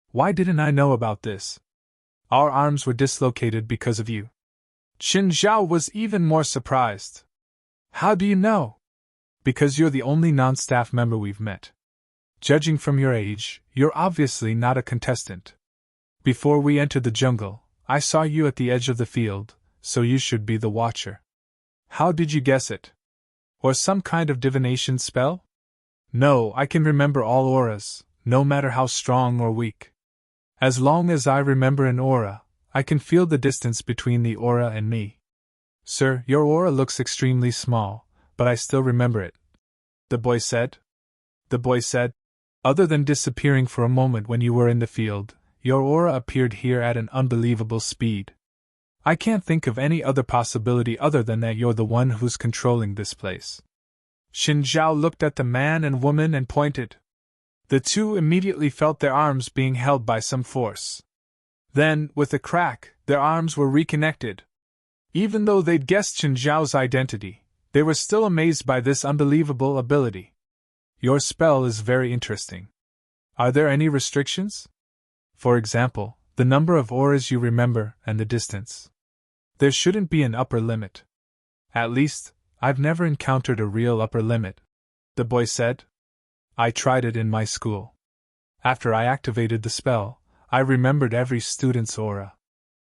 Why didn't I know about this? Our arms were dislocated because of you." Qin Zhao was even more surprised. "How do you know?" "Because you're the only non-staff member we've met. Judging from your age, you're obviously not a contestant. Before we entered the jungle, I saw you at the edge of the field, so you should be the Watcher." "How did you guess it? Or some kind of divination spell?" "No, I can remember all auras, no matter how strong or weak. As long as I remember an aura, I can feel the distance between the aura and me. Sir, your aura looks extremely small, but I still remember it," the boy said. The boy said, "Other than disappearing for a moment when you were in the field, your aura appeared here at an unbelievable speed. I can't think of any other possibility other than that you're the one who's controlling this place." Qin Zhao looked at the man and woman and pointed. The two immediately felt their arms being held by some force. Then, with a crack, their arms were reconnected. Even though they'd guessed Qin Zhao's identity, they were still amazed by this unbelievable ability. "Your spell is very interesting. Are there any restrictions? For example, the number of auras you remember and the distance. There shouldn't be an upper limit. At least, I've never encountered a real upper limit," the boy said. "I tried it in my school. After I activated the spell, I remembered every student's aura.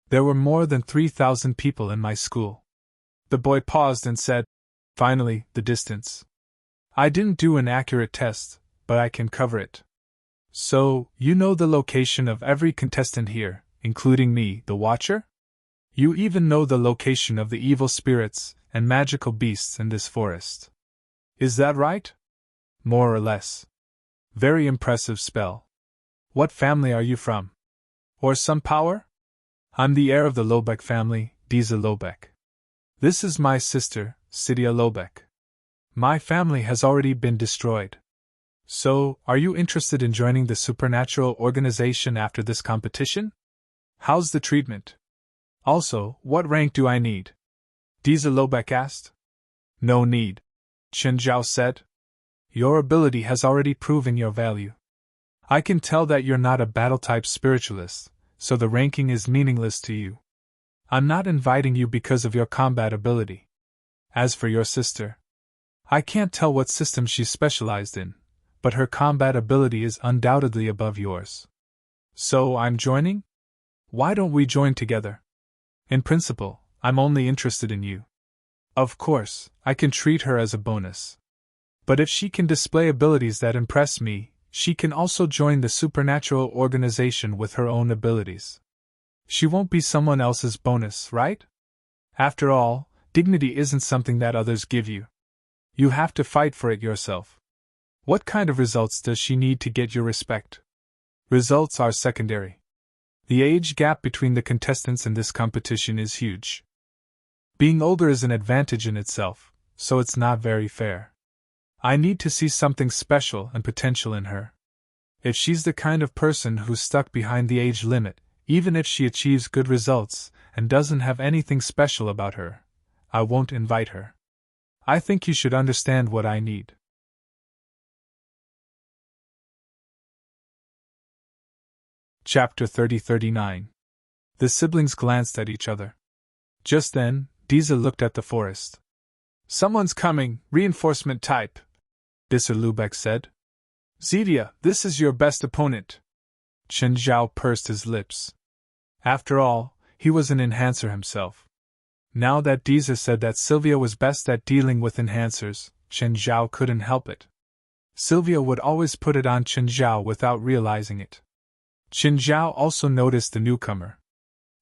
There were more than 3,000 people in my school." The boy paused and said, "Finally, the distance. I didn't do an accurate test, but I can cover it. So, you know the location of every contestant here, including me, the Watcher? You even know the location of the evil spirits and magical beasts in this forest. Is that right?" more or less. Very impressive spell. What family are you from? Or some power? I'm the heir of the Lobeck family, Diza Lobeck. This is my sister, Cydia Lobeck. My family has already been destroyed. So, are you interested in joining the supernatural organization after this competition? How's the treatment? Also, what rank do I need? Diza Lobeck asked. No need, Chen Zhao said. Your ability has already proven your value. I can tell that you're not a battle-type spiritualist, so the ranking is meaningless to you. I'm not inviting you because of your combat ability. As for your sister, I can't tell what system she's specialized in, but her combat ability is undoubtedly above yours. So I'm joining? Why don't we join together? In principle, I'm only interested in you. Of course, I can treat her as a bonus. But if she can display abilities that impress me, she can also join the supernatural organization with her own abilities. She won't be someone else's bonus, right? After all, dignity isn't something that others give you. You have to fight for it yourself. What kind of results does she need to get your respect? Results are secondary. The age gap between the contestants in this competition is huge. Being older is an advantage in itself, so it's not very fair. I need to see something special and potential in her. If she's the kind of person who's stuck behind the age limit, even if she achieves good results and doesn't have anything special about her, I won't invite her. I think you should understand what I need. Chapter 30-39. The siblings glanced at each other. Just then, Diza looked at the forest. Someone's coming, reinforcement type, Diza Lubeck said. Cydia, this is your best opponent. Chen Zhao pursed his lips. After all, he was an enhancer himself. Now that Diza said that Sylvia was best at dealing with enhancers, Chen Zhao couldn't help it. Sylvia would always put it on Chen Zhao without realizing it. Chen Zhao also noticed the newcomer.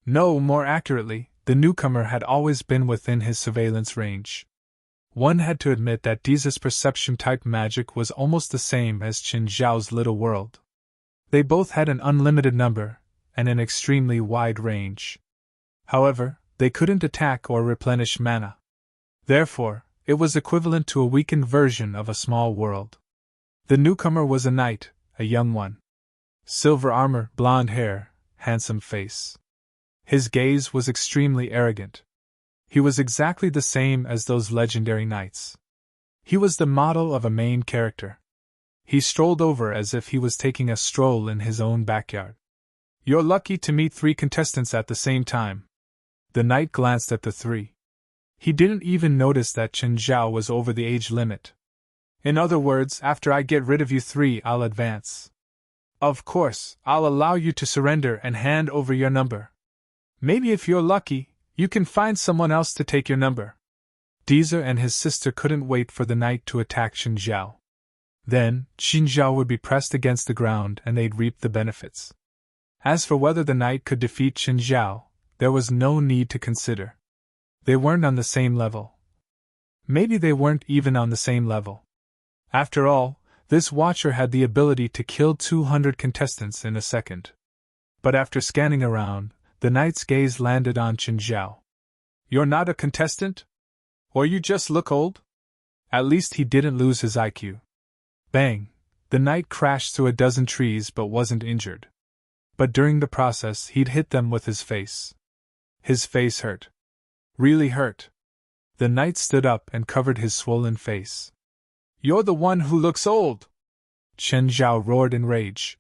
No, more accurately, the newcomer had always been within his surveillance range. One had to admit that Diza's perception-type magic was almost the same as Chen Zhao's little world. They both had an unlimited number, and an extremely wide range. However, they couldn't attack or replenish mana. Therefore, it was equivalent to a weakened version of a small world. The newcomer was a knight, a young one. Silver armor, blonde hair, handsome face. His gaze was extremely arrogant. He was exactly the same as those legendary knights. He was the model of a main character. He strolled over as if he was taking a stroll in his own backyard. You're lucky to meet 3 contestants at the same time. The knight glanced at the 3. He didn't even notice that Chen Zhao was over the age limit. In other words, after I get rid of you 3, I'll advance. Of course, I'll allow you to surrender and hand over your number. Maybe if you're lucky, you can find someone else to take your number. Diza and his sister couldn't wait for the knight to attack Chen Zhao. Then, Chen Zhao would be pressed against the ground and they'd reap the benefits. As for whether the knight could defeat Chen Zhao, there was no need to consider. They weren't on the same level. Maybe they weren't even on the same level. After all, this watcher had the ability to kill 200 contestants in a second. But after scanning around, the knight's gaze landed on Chen Zhao. You're not a contestant? Or you just look old? At least he didn't lose his IQ. Bang! The knight crashed through a dozen trees but wasn't injured. But during the process he'd hit them with his face. His face hurt. Really hurt. The knight stood up and covered his swollen face. You're the one who looks old! Chen Zhao roared in rage.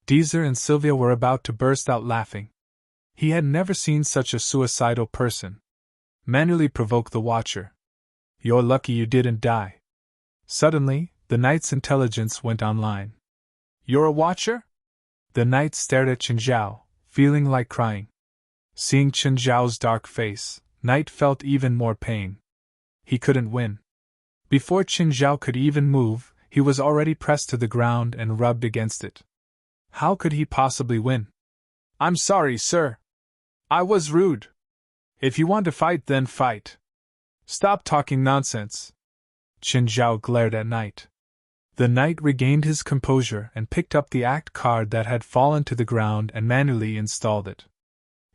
Diza and Sylvia were about to burst out laughing. He had never seen such a suicidal person. Manually provoke the watcher. You're lucky you didn't die. Suddenly, the knight's intelligence went online. You're a watcher? The knight stared at Chen Zhao, feeling like crying. Seeing Chen Zhao's dark face, Knight felt even more pain. He couldn't win. Before Chen Zhao could even move, he was already pressed to the ground and rubbed against it. How could he possibly win? I'm sorry, sir. I was rude. If you want to fight, then fight. Stop talking nonsense. Chen Zhao glared at Knight. The knight regained his composure and picked up the act card that had fallen to the ground and manually installed it.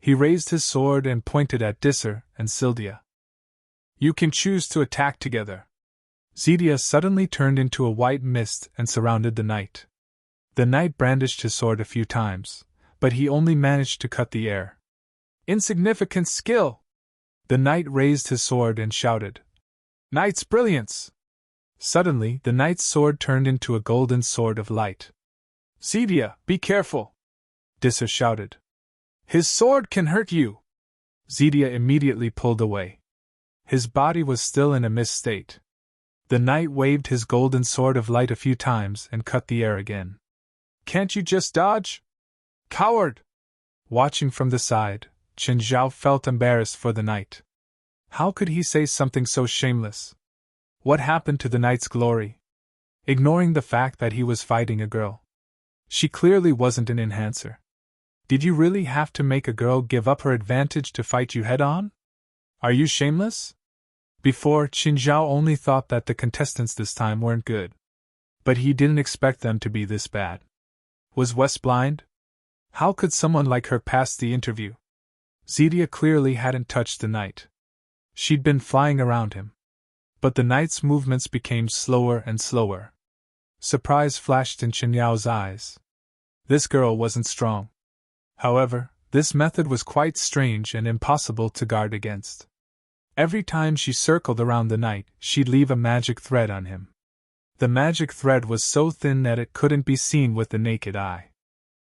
He raised his sword and pointed at Disser and Sildia. You can choose to attack together. Zedia suddenly turned into a white mist and surrounded the knight. The knight brandished his sword a few times, but he only managed to cut the air. Insignificant skill! The knight raised his sword and shouted, Knight's brilliance! Suddenly, the knight's sword turned into a golden sword of light. Zedia, be careful! Disser shouted. His sword can hurt you! Zedia immediately pulled away. His body was still in a mist state. The knight waved his golden sword of light a few times and cut the air again. Can't you just dodge? Coward! Watching from the side, Chen Zhao felt embarrassed for the knight. How could he say something so shameless? What happened to the knight's glory? Ignoring the fact that he was fighting a girl. She clearly wasn't an enhancer. Did you really have to make a girl give up her advantage to fight you head-on? Are you shameless? Before, Qin Zhao only thought that the contestants this time weren't good. But he didn't expect them to be this bad. Was West blind? How could someone like her pass the interview? Zedia clearly hadn't touched the knight. She'd been flying around him. But the knight's movements became slower and slower. Surprise flashed in Qin Yao's eyes. This girl wasn't strong. However, this method was quite strange and impossible to guard against. Every time she circled around the knight, she'd leave a magic thread on him. The magic thread was so thin that it couldn't be seen with the naked eye.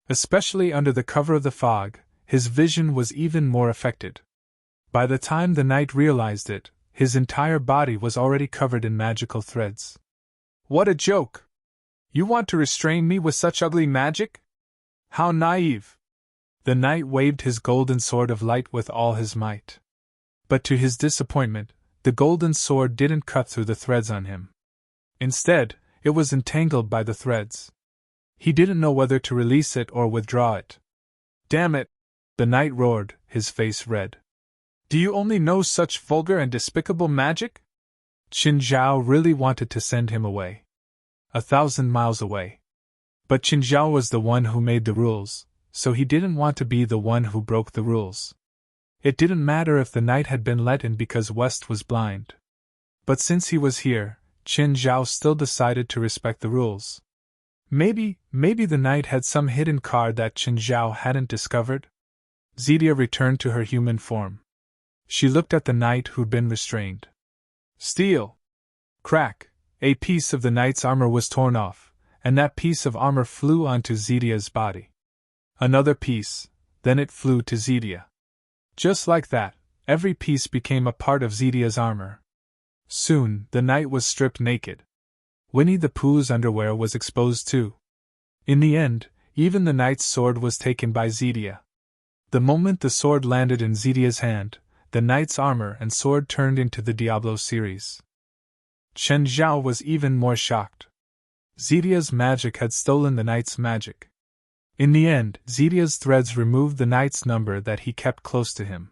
Especially under the cover of the fog, his vision was even more affected. By the time the knight realized it, his entire body was already covered in magical threads. What a joke! You want to restrain me with such ugly magic? How naive! The knight waved his golden sword of light with all his might. But to his disappointment, the golden sword didn't cut through the threads on him. Instead, it was entangled by the threads. He didn't know whether to release it or withdraw it. Damn it! The knight roared, his face red. Do you only know such vulgar and despicable magic? Qin Zhao really wanted to send him away. 1,000 miles away. But Qin Zhao was the one who made the rules, so he didn't want to be the one who broke the rules. It didn't matter if the knight had been let in because West was blind. But since he was here, Qin Zhao still decided to respect the rules. Maybe the knight had some hidden card that Qin Zhao hadn't discovered? Zedia returned to her human form. She looked at the knight who'd been restrained. Steel! Crack! A piece of the knight's armor was torn off, and that piece of armor flew onto Zedia's body. Another piece, then it flew to Zedia. Just like that, every piece became a part of Zedia's armor. Soon, the knight was stripped naked. Winnie the Pooh's underwear was exposed too. In the end, even the knight's sword was taken by Zedia. The moment the sword landed in Zedia's hand, the knight's armor and sword turned into the Diablo series. Chen Zhao was even more shocked. Zedia's magic had stolen the knight's magic. In the end, Zedia's threads removed the knight's number that he kept close to him.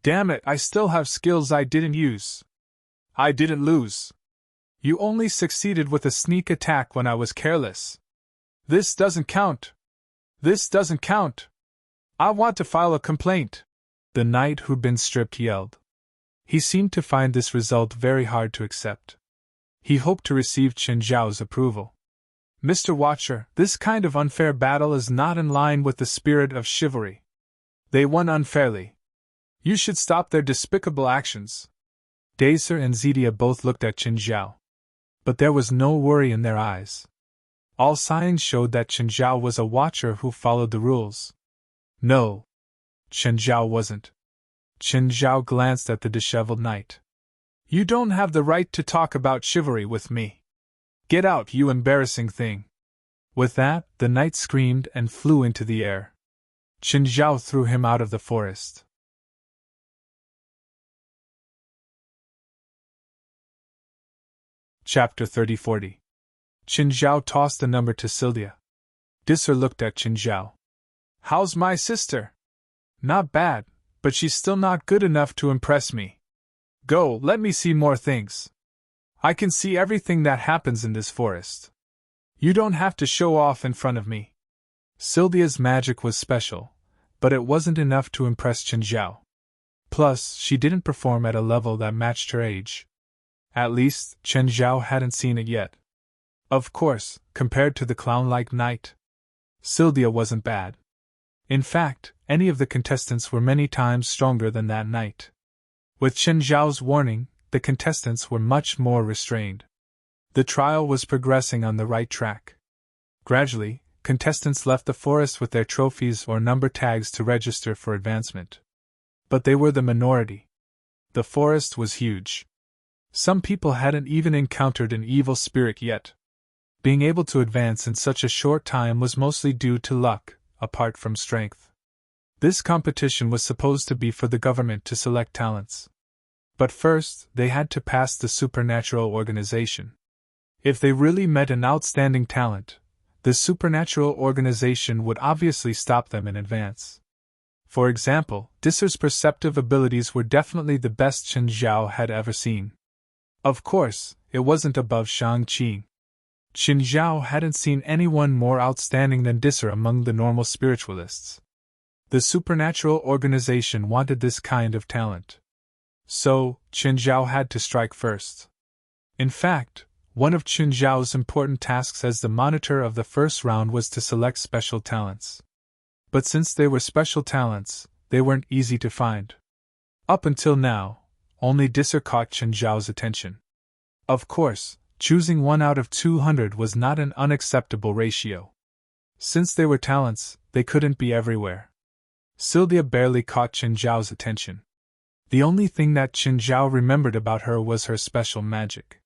Damn it, I still have skills I didn't use. I didn't lose. You only succeeded with a sneak attack when I was careless. This doesn't count. This doesn't count. I want to file a complaint. The knight who'd been stripped yelled. He seemed to find this result very hard to accept. He hoped to receive Qin Zhao's approval. Mr. Watcher, this kind of unfair battle is not in line with the spirit of chivalry. They won unfairly. You should stop their despicable actions. Dacer and Zedia both looked at Qin Zhao. But there was no worry in their eyes. All signs showed that Qin Zhao was a watcher who followed the rules. No. Qin Zhao wasn't. Qin Zhao glanced at the disheveled knight. You don't have the right to talk about chivalry with me. Get out, you embarrassing thing. With that, the knight screamed and flew into the air. Qin Zhao threw him out of the forest. Chapter 30-40. Qin Zhao tossed a number to Sildia. Disser looked at Qin Zhao. How's my sister? Not bad, but she's still not good enough to impress me. Go, let me see more things. I can see everything that happens in this forest. You don't have to show off in front of me. Sylvia's magic was special, but it wasn't enough to impress Chen Zhao. Plus, she didn't perform at a level that matched her age. At least, Chen Zhao hadn't seen it yet. Of course, compared to the clown-like knight, Sylvia wasn't bad. In fact, any of the contestants were many times stronger than that knight. With Chen Zhao's warning, the contestants were much more restrained. The trial was progressing on the right track. Gradually, contestants left the forest with their trophies or number tags to register for advancement. But they were the minority. The forest was huge. Some people hadn't even encountered an evil spirit yet. Being able to advance in such a short time was mostly due to luck, apart from strength. This competition was supposed to be for the government to select talents. But first, they had to pass the supernatural organization. If they really met an outstanding talent, the supernatural organization would obviously stop them in advance. For example, Disser's perceptive abilities were definitely the best Chen Zhao had ever seen. Of course, it wasn't above Shang-Chi. Chen Zhao hadn't seen anyone more outstanding than Disser among the normal spiritualists. The supernatural organization wanted this kind of talent. So, Chen Zhao had to strike first. In fact, one of Chen Zhao's important tasks as the monitor of the first round was to select special talents. But since they were special talents, they weren't easy to find. Up until now, only Disser caught Chen Zhao's attention. Of course, choosing 1 out of 200 was not an unacceptable ratio. Since they were talents, they couldn't be everywhere. Sylvia barely caught Chen Zhao's attention. The only thing that Chen Zhao remembered about her was her special magic.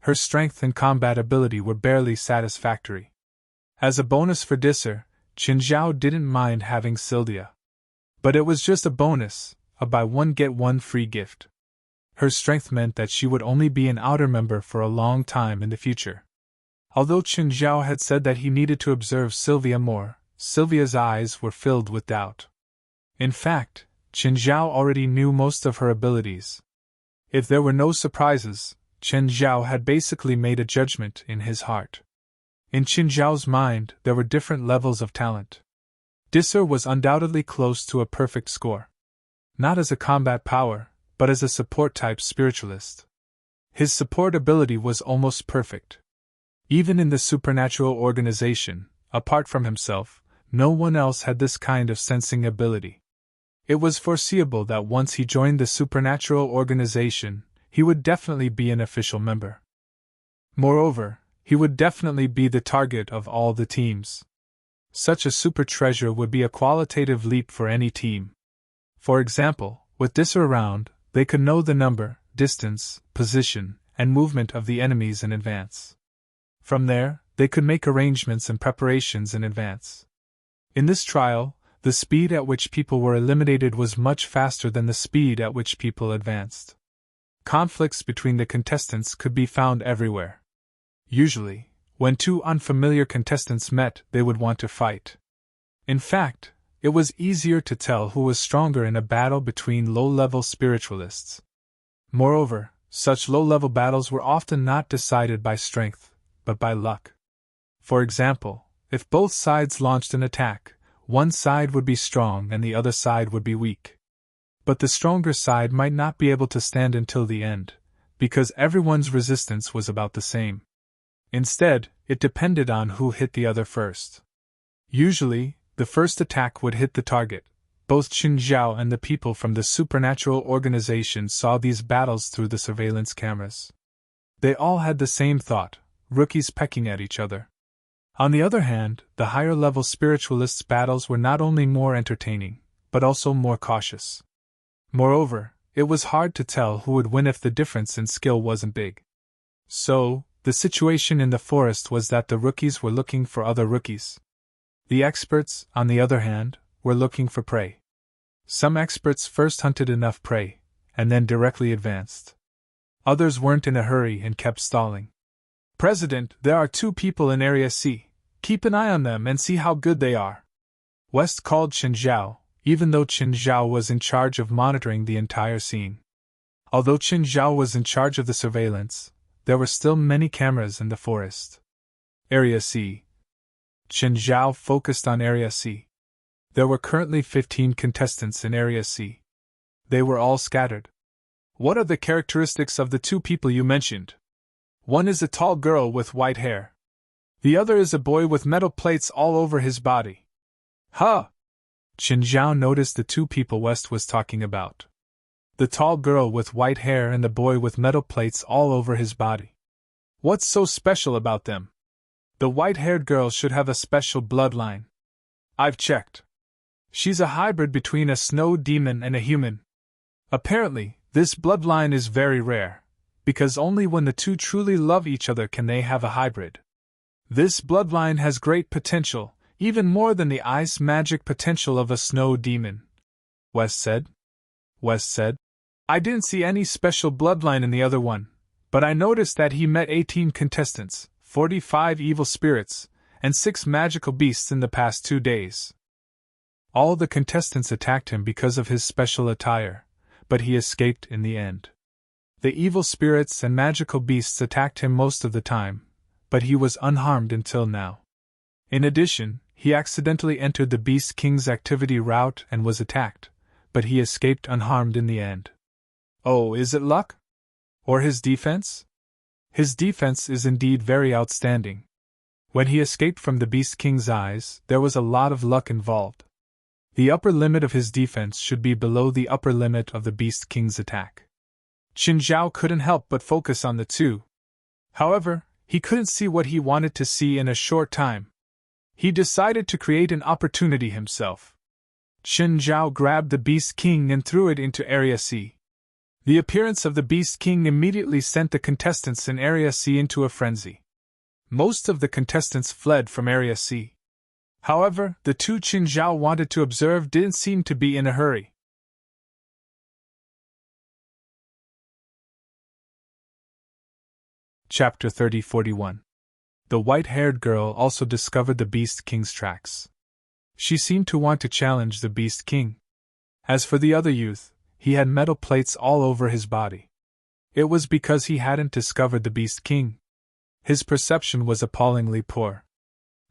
Her strength and combat ability were barely satisfactory. As a bonus for Disser, Chen Zhao didn't mind having Sylvia. But it was just a bonus, a buy one get one free gift. Her strength meant that she would only be an outer member for a long time in the future. Although Chen Zhao had said that he needed to observe Sylvia more, Sylvia's eyes were filled with doubt. In fact, Chen Zhao already knew most of her abilities. If there were no surprises, Chen Zhao had basically made a judgment in his heart. In Chen Zhao's mind, there were different levels of talent. Disser was undoubtedly close to a perfect score. Not as a combat power, but as a support-type spiritualist. His support ability was almost perfect. Even in the supernatural organization, apart from himself, no one else had this kind of sensing ability. It was foreseeable that once he joined the supernatural organization, he would definitely be an official member. Moreover, he would definitely be the target of all the teams. Such a super treasure would be a qualitative leap for any team. For example, with Disser around, they could know the number, distance, position, and movement of the enemies in advance. From there, they could make arrangements and preparations in advance. In this trial, the speed at which people were eliminated was much faster than the speed at which people advanced. Conflicts between the contestants could be found everywhere. Usually, when two unfamiliar contestants met, they would want to fight. In fact, it was easier to tell who was stronger in a battle between low-level spiritualists. Moreover, such low-level battles were often not decided by strength, but by luck. For example, if both sides launched an attack, one side would be strong and the other side would be weak. But the stronger side might not be able to stand until the end, because everyone's resistance was about the same. Instead, it depended on who hit the other first. Usually, the first attack would hit the target. Both Chen Zhao and the people from the supernatural organization saw these battles through the surveillance cameras. They all had the same thought: rookies pecking at each other. On the other hand, the higher-level spiritualists' battles were not only more entertaining, but also more cautious. Moreover, it was hard to tell who would win if the difference in skill wasn't big. So, the situation in the forest was that the rookies were looking for other rookies. The experts, on the other hand, were looking for prey. Some experts first hunted enough prey, and then directly advanced. Others weren't in a hurry and kept stalling. "President, there are 2 people in Area C. Keep an eye on them and see how good they are." West called Chen Zhao, even though Chen Zhao was in charge of monitoring the entire scene. Although Chen Zhao was in charge of the surveillance, there were still many cameras in the forest. Area C. Chen Zhao focused on Area C. There were currently 15 contestants in Area C. They were all scattered. What are the characteristics of the two people you mentioned? One is a tall girl with white hair. The other is a boy with metal plates all over his body. Huh! Chen Zhao noticed the two people West was talking about. The tall girl with white hair and the boy with metal plates all over his body. What's so special about them? The white-haired girl should have a special bloodline. I've checked. She's a hybrid between a snow demon and a human. Apparently, this bloodline is very rare, because only when the two truly love each other can they have a hybrid. This bloodline has great potential, even more than the ice magic potential of a snow demon. West said. I didn't see any special bloodline in the other one, but I noticed that he met 18 contestants, 45 evil spirits, and 6 magical beasts in the past 2 days. All the contestants attacked him because of his special attire, but he escaped in the end. The evil spirits and magical beasts attacked him most of the time, but he was unharmed until now. In addition, he accidentally entered the Beast King's activity route and was attacked, but he escaped unharmed in the end. Oh, is it luck? Or his defense? His defense is indeed very outstanding. When he escaped from the Beast King's eyes, there was a lot of luck involved. The upper limit of his defense should be below the upper limit of the Beast King's attack. Qin Zhao couldn't help but focus on the two. However, he couldn't see what he wanted to see in a short time. He decided to create an opportunity himself. Qin Zhao grabbed the Beast King and threw it into Area C. The appearance of the Beast King immediately sent the contestants in Area C into a frenzy. Most of the contestants fled from Area C. However, the two Qin Zhao wanted to observe didn't seem to be in a hurry. Chapter 30-41. The white-haired girl also discovered the Beast King's tracks. She seemed to want to challenge the Beast King. As for the other youth, he had metal plates all over his body. It was because he hadn't discovered the Beast King. His perception was appallingly poor.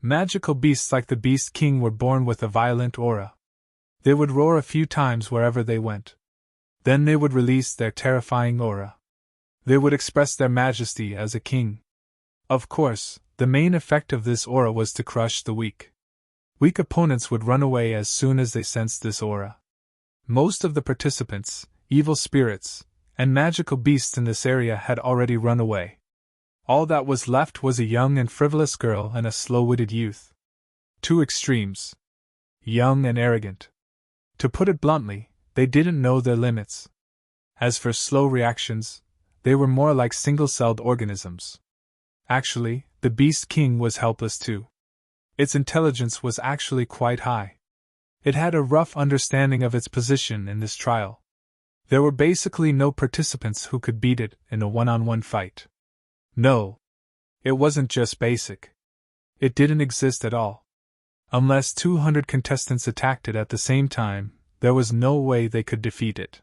Magical beasts like the Beast King were born with a violent aura. They would roar a few times wherever they went. Then they would release their terrifying aura. They would express their majesty as a king. Of course, the main effect of this aura was to crush the weak. Weak opponents would run away as soon as they sensed this aura. Most of the participants, evil spirits, and magical beasts in this area had already run away. All that was left was a young and frivolous girl and a slow-witted youth. Two extremes. Young and arrogant. To put it bluntly, they didn't know their limits. As for slow reactions, they were more like single-celled organisms. Actually, the Beast King was helpless too. Its intelligence was actually quite high. It had a rough understanding of its position in this trial. There were basically no participants who could beat it in a one-on-one fight. No. It wasn't just basic. It didn't exist at all. Unless 200 contestants attacked it at the same time, there was no way they could defeat it.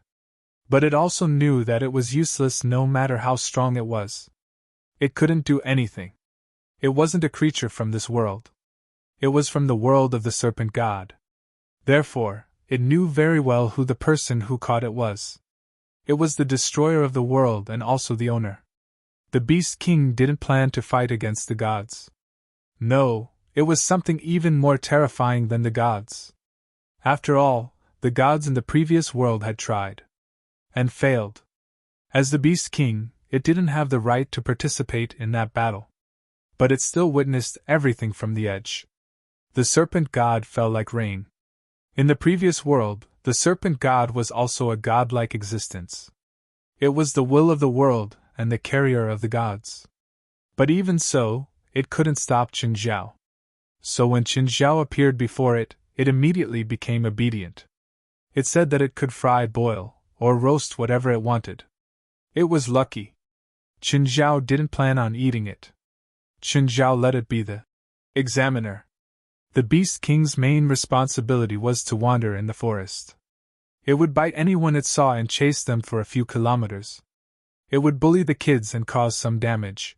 But it also knew that it was useless no matter how strong it was. It couldn't do anything. It wasn't a creature from this world. It was from the world of the Serpent God. Therefore, it knew very well who the person who caught it was. It was the destroyer of the world and also the owner. The Beast King didn't plan to fight against the gods. No, it was something even more terrifying than the gods. After all, the gods in the previous world had tried. And failed. As the Beast King, it didn't have the right to participate in that battle. But it still witnessed everything from the edge. The Serpent God fell like rain. In the previous world, the Serpent God was also a godlike existence. It was the will of the world and the carrier of the gods. But even so, it couldn't stop Qin Zhao. So when Qin Zhao appeared before it, it immediately became obedient. It said that it could fry, boil, or roast whatever it wanted. It was lucky. Qin Zhao didn't plan on eating it. Qin Zhao let it be the examiner. The Beast King's main responsibility was to wander in the forest. It would bite anyone it saw and chase them for a few kilometers. It would bully the kids and cause some damage.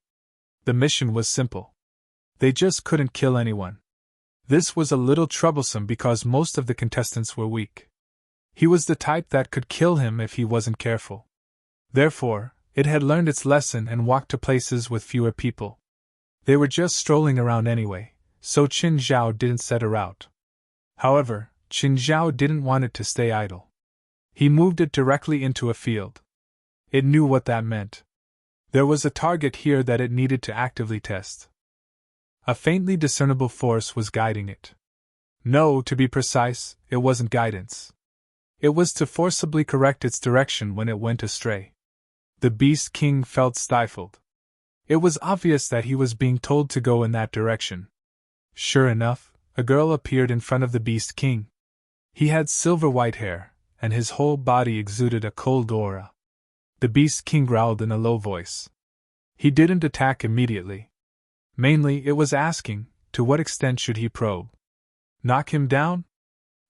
The mission was simple. They just couldn't kill anyone. This was a little troublesome because most of the contestants were weak. He was the type that could kill him if he wasn't careful. Therefore, it had learned its lesson and walked to places with fewer people. They were just strolling around anyway, so Qin Zhao didn't set a route. However, Qin Zhao didn't want it to stay idle. He moved it directly into a field. It knew what that meant. There was a target here that it needed to actively test. A faintly discernible force was guiding it. No, to be precise, it wasn't guidance. It was to forcibly correct its direction when it went astray. The Beast King felt stifled. It was obvious that he was being told to go in that direction. Sure enough, a girl appeared in front of the Beast King. He had silver-white hair, and his whole body exuded a cold aura. The Beast King growled in a low voice. He didn't attack immediately. Mainly, it was asking, to what extent should he probe? Knock him down?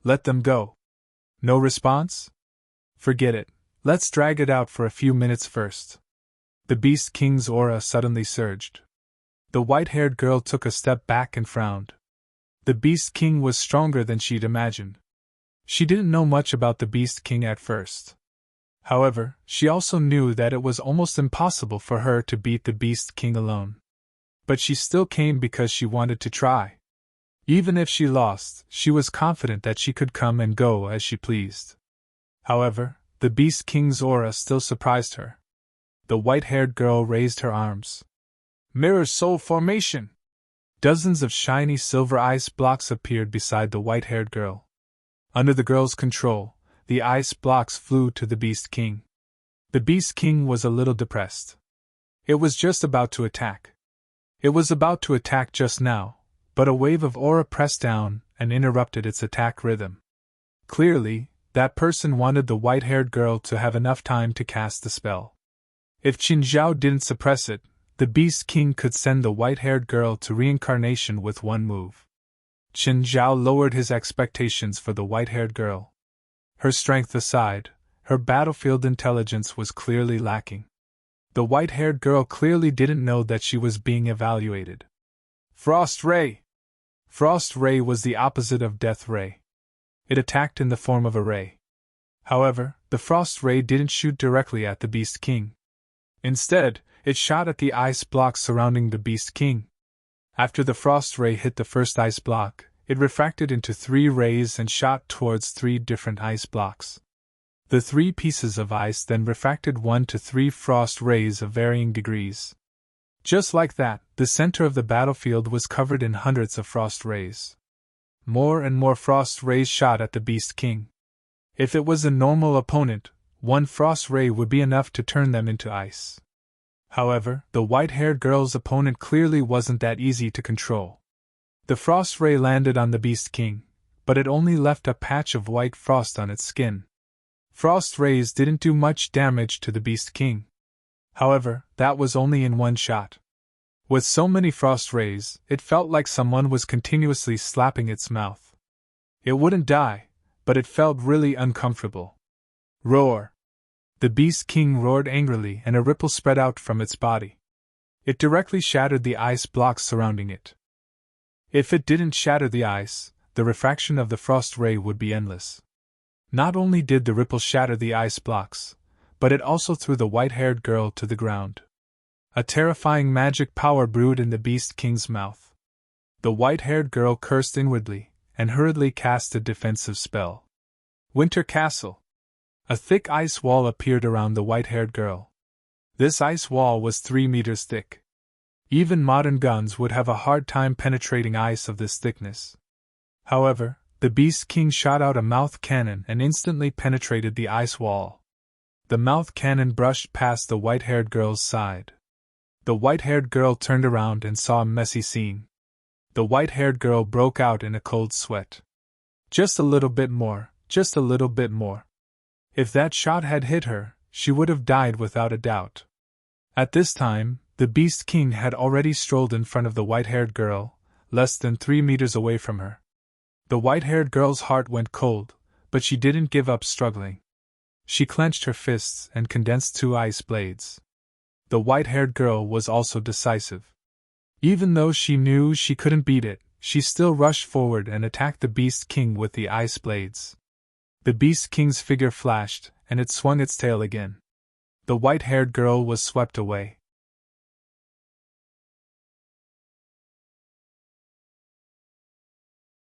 Let them go. No response? Forget it, let's drag it out for a few minutes first. The Beast King's aura suddenly surged. The white-haired girl took a step back and frowned. The Beast King was stronger than she'd imagined. She didn't know much about the Beast King at first. However, she also knew that it was almost impossible for her to beat the Beast King alone. But she still came because she wanted to try. Even if she lost, she was confident that she could come and go as she pleased. However, the Beast King's aura still surprised her. The white-haired girl raised her arms. Mirror Soul Formation! Dozens of shiny silver ice blocks appeared beside the white-haired girl. Under the girl's control, the ice blocks flew to the Beast King. The Beast King was a little depressed. It was just about to attack. It was about to attack just now, but a wave of aura pressed down and interrupted its attack rhythm. Clearly, that person wanted the white-haired girl to have enough time to cast the spell. If Qin Zhao didn't suppress it, the Beast King could send the white-haired girl to reincarnation with one move. Qin Zhao lowered his expectations for the white-haired girl. Her strength aside, her battlefield intelligence was clearly lacking. The white-haired girl clearly didn't know that she was being evaluated. Frost Ray! Frost Ray was the opposite of Death Ray. It attacked in the form of a ray. However, the Frost Ray didn't shoot directly at the Beast King. Instead, it shot at the ice blocks surrounding the Beast King. After the Frost Ray hit the first ice block, it refracted into 3 rays and shot towards 3 different ice blocks. The 3 pieces of ice then refracted 1 to 3 frost rays of varying degrees. Just like that, the center of the battlefield was covered in hundreds of frost rays. More and more frost rays shot at the Beast King. If it was a normal opponent, 1 frost ray would be enough to turn them into ice. However, the white-haired girl's opponent clearly wasn't that easy to control. The frost ray landed on the Beast King, but it only left a patch of white frost on its skin. Frost rays didn't do much damage to the Beast King. However, that was only in 1 shot. With so many frost rays, it felt like someone was continuously slapping its mouth. It wouldn't die, but it felt really uncomfortable. Roar! The Beast King roared angrily and a ripple spread out from its body. It directly shattered the ice blocks surrounding it. If it didn't shatter the ice, the refraction of the frost ray would be endless. Not only did the ripple shatter the ice blocks, but it also threw the white-haired girl to the ground. A terrifying magic power brewed in the Beast King's mouth. The white-haired girl cursed inwardly, and hurriedly cast a defensive spell. Winter Castle. A thick ice wall appeared around the white-haired girl. This ice wall was 3 meters thick. Even modern guns would have a hard time penetrating ice of this thickness. However, the Beast King shot out a mouth cannon and instantly penetrated the ice wall. The mouth cannon brushed past the white-haired girl's side. The white-haired girl turned around and saw a messy scene. The white-haired girl broke out in a cold sweat. Just a little bit more, just a little bit more. If that shot had hit her, she would have died without a doubt. At this time, the Beast King had already strolled in front of the white-haired girl, less than 3 meters away from her. The white-haired girl's heart went cold, but she didn't give up struggling. She clenched her fists and condensed 2 ice blades. The white-haired girl was also decisive. Even though she knew she couldn't beat it, she still rushed forward and attacked the Beast King with the ice blades. The Beast King's figure flashed, and it swung its tail again. The white-haired girl was swept away.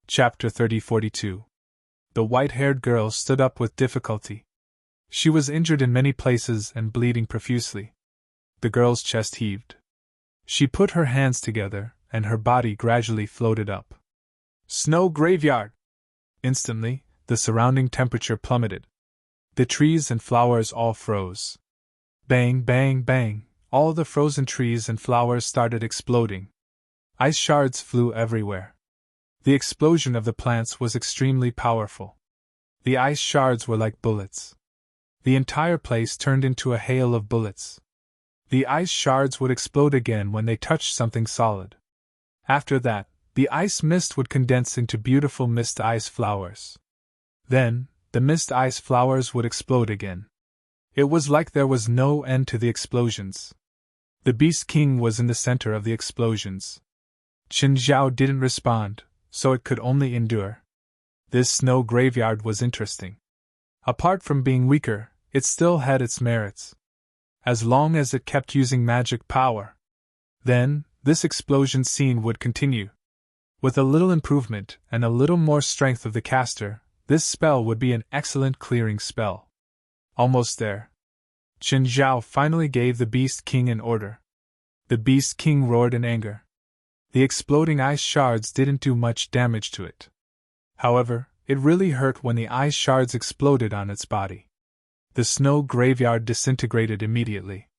Chapter 3042. The white-haired girl stood up with difficulty. She was injured in many places and bleeding profusely. The girl's chest heaved. She put her hands together, and her body gradually floated up. Snow graveyard! Instantly, the surrounding temperature plummeted. The trees and flowers all froze. Bang, bang, bang, all the frozen trees and flowers started exploding. Ice shards flew everywhere. The explosion of the plants was extremely powerful. The ice shards were like bullets. The entire place turned into a hail of bullets. The ice shards would explode again when they touched something solid. After that, the ice mist would condense into beautiful mist ice flowers. Then, the mist ice flowers would explode again. It was like there was no end to the explosions. The Beast King was in the center of the explosions. Qin Zhao didn't respond, so it could only endure. This snow graveyard was interesting. Apart from being weaker, it still had its merits. As long as it kept using magic power. Then, this explosion scene would continue. With a little improvement and a little more strength of the caster, this spell would be an excellent clearing spell. Almost there. Qin Zhao finally gave the Beast King an order. The Beast King roared in anger. The exploding ice shards didn't do much damage to it. However, it really hurt when the ice shards exploded on its body. The snow graveyard disintegrated immediately.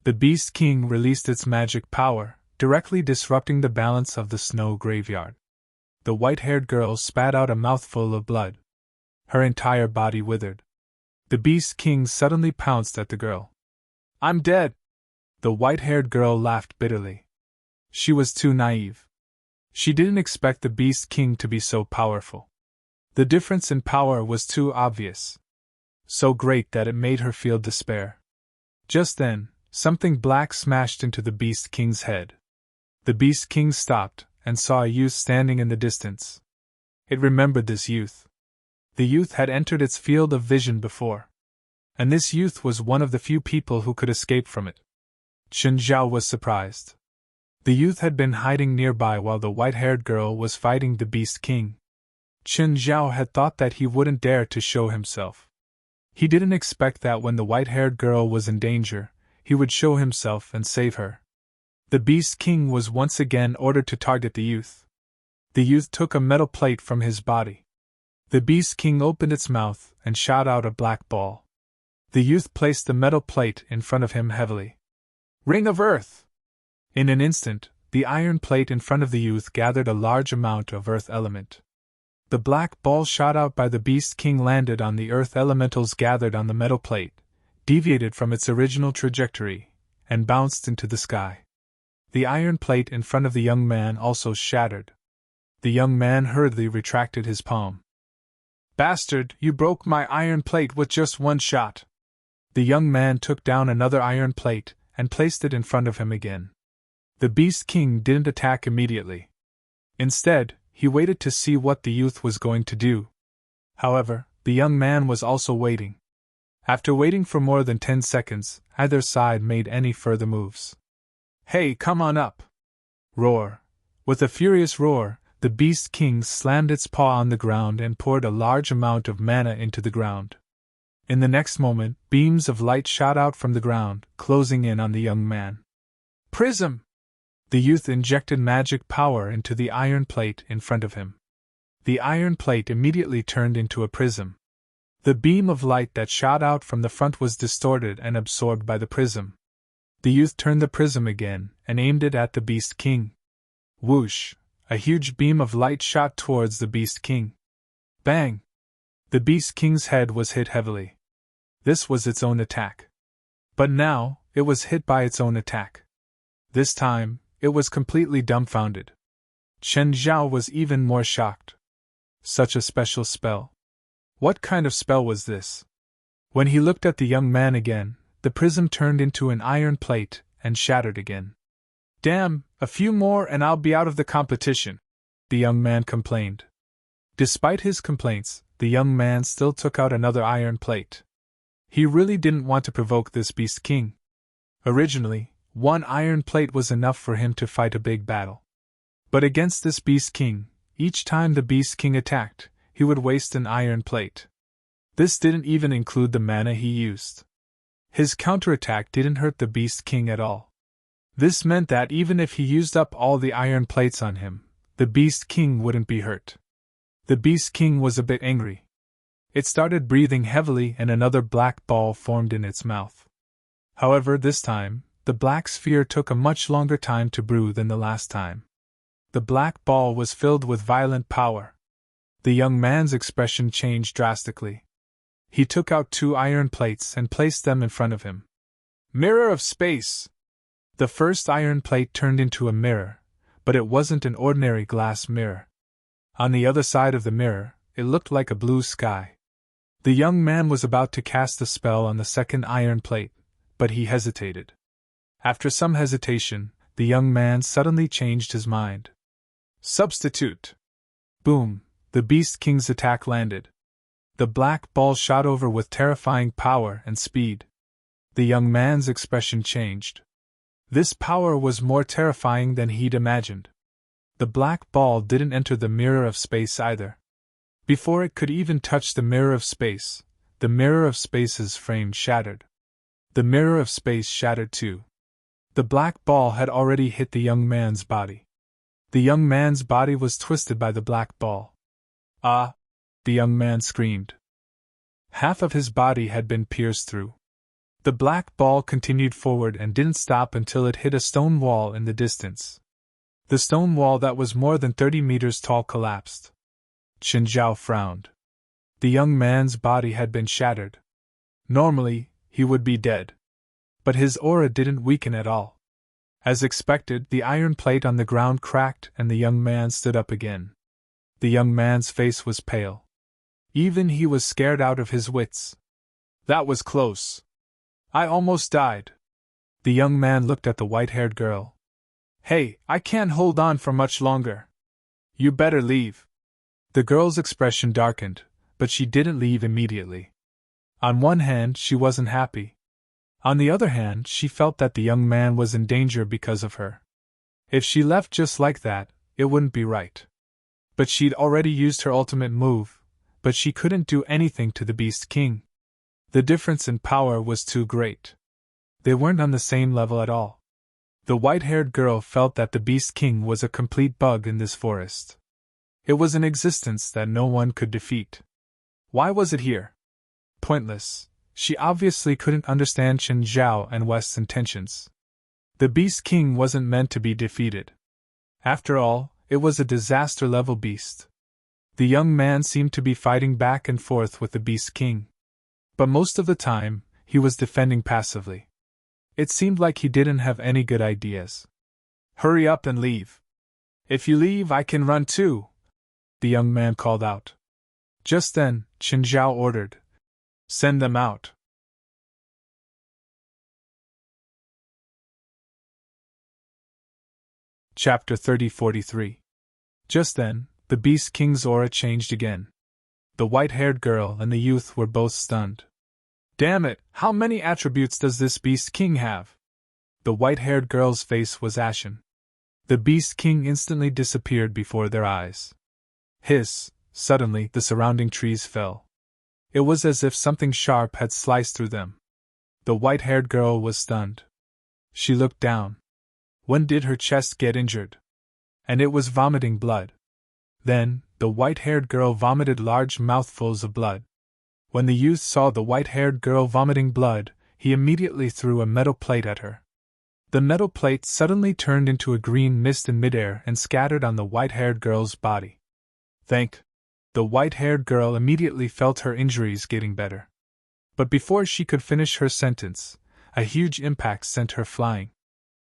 The Beast King released its magic power, directly disrupting the balance of the snow graveyard. The white-haired girl spat out a mouthful of blood. Her entire body withered. The Beast King suddenly pounced at the girl. "I'm dead!" The white-haired girl laughed bitterly. She was too naive. She didn't expect the Beast King to be so powerful. The difference in power was too obvious. So great that it made her feel despair. Just then, something black smashed into the Beast King's head. The Beast King stopped and saw a youth standing in the distance. It remembered this youth. The youth had entered its field of vision before. And this youth was one of the few people who could escape from it. Qin Zhao was surprised. The youth had been hiding nearby while the white-haired girl was fighting the Beast King. Qin Zhao had thought that he wouldn't dare to show himself. He didn't expect that when the white-haired girl was in danger, he would show himself and save her. The Beast King was once again ordered to target the youth. The youth took a metal plate from his body. The Beast King opened its mouth and shot out a black ball. The youth placed the metal plate in front of him heavily. Ring of Earth! In an instant, the iron plate in front of the youth gathered a large amount of earth element. The black ball shot out by the Beast King landed on the earth elementals gathered on the metal plate, deviated from its original trajectory, and bounced into the sky. The iron plate in front of the young man also shattered. The young man hurriedly retracted his palm. Bastard, you broke my iron plate with just one shot. The young man took down another iron plate and placed it in front of him again. The Beast King didn't attack immediately. Instead, he waited to see what the youth was going to do. However, the young man was also waiting. After waiting for more than 10 seconds, either side made any further moves. Hey, come on up! Roar! With a furious roar, the Beast King slammed its paw on the ground and poured a large amount of mana into the ground. In the next moment, beams of light shot out from the ground, closing in on the young man. Prism! The youth injected magic power into the iron plate in front of him. The iron plate immediately turned into a prism. The beam of light that shot out from the front was distorted and absorbed by the prism. The youth turned the prism again and aimed it at the Beast King. Whoosh! A huge beam of light shot towards the Beast King. Bang! The Beast King's head was hit heavily. This was its own attack. But now, it was hit by its own attack. This time, it was completely dumbfounded. Qin Zhao was even more shocked. Such a special spell. What kind of spell was this? When he looked at the young man again, the prism turned into an iron plate and shattered again. Damn, "A few more and I'll be out of the competition," the young man complained. Despite his complaints, the young man still took out another iron plate. He really didn't want to provoke this Beast King. Originally, one iron plate was enough for him to fight a big battle. But against this Beast King, each time the Beast King attacked, he would waste an iron plate. This didn't even include the mana he used. His counterattack didn't hurt the Beast King at all. This meant that even if he used up all the iron plates on him, the Beast King wouldn't be hurt. The Beast King was a bit angry. It started breathing heavily and another black ball formed in its mouth. However, this time, the black sphere took a much longer time to brew than the last time. The black ball was filled with violent power. The young man's expression changed drastically. He took out 2 iron plates and placed them in front of him. Mirror of space! The first iron plate turned into a mirror, but it wasn't an ordinary glass mirror. On the other side of the mirror, it looked like a blue sky. The young man was about to cast a spell on the second iron plate, but he hesitated. After some hesitation, the young man suddenly changed his mind. Substitute! Boom! The Beast King's attack landed. The black ball shot over with terrifying power and speed. The young man's expression changed. This power was more terrifying than he'd imagined. The black ball didn't enter the mirror of space either. Before it could even touch the mirror of space, the mirror of space's frame shattered. The mirror of space shattered too. The black ball had already hit the young man's body. The young man's body was twisted by the black ball. Ah! The young man screamed. Half of his body had been pierced through. The black ball continued forward and didn't stop until it hit a stone wall in the distance. The stone wall that was more than 30 meters tall collapsed. Chen Zhao frowned. The young man's body had been shattered. Normally, he would be dead. But his aura didn't weaken at all. As expected, the iron plate on the ground cracked and the young man stood up again. The young man's face was pale. Even he was scared out of his wits. That was close. I almost died. The young man looked at the white-haired girl. Hey, I can't hold on for much longer. You better leave. The girl's expression darkened, but she didn't leave immediately. On one hand, she wasn't happy. On the other hand, she felt that the young man was in danger because of her. If she left just like that, it wouldn't be right. But she'd already used her ultimate move, but she couldn't do anything to the Beast King. The difference in power was too great. They weren't on the same level at all. The white-haired girl felt that the Beast King was a complete bug in this forest. It was an existence that no one could defeat. Why was it here? Pointless. She obviously couldn't understand Chen Zhao and West's intentions. The Beast King wasn't meant to be defeated. After all, it was a disaster-level beast. The young man seemed to be fighting back and forth with the Beast King. But most of the time, he was defending passively. It seemed like he didn't have any good ideas. Hurry up and leave. If you leave, I can run too, the young man called out. Just then, Chen Zhao ordered, Send them out. Chapter 3043. Just then, the Beast King's aura changed again. The white-haired girl and the youth were both stunned. Damn it, how many attributes does this Beast King have? The white-haired girl's face was ashen. The Beast King instantly disappeared before their eyes. Hiss! Suddenly, the surrounding trees fell. It was as if something sharp had sliced through them. The white-haired girl was stunned. She looked down. When did her chest get injured? And it was vomiting blood. Then, the white-haired girl vomited large mouthfuls of blood. When the youth saw the white-haired girl vomiting blood, he immediately threw a metal plate at her. The metal plate suddenly turned into a green mist in midair and scattered on the white-haired girl's body. The white-haired girl immediately felt her injuries getting better. But before she could finish her sentence, a huge impact sent her flying.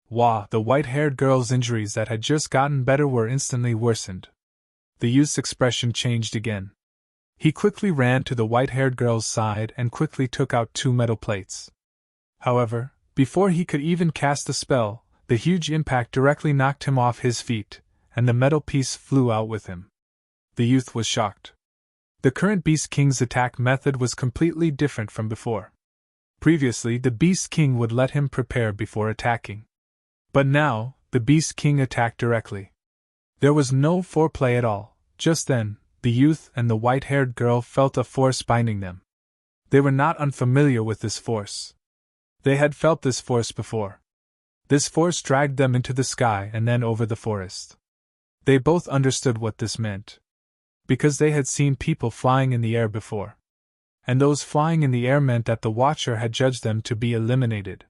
Wah! The white-haired girl's injuries that had just gotten better were instantly worsened. The youth's expression changed again. He quickly ran to the white-haired girl's side and quickly took out 2 metal plates. However, before he could even cast a spell, The huge impact directly knocked him off his feet, and the metal piece flew out with him. The youth was shocked. The current Beast King's attack method was completely different from before. Previously, the Beast King would let him prepare before attacking. But now, the Beast King attacked directly. There was no foreplay at all. Just then, the youth and the white-haired girl felt a force binding them. They were not unfamiliar with this force. They had felt this force before. This force dragged them into the sky and then over the forest. They both understood what this meant, because they had seen people flying in the air before. And those flying in the air meant that the Watcher had judged them to be eliminated.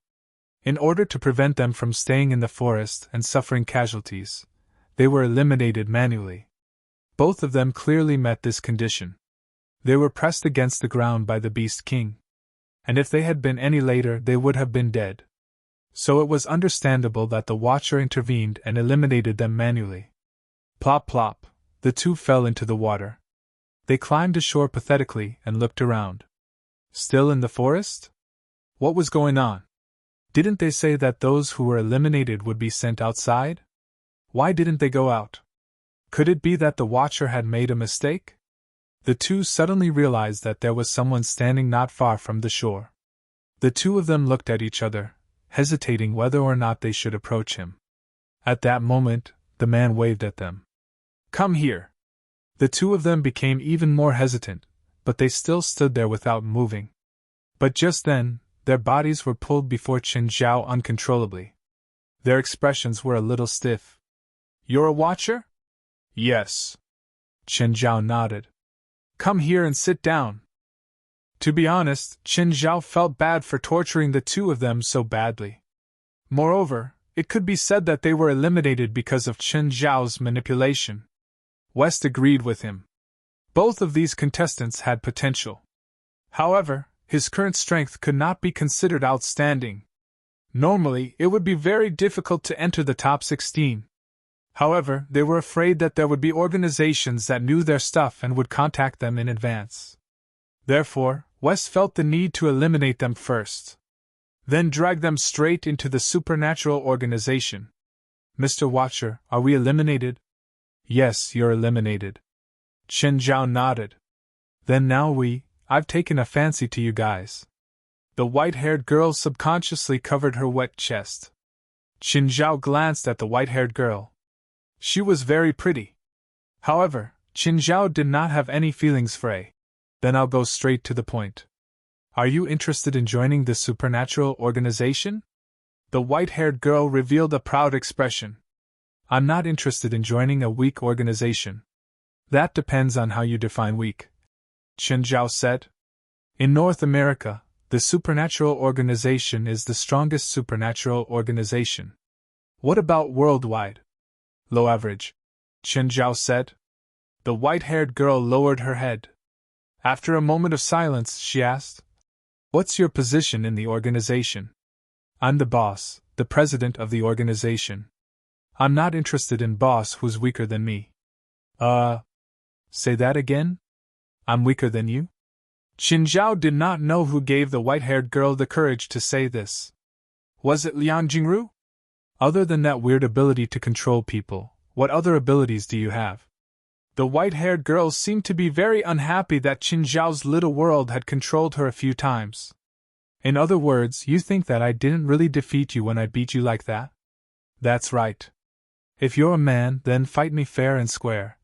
In order to prevent them from staying in the forest and suffering casualties, they were eliminated manually. Both of them clearly met this condition. They were pressed against the ground by the Beast King. And if they had been any later, they would have been dead. So it was understandable that the Watcher intervened and eliminated them manually. Plop plop, the two fell into the water. They climbed ashore pathetically and looked around. Still in the forest? What was going on? Didn't they say that those who were eliminated would be sent outside? Why didn't they go out? Could it be that the Watcher had made a mistake? The two suddenly realized that there was someone standing not far from the shore. The two of them looked at each other, hesitating whether or not they should approach him. At that moment, the man waved at them. "Come here." The two of them became even more hesitant, but they still stood there without moving. But just then, their bodies were pulled before Qin Zhao uncontrollably. Their expressions were a little stiff. "You're a Watcher?" "Yes." Qin Zhao nodded. "Come here and sit down." To be honest, Qin Zhao felt bad for torturing the two of them so badly. Moreover, it could be said that they were eliminated because of Qin Zhao's manipulation. West agreed with him. Both of these contestants had potential. However, his current strength could not be considered outstanding. Normally, it would be very difficult to enter the top 16. However, they were afraid that there would be organizations that knew their stuff and would contact them in advance. Therefore, West felt the need to eliminate them first. Then drag them straight into the supernatural organization. "Mr. Watcher, are we eliminated?" "Yes, you're eliminated." Qin Zhao nodded. "Then now I've taken a fancy to you guys." The white-haired girl subconsciously covered her wet chest. Qin Zhao glanced at the white-haired girl. She was very pretty. However, Qin Zhao did not have any feelings for A. Then I'll go straight to the point. Are you interested in joining the supernatural organization? The white-haired girl revealed a proud expression. I'm not interested in joining a weak organization. That depends on how you define weak, Qin Zhao said. In North America, the supernatural organization is the strongest supernatural organization. What about worldwide? Low average, Qin Zhao said. The white-haired girl lowered her head. After a moment of silence, she asked, "What's your position in the organization?" "I'm the boss, the president of the organization. I'm not interested in boss who's weaker than me." Say that again? I'm weaker than you? Qin Zhao did not know who gave the white-haired girl the courage to say this. Was it Liang Jingru? Other than that weird ability to control people, what other abilities do you have? The white-haired girl seemed to be very unhappy that Qin Zhao's little world had controlled her a few times. In other words, you think that I didn't really defeat you when I beat you like that? That's right. If you're a man, then fight me fair and square,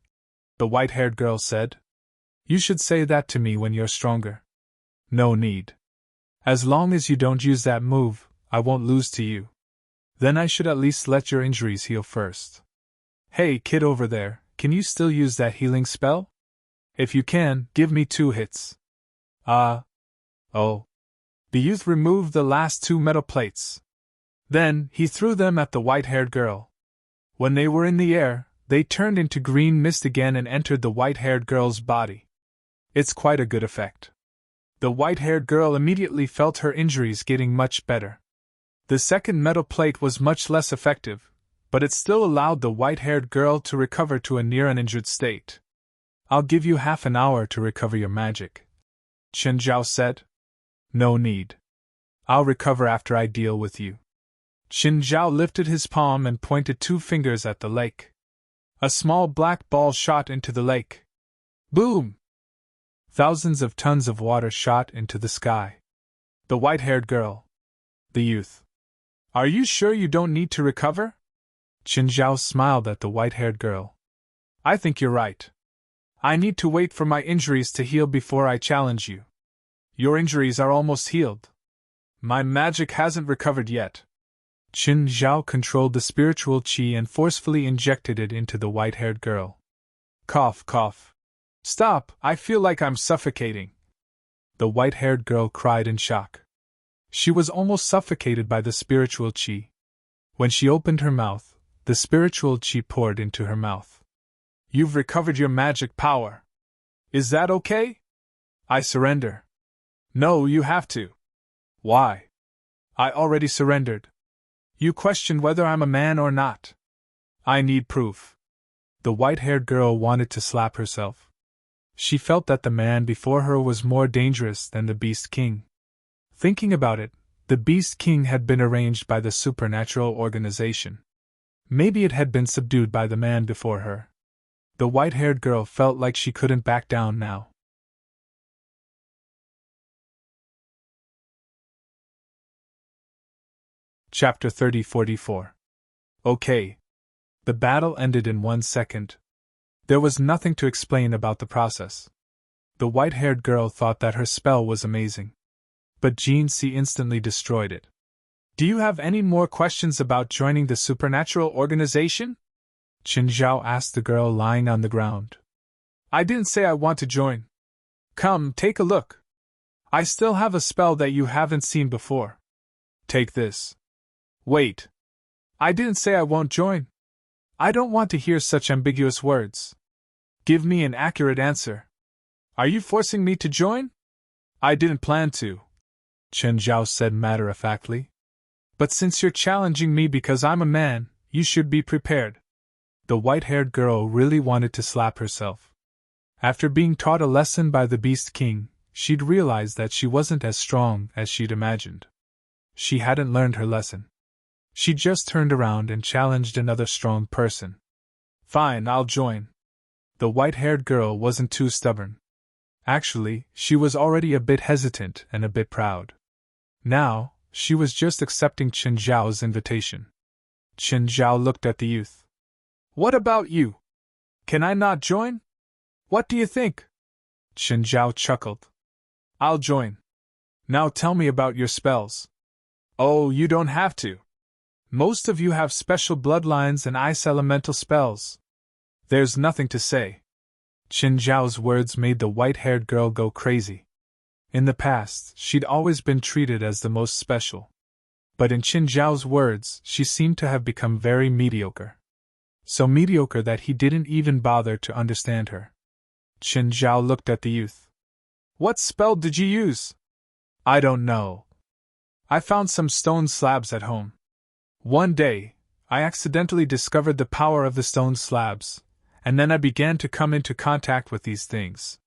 the white-haired girl said. You should say that to me when you're stronger. No need. As long as you don't use that move, I won't lose to you. Then I should at least let your injuries heal first. Hey, kid over there, can you still use that healing spell? If you can, give me 2 hits. Oh. The youth removed the last 2 metal plates. Then, he threw them at the white-haired girl. When they were in the air, they turned into green mist again and entered the white-haired girl's body. It's quite a good effect. The white-haired girl immediately felt her injuries getting much better. The second metal plate was much less effective, but it still allowed the white-haired girl to recover to a near uninjured state. I'll give you half an hour to recover your magic, Qin Zhao said. No need. I'll recover after I deal with you. Qin Zhao lifted his palm and pointed 2 fingers at the lake. A small black ball shot into the lake. Boom! Thousands of tons of water shot into the sky. The white-haired girl. The youth. Are you sure you don't need to recover? Qin Zhao smiled at the white-haired girl. I think you're right. I need to wait for my injuries to heal before I challenge you. Your injuries are almost healed. My magic hasn't recovered yet. Qin Zhao controlled the spiritual qi and forcefully injected it into the white-haired girl. Cough, cough. Stop, I feel like I'm suffocating. The white-haired girl cried in shock. She was almost suffocated by the spiritual qi. When she opened her mouth, the spiritual qi poured into her mouth. You've recovered your magic power. Is that okay? I surrender. No, you have to. Why? I already surrendered. You question whether I'm a man or not. I need proof. The white-haired girl wanted to slap herself. She felt that the man before her was more dangerous than the Beast King. Thinking about it, the Beast King had been arranged by the supernatural organization. Maybe it had been subdued by the man before her. The white-haired girl felt like she couldn't back down now. Chapter 30-44. Okay. The battle ended in 1 second. There was nothing to explain about the process. The white-haired girl thought that her spell was amazing. But Gene C instantly destroyed it. Do you have any more questions about joining the supernatural organization? Qin Zhao asked the girl lying on the ground. I didn't say I want to join. Come, take a look. I still have a spell that you haven't seen before. Take this. Wait. I didn't say I won't join. I don't want to hear such ambiguous words. Give me an accurate answer. Are you forcing me to join? I didn't plan to, Qin Zhao said matter-of-factly. But since you're challenging me because I'm a man, you should be prepared. The white-haired girl really wanted to slap herself. After being taught a lesson by the Beast King, she'd realized that she wasn't as strong as she'd imagined. She hadn't learned her lesson. She just turned around and challenged another strong person. Fine, I'll join. The white-haired girl wasn't too stubborn. Actually, she was already a bit hesitant and a bit proud. Now, she was just accepting Qin Zhao's invitation. Qin Zhao looked at the youth. What about you? Can I not join? What do you think? Qin Zhao chuckled. I'll join. Now tell me about your spells. Oh, you don't have to. Most of you have special bloodlines and ice elemental spells. There's nothing to say. Qin Zhao's words made the white-haired girl go crazy. In the past, she'd always been treated as the most special. But in Qin Zhao's words, she seemed to have become very mediocre. So mediocre that he didn't even bother to understand her. Qin Zhao looked at the youth. What spell did you use? I don't know. I found some stone slabs at home. One day, I accidentally discovered the power of the stone slabs, and then I began to come into contact with these things.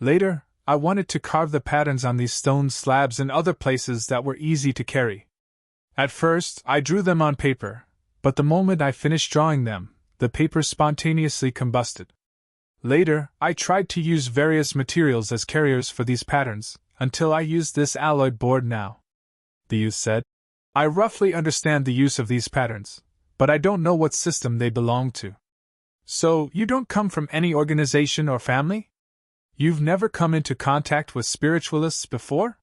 Later, I wanted to carve the patterns on these stone slabs in other places that were easy to carry. At first, I drew them on paper, but the moment I finished drawing them, the paper spontaneously combusted. Later, I tried to use various materials as carriers for these patterns, until I used this alloyed board now. The youth said. I roughly understand the use of these patterns, but I don't know what system they belong to. So, you don't come from any organization or family? You've never come into contact with spiritualists before?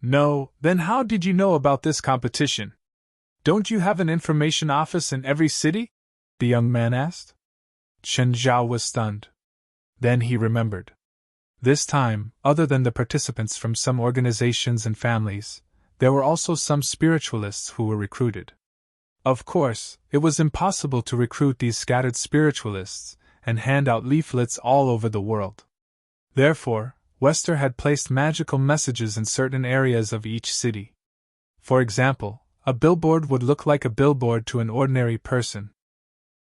No, then how did you know about this competition? Don't you have an information office in every city? The young man asked. Qin Zhao was stunned. Then he remembered. This time, other than the participants from some organizations and families, there were also some spiritualists who were recruited. Of course, it was impossible to recruit these scattered spiritualists and hand out leaflets all over the world. Therefore, Wester had placed magical messages in certain areas of each city. For example, a billboard would look like a billboard to an ordinary person.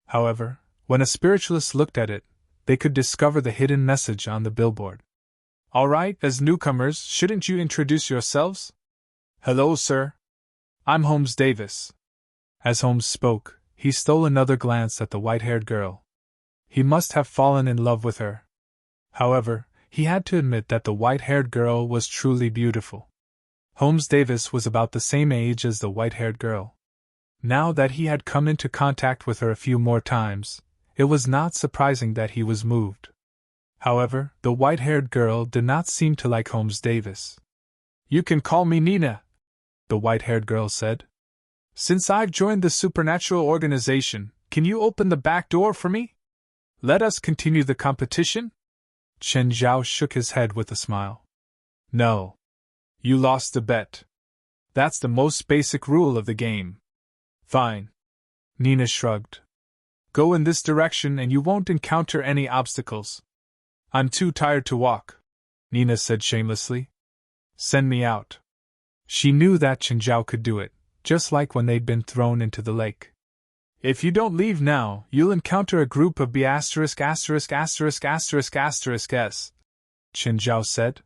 However, when a spiritualist looked at it, they could discover the hidden message on the billboard. All right, as newcomers, shouldn't you introduce yourselves? Hello, sir. I'm Holmes Davis. As Holmes spoke, he stole another glance at the white-haired girl. He must have fallen in love with her. However, he had to admit that the white-haired girl was truly beautiful. Holmes Davis was about the same age as the white-haired girl. Now that he had come into contact with her a few more times, it was not surprising that he was moved. However, the white-haired girl did not seem to like Holmes Davis. "You can call me Nina," the white-haired girl said. "Since I've joined the supernatural organization, can you open the back door for me? Let us continue the competition?" Chen Zhao shook his head with a smile. "No. You lost the bet. That's the most basic rule of the game." "Fine." Nina shrugged. "Go in this direction and you won't encounter any obstacles." "I'm too tired to walk," Nina said shamelessly. "Send me out." She knew that Chen Zhao could do it, just like when they'd been thrown into the lake. "If you don't leave now, you'll encounter a group of B****************, Chen Zhao said.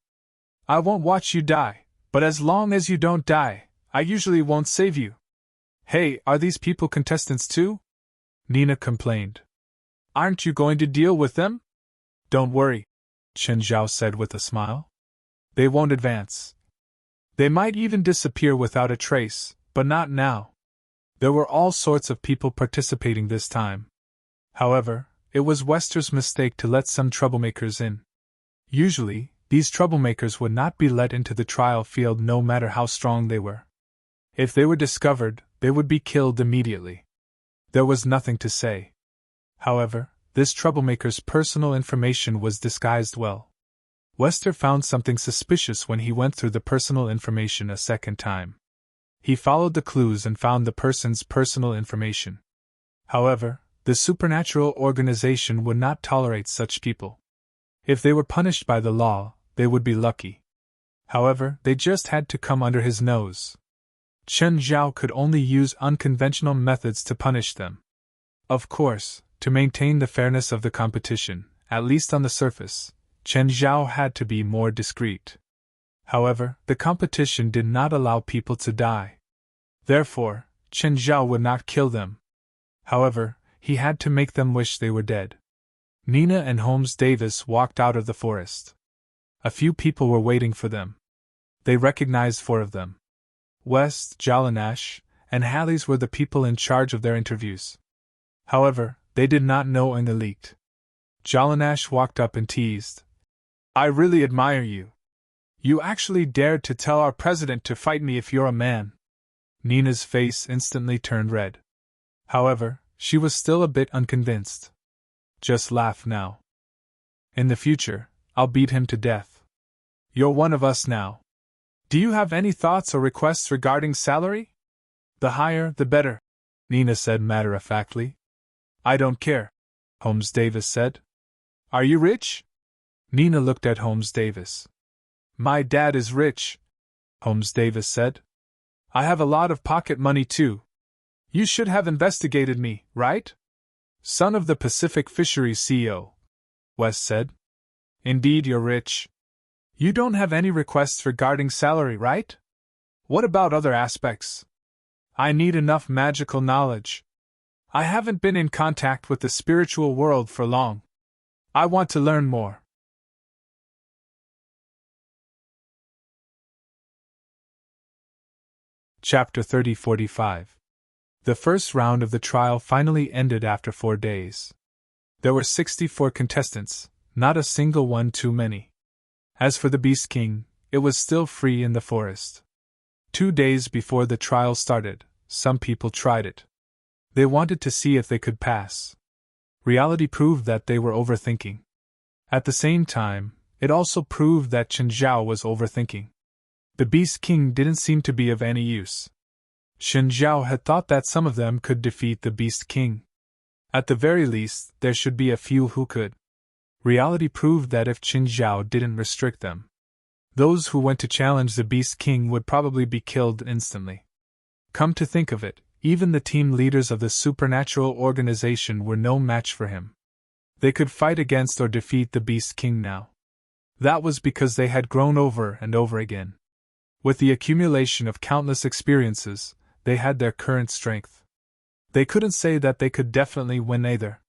"I won't watch you die, but as long as you don't die, I usually won't save you." "Hey, are these people contestants too?" Nina complained. "Aren't you going to deal with them?" "Don't worry," Chen Zhao said with a smile. "They won't advance. They might even disappear without a trace, but not now." There were all sorts of people participating this time. However, it was Wester's mistake to let some troublemakers in. Usually, these troublemakers would not be let into the trial field no matter how strong they were. If they were discovered, they would be killed immediately. There was nothing to say. However, this troublemaker's personal information was disguised well. Wester found something suspicious when he went through the personal information a second time. He followed the clues and found the person's personal information. However, the supernatural organization would not tolerate such people. If they were punished by the law, they would be lucky. However, they just had to come under his nose. Chen Zhao could only use unconventional methods to punish them. Of course, to maintain the fairness of the competition, at least on the surface, Chen Zhao had to be more discreet. However, the competition did not allow people to die. Therefore, Chen Zhao would not kill them. However, he had to make them wish they were dead. Nina and Holmes Davis walked out of the forest. A few people were waiting for them. They recognized 4 of them. West, Jalanash, and Halleys were the people in charge of their interviews. However, they did not know in the leaked. Jalanash walked up and teased. "I really admire you. You actually dared to tell our president to fight me if you're a man." Nina's face instantly turned red. However, she was still a bit unconvinced. "Just laugh now. In the future, I'll beat him to death. You're one of us now. Do you have any thoughts or requests regarding salary?" "The higher, the better," Nina said matter-of-factly. "I don't care," Holmes Davis said. "Are you rich?" Nina looked at Holmes Davis. "My dad is rich," Holmes Davis said. "I have a lot of pocket money too. You should have investigated me, right? Son of the Pacific Fisheries CEO," West said. "Indeed, you're rich. You don't have any requests regarding salary, right? What about other aspects?" "I need enough magical knowledge. I haven't been in contact with the spiritual world for long. I want to learn more." Chapter 3045. The first round of the trial finally ended after 4 days. There were 64 contestants, not a single one too many. As for the Beast King, it was still free in the forest. 2 days before the trial started, some people tried it. They wanted to see if they could pass. Reality proved that they were overthinking. At the same time, it also proved that Chen Zhao was overthinking. The Beast King didn't seem to be of any use. Chen Zhao had thought that some of them could defeat the Beast King. At the very least, there should be a few who could. Reality proved that if Chen Zhao didn't restrict them, those who went to challenge the Beast King would probably be killed instantly. Come to think of it, even the team leaders of the supernatural organization were no match for him. They could fight against or defeat the Beast King now. That was because they had grown over and over again. With the accumulation of countless experiences, they had their current strength. They couldn't say that they could definitely win either.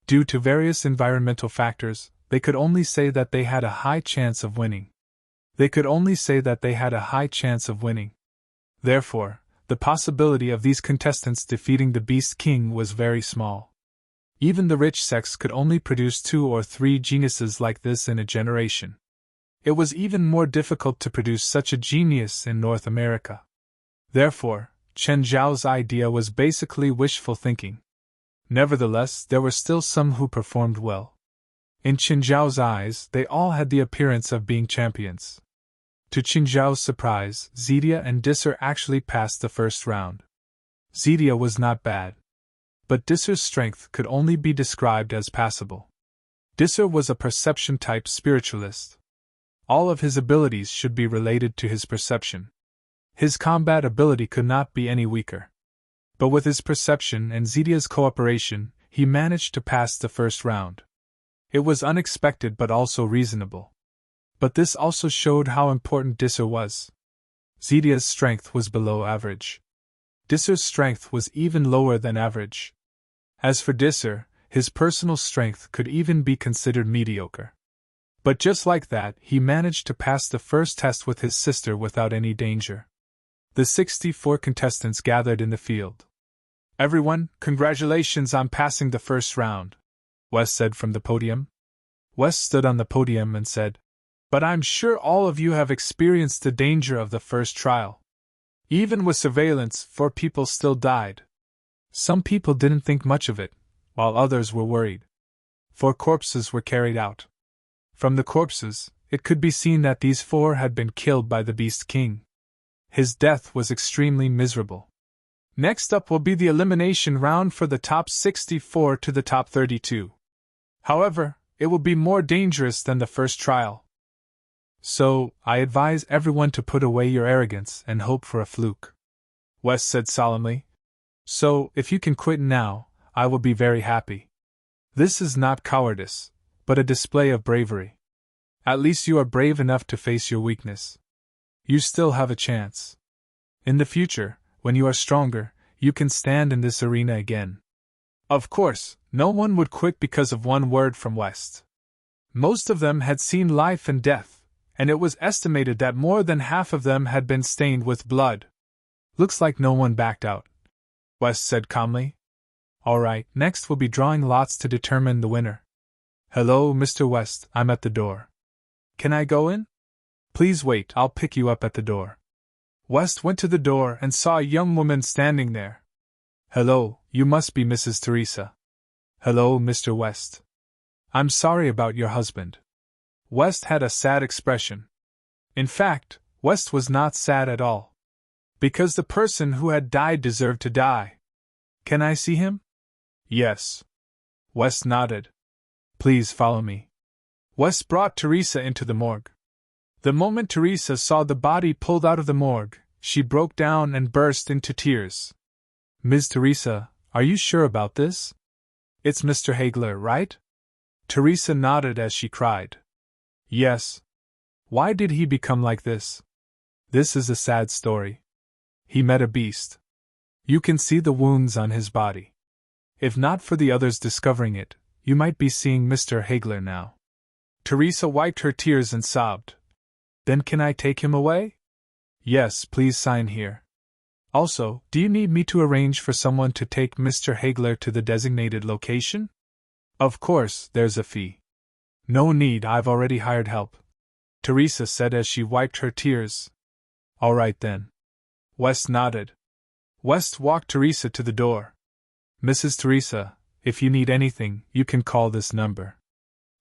Due to various environmental factors, they could only say that they had a high chance of winning. Therefore, the possibility of these contestants defeating the Beast King was very small. Even the rich sex could only produce 2 or 3 geniuses like this in a generation. It was even more difficult to produce such a genius in North America. Therefore, Chen Zhao's idea was basically wishful thinking. Nevertheless, there were still some who performed well. In Chen Zhao's eyes, they all had the appearance of being champions. To Chen Zhao's surprise, Zedia and Disser actually passed the first round. Zedia was not bad, but Disser's strength could only be described as passable. Disser was a perception-type spiritualist. All of his abilities should be related to his perception. His combat ability could not be any weaker. But with his perception and Zedia's cooperation, he managed to pass the first round. It was unexpected but also reasonable. But this also showed how important Disser was. Zedia's strength was below average. Disser's strength was even lower than average. As for Disser, his personal strength could even be considered mediocre. But just like that, he managed to pass the first test with his sister without any danger. The 64 contestants gathered in the field. "Everyone, congratulations on passing the first round," West said from the podium. West stood on the podium and said, "But I'm sure all of you have experienced the danger of the first trial. Even with surveillance, 4 people still died. Some people didn't think much of it, while others were worried. 4 corpses were carried out. From the corpses, it could be seen that these 4 had been killed by the Beast King. His death was extremely miserable. Next up will be the elimination round for the top 64 to the top 32. However, it will be more dangerous than the first trial. So, I advise everyone to put away your arrogance and hope for a fluke," West said solemnly. "So, if you can quit now, I will be very happy. This is not cowardice, but a display of bravery. At least you are brave enough to face your weakness. You still have a chance. In the future, when you are stronger, you can stand in this arena again." Of course, no one would quit because of one word from West. Most of them had seen life and death, and it was estimated that more than half of them had been stained with blood. "Looks like no one backed out," West said calmly. "All right, next we'll be drawing lots to determine the winner. Hello, Mr. West, I'm at the door. Can I go in?" "Please wait, I'll pick you up at the door." West went to the door and saw a young woman standing there. "Hello, you must be Mrs. Teresa." "Hello, Mr. West. I'm sorry about your husband." West had a sad expression. In fact, West was not sad at all. Because the person who had died deserved to die. "Can I see him?" "Yes." West nodded. "Please follow me." West brought Teresa into the morgue. The moment Teresa saw the body pulled out of the morgue, she broke down and burst into tears. "Ms. Teresa, are you sure about this? It's Mr. Hagler, right?" Teresa nodded as she cried. "Yes." "Why did he become like this?" "This is a sad story. He met a beast. You can see the wounds on his body. If not for the others discovering it, you might be seeing Mr. Hagler now." Teresa wiped her tears and sobbed. "Then can I take him away?" "Yes, please sign here. Also, do you need me to arrange for someone to take Mr. Hagler to the designated location?" "Of course, there's a fee." "No need, I've already hired help," Teresa said as she wiped her tears. "All right then." West nodded. West walked Teresa to the door. "Mrs. Teresa, if you need anything, you can call this number."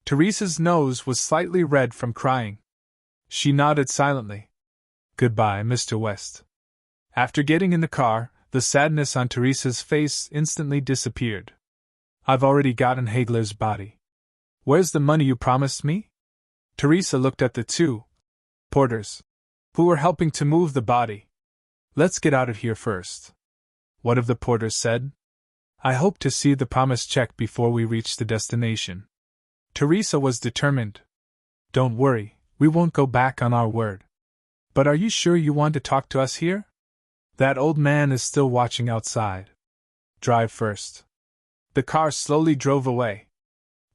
Teresa's nose was slightly red from crying. She nodded silently. "Goodbye, Mr. West." After getting in the car, the sadness on Teresa's face instantly disappeared. "I've already gotten Hagler's body. Where's the money you promised me?" Teresa looked at the 2 porters who were helping to move the body. "Let's get out of here first," one of the porters said. "I hope to see the promised check before we reach the destination." Teresa was determined. "Don't worry, we won't go back on our word. But are you sure you want to talk to us here? That old man is still watching outside." Drive first. The car slowly drove away.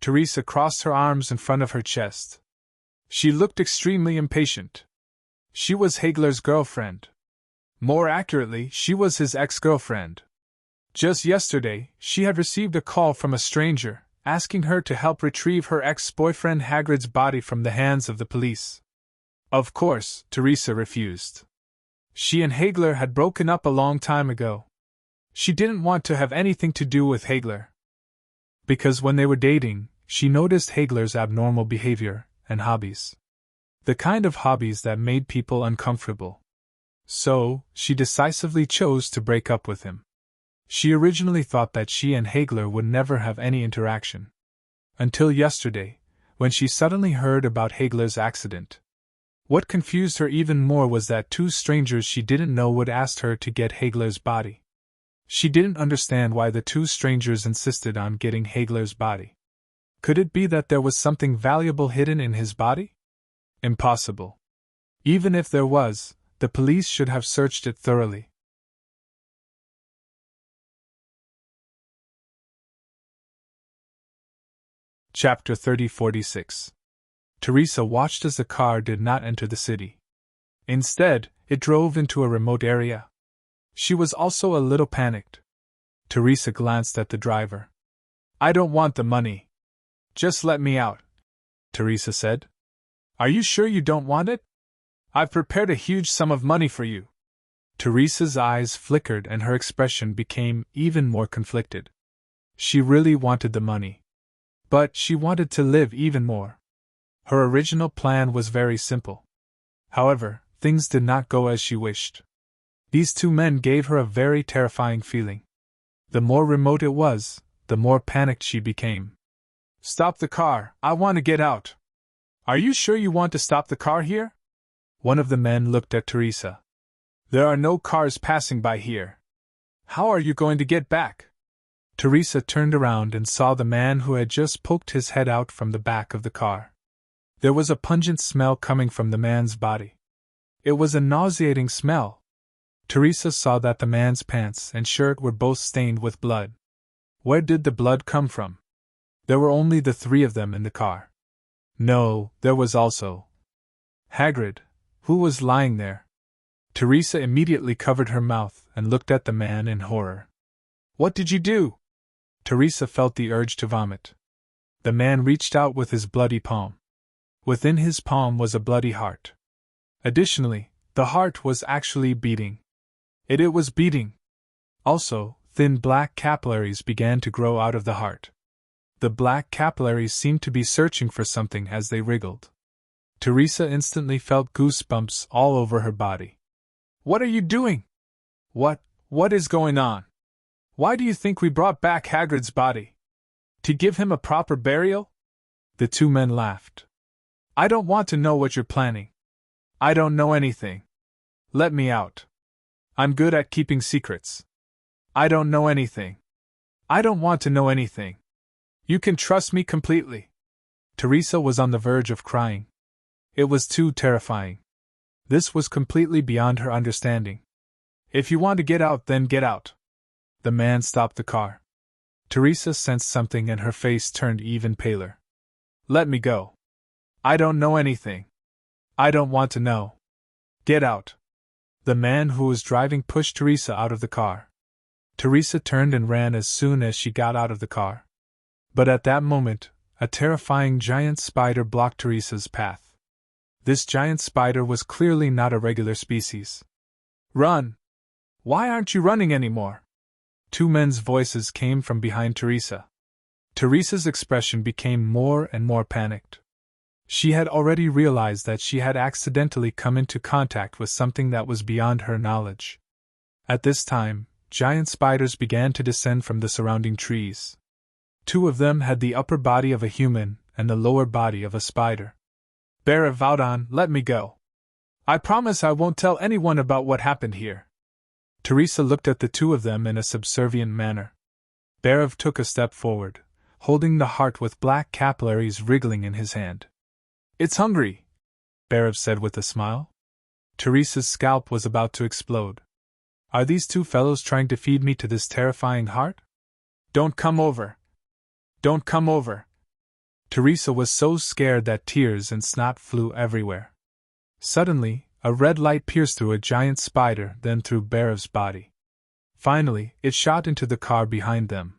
Teresa crossed her arms in front of her chest. She looked extremely impatient. She was Hagler's girlfriend. More accurately, she was his ex-girlfriend. Just yesterday, she had received a call from a stranger, asking her to help retrieve her ex-boyfriend Hagrid's body from the hands of the police. Of course, Teresa refused. She and Hagler had broken up a long time ago. She didn't want to have anything to do with Hagler. Because when they were dating, she noticed Hagler's abnormal behavior and hobbies. The kind of hobbies that made people uncomfortable. So, she decisively chose to break up with him. She originally thought that she and Hagler would never have any interaction. Until yesterday, when she suddenly heard about Hagler's accident. What confused her even more was that two strangers she didn't know would ask her to get Hagler's body. She didn't understand why the two strangers insisted on getting Hagler's body. Could it be that there was something valuable hidden in his body? Impossible. Even if there was, the police should have searched it thoroughly. Chapter 3046. Teresa watched as the car did not enter the city. Instead, it drove into a remote area. She was also a little panicked. Teresa glanced at the driver. "I don't want the money. Just let me out," Teresa said. "Are you sure you don't want it? I've prepared a huge sum of money for you." Teresa's eyes flickered and her expression became even more conflicted. She really wanted the money. But she wanted to live even more. Her original plan was very simple. However, things did not go as she wished. These two men gave her a very terrifying feeling. The more remote it was, the more panicked she became. "Stop the car, I want to get out." "Are you sure you want to stop the car here?" One of the men looked at Teresa. "There are no cars passing by here. How are you going to get back?" Teresa turned around and saw the man who had just poked his head out from the back of the car. There was a pungent smell coming from the man's body. It was a nauseating smell. Teresa saw that the man's pants and shirt were both stained with blood. Where did the blood come from? There were only the three of them in the car. No, there was also Hagrid, who was lying there. Teresa immediately covered her mouth and looked at the man in horror. "What did you do?" Teresa felt the urge to vomit. The man reached out with his bloody palm. Within his palm was a bloody heart. Additionally, the heart was actually beating. It was beating. Also, thin black capillaries began to grow out of the heart. The black capillaries seemed to be searching for something as they wriggled. Teresa instantly felt goosebumps all over her body. "What are you doing? What is going on? Why do you think we brought back Hagrid's body? To give him a proper burial?" The two men laughed. "I don't want to know what you're planning. I don't know anything. Let me out. I'm good at keeping secrets. I don't know anything. I don't want to know anything. You can trust me completely." Teresa was on the verge of crying. It was too terrifying. This was completely beyond her understanding. "If you want to get out, then get out." The man stopped the car. Teresa sensed something and her face turned even paler. "Let me go. I don't know anything. I don't want to know. Get out." The man who was driving pushed Teresa out of the car. Teresa turned and ran as soon as she got out of the car. But at that moment, a terrifying giant spider blocked Teresa's path. This giant spider was clearly not a regular species. "Run! Why aren't you running anymore?" Two men's voices came from behind Teresa. Teresa's expression became more and more panicked. She had already realized that she had accidentally come into contact with something that was beyond her knowledge. At this time, giant spiders began to descend from the surrounding trees. Two of them had the upper body of a human and the lower body of a spider. "Bear Vaudon, let me go. I promise I won't tell anyone about what happened here." Teresa looked at the two of them in a subservient manner. Berev took a step forward, holding the heart with black capillaries wriggling in his hand. "It's hungry," Berev said with a smile. Teresa's scalp was about to explode. Are these two fellows trying to feed me to this terrifying heart? Don't come over! Don't come over! Teresa was so scared that tears and snot flew everywhere. Suddenly, a red light pierced through a giant spider, then through Barev's body. Finally, it shot into the car behind them.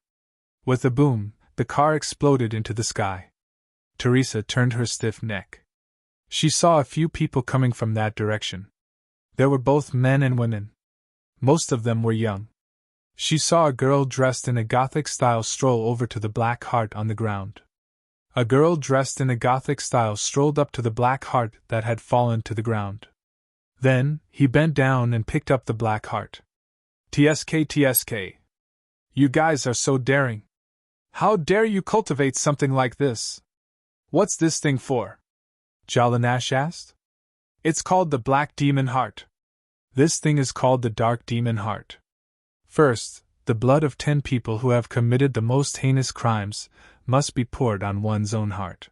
With a boom, the car exploded into the sky. Teresa turned her stiff neck. She saw a few people coming from that direction. There were both men and women. Most of them were young. She saw a girl dressed in a Gothic style stroll over to the black heart on the ground. A girl dressed in a Gothic style strolled up to the black heart that had fallen to the ground. Then, he bent down and picked up the black heart. TSK, TSK. You guys are so daring. How dare you cultivate something like this? What's this thing for? Jalanash asked. It's called the Black Demon Heart. This thing is called the Dark Demon Heart. First, the blood of 10 people who have committed the most heinous crimes must be poured on one's own heart.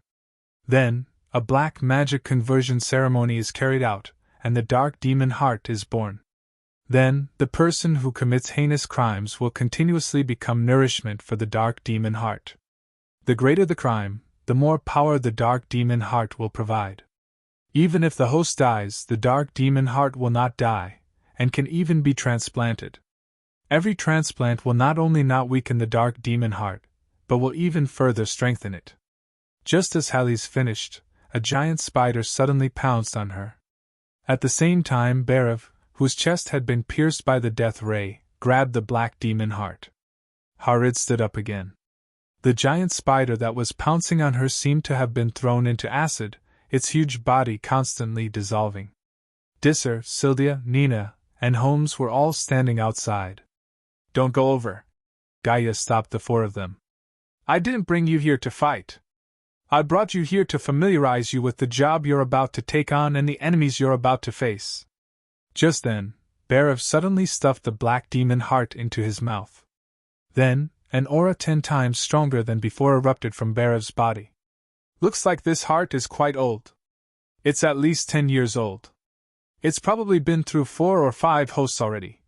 Then, a black magic conversion ceremony is carried out, and the Dark Demon Heart is born. Then, the person who commits heinous crimes will continuously become nourishment for the Dark Demon Heart. The greater the crime, the more power the Dark Demon Heart will provide. Even if the host dies, the Dark Demon Heart will not die, and can even be transplanted. Every transplant will not only not weaken the Dark Demon Heart, but will even further strengthen it. Just as Hallie's finished, a giant spider suddenly pounced on her. At the same time, Barev, whose chest had been pierced by the death ray, grabbed the Black Demon Heart. Harid stood up again. The giant spider that was pouncing on her seemed to have been thrown into acid, its huge body constantly dissolving. Disser, Sylvia, Nina, and Holmes were all standing outside. Don't go over. Gaia stopped the 4 of them. I didn't bring you here to fight. I brought you here to familiarize you with the job you're about to take on and the enemies you're about to face. Just then, Barev suddenly stuffed the Black Demon Heart into his mouth. Then, an aura 10 times stronger than before erupted from Barev's body. Looks like this heart is quite old. It's at least 10 years old. It's probably been through 4 or 5 hosts already,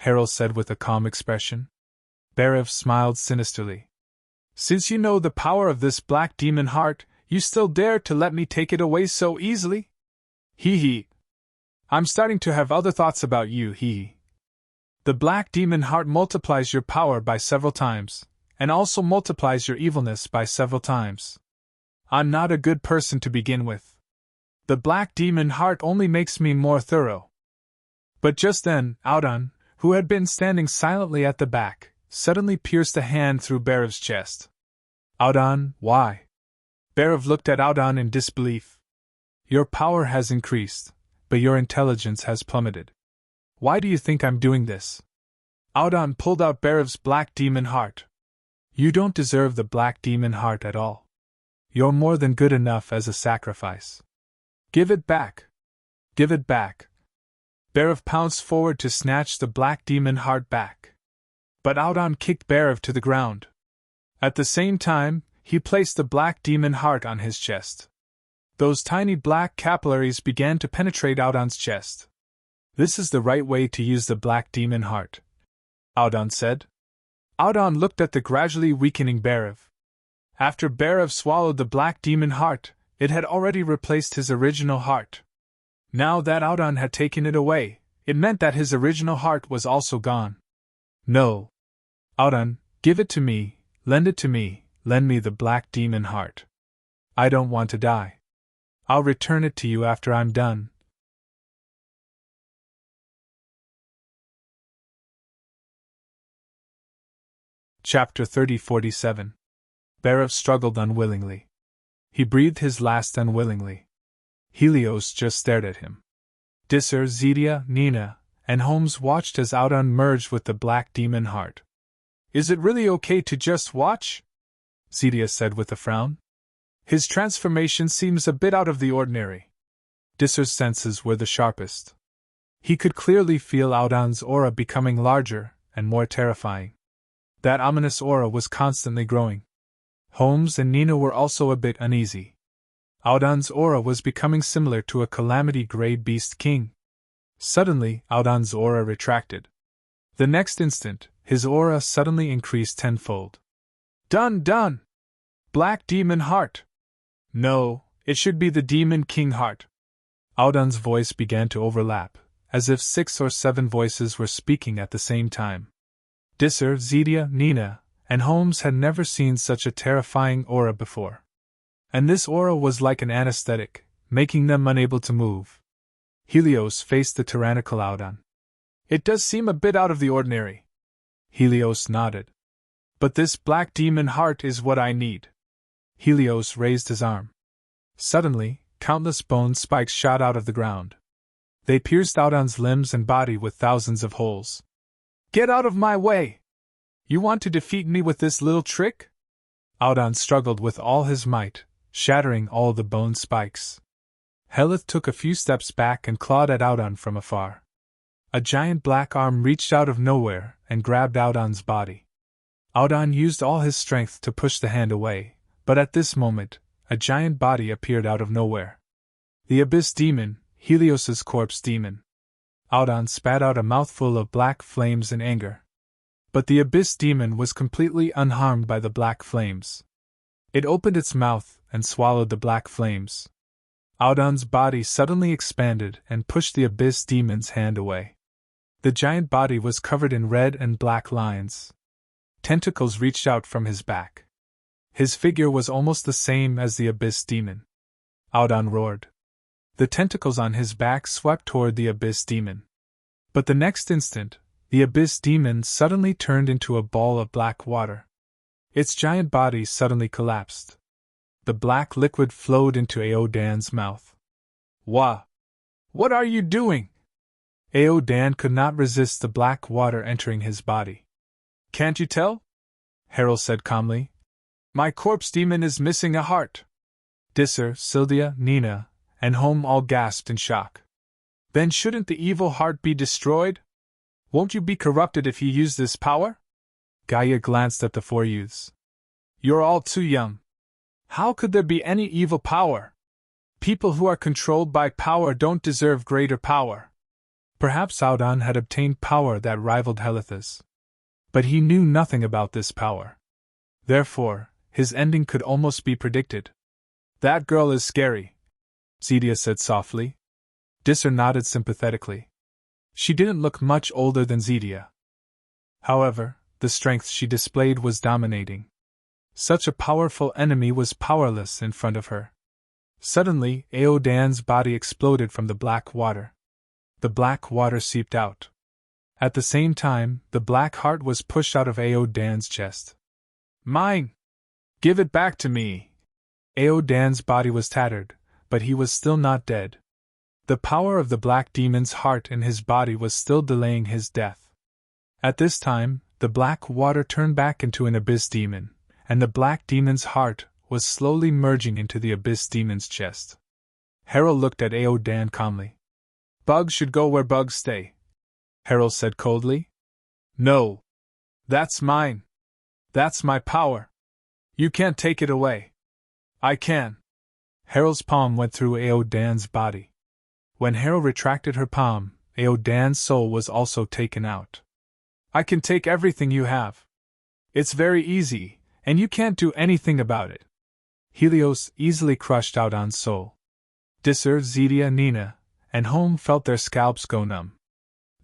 Harold said with a calm expression. Barev smiled sinisterly. Since you know the power of this Black Demon Heart, you still dare to let me take it away so easily? Hee hee. I'm starting to have other thoughts about you, hee hee. The Black Demon Heart multiplies your power by several times, and also multiplies your evilness by several times. I'm not a good person to begin with. The Black Demon Heart only makes me more thorough. But just then, Audon, who had been standing silently at the back, suddenly pierced a hand through Barev's chest. Audon, why? Barev looked at Audon in disbelief. Your power has increased, but your intelligence has plummeted. Why do you think I'm doing this? Audon pulled out Barev's Black Demon Heart. You don't deserve the Black Demon Heart at all. You're more than good enough as a sacrifice. Give it back. Give it back. Barev pounced forward to snatch the Black Demon Heart back. But Audon kicked Barev to the ground. At the same time, he placed the Black Demon Heart on his chest. Those tiny black capillaries began to penetrate Audon's chest. This is the right way to use the Black Demon Heart, Audon said. Audon looked at the gradually weakening Barev. After Barev swallowed the Black Demon Heart, it had already replaced his original heart. Now that Audon had taken it away, it meant that his original heart was also gone. No. Audon, give it to me, lend it to me, lend me the Black Demon Heart. I don't want to die. I'll return it to you after I'm done. Chapter 3047. Barev struggled unwillingly. He breathed his last unwillingly. Helios just stared at him. Disser, Zedia, Nina, and Holmes watched as Audon merged with the Black Demon Heart. Is it really okay to just watch? Zedia said with a frown. His transformation seems a bit out of the ordinary. Disser's senses were the sharpest. He could clearly feel Audon's aura becoming larger and more terrifying. That ominous aura was constantly growing. Holmes and Nina were also a bit uneasy. Audon's aura was becoming similar to a calamity-grey beast king. Suddenly, Audon's aura retracted. The next instant, his aura suddenly increased tenfold. Done, done! Black Demon Heart! No, it should be the Demon King Heart. Audon's voice began to overlap, as if 6 or 7 voices were speaking at the same time. Disser, Zedia, Nina, and Holmes had never seen such a terrifying aura before. And this aura was like an anesthetic, making them unable to move. Helios faced the tyrannical Audon. It does seem a bit out of the ordinary. Helios nodded. But this Black Demon Heart is what I need. Helios raised his arm. Suddenly, countless bone spikes shot out of the ground. They pierced Audon's limbs and body with thousands of holes. Get out of my way! You want to defeat me with this little trick? Audon struggled with all his might, shattering all the bone spikes. Helith took a few steps back and clawed at Audon from afar. A giant black arm reached out of nowhere and grabbed Audon's body. Audon used all his strength to push the hand away, but at this moment, a giant body appeared out of nowhere. The Abyss Demon, Helios's corpse demon. Audon spat out a mouthful of black flames in anger. But the Abyss Demon was completely unharmed by the black flames. It opened its mouth and swallowed the black flames. Audon's body suddenly expanded and pushed the Abyss Demon's hand away. The giant body was covered in red and black lines. Tentacles reached out from his back. His figure was almost the same as the Abyss Demon. Audon roared. The tentacles on his back swept toward the Abyss Demon. But the next instant, the Abyss Demon suddenly turned into a ball of black water. Its giant body suddenly collapsed. The black liquid flowed into Aodan's mouth. Wah! What are you doing? Aodan could not resist the black water entering his body. Can't you tell? Harold said calmly. My corpse demon is missing a heart. Disser, Sylvia, Nina, and Home all gasped in shock. Then shouldn't the evil heart be destroyed? Won't you be corrupted if you use this power? Gaia glanced at the 4 youths. You're all too young. How could there be any evil power? People who are controlled by power don't deserve greater power. Perhaps Audon had obtained power that rivaled Helith's. But he knew nothing about this power. Therefore, his ending could almost be predicted. That girl is scary, Zedia said softly. Disser nodded sympathetically. She didn't look much older than Zedia. However, the strength she displayed was dominating. Such a powerful enemy was powerless in front of her. Suddenly, Aodan's body exploded from the black water. The black water seeped out. At the same time, the black heart was pushed out of Aodan's chest. Mine! Give it back to me! Aodan's body was tattered, but he was still not dead. The power of the black demon's heart in his body was still delaying his death. At this time, the black water turned back into an abyss demon, and the black demon's heart was slowly merging into the abyss demon's chest. Harold looked at Aodan calmly. Bugs should go where bugs stay, Harold said coldly. No. That's mine. That's my power. You can't take it away. I can. Harold's palm went through Aodan's body. When Harold retracted her palm, Aodan's soul was also taken out. I can take everything you have. It's very easy, and you can't do anything about it. Helios easily crushed Aodan's soul. Disser, Zedia, Nina, and Home felt their scalps go numb.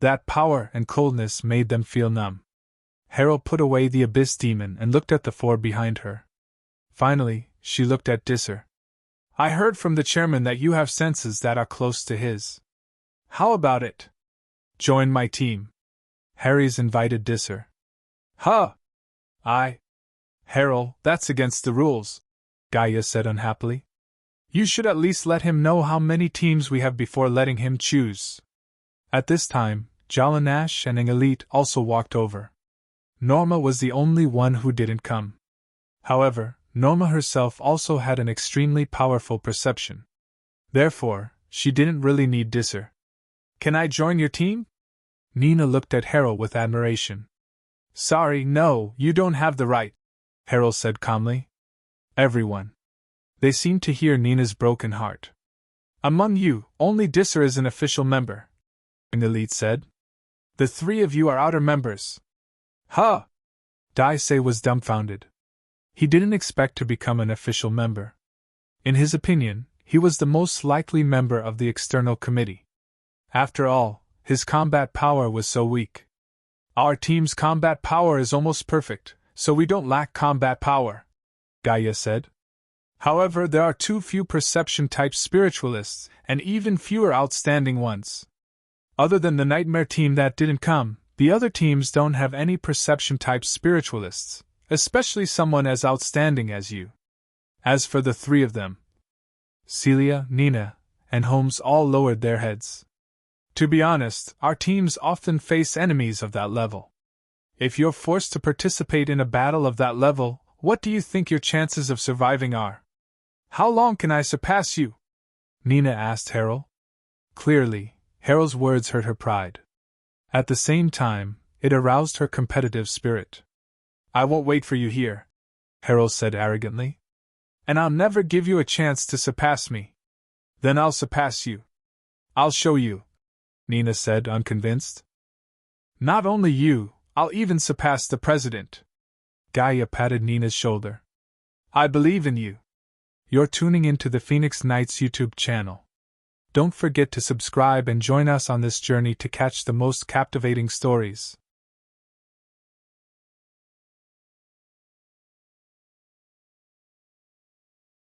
That power and coldness made them feel numb. Harold put away the abyss demon and looked at the 4 behind her. Finally, she looked at Disser. I heard from the chairman that you have senses that are close to his. How about it? Join my team. Harry's invited Disser. Huh! Harold, that's against the rules, Gaia said unhappily. You should at least let him know how many teams we have before letting him choose. At this time, Jalanash and Engelite also walked over. Norma was the only one who didn't come. However, Norma herself also had an extremely powerful perception. Therefore, she didn't really need Disser. Can I join your team? Nina looked at Harold with admiration. Sorry, no, you don't have the right, Harold said calmly. Everyone. They seemed to hear Nina's broken heart. Among you, only Disser is an official member, Engelite said. The three of you are outer members. Huh! Daisei was dumbfounded. He didn't expect to become an official member. In his opinion, he was the most likely member of the external committee. After all, his combat power was so weak. Our team's combat power is almost perfect, so we don't lack combat power, Gaia said. However, there are too few perception-type spiritualists, and even fewer outstanding ones. Other than the Nightmare team that didn't come, the other teams don't have any perception-type spiritualists, especially someone as outstanding as you. As for the three of them, Celia, Nina, and Holmes all lowered their heads. To be honest, our teams often face enemies of that level. If you're forced to participate in a battle of that level, what do you think your chances of surviving are? How long can I surpass you? Nina asked Harold. Clearly, Harold's words hurt her pride. At the same time, it aroused her competitive spirit. I won't wait for you here, Harold said arrogantly. And I'll never give you a chance to surpass me. Then I'll surpass you. I'll show you, Nina said, unconvinced. Not only you, I'll even surpass the president. Gaia patted Nina's shoulder. I believe in you. You're tuning into the Phoenix Knights YouTube channel. Don't forget to subscribe and join us on this journey to catch the most captivating stories.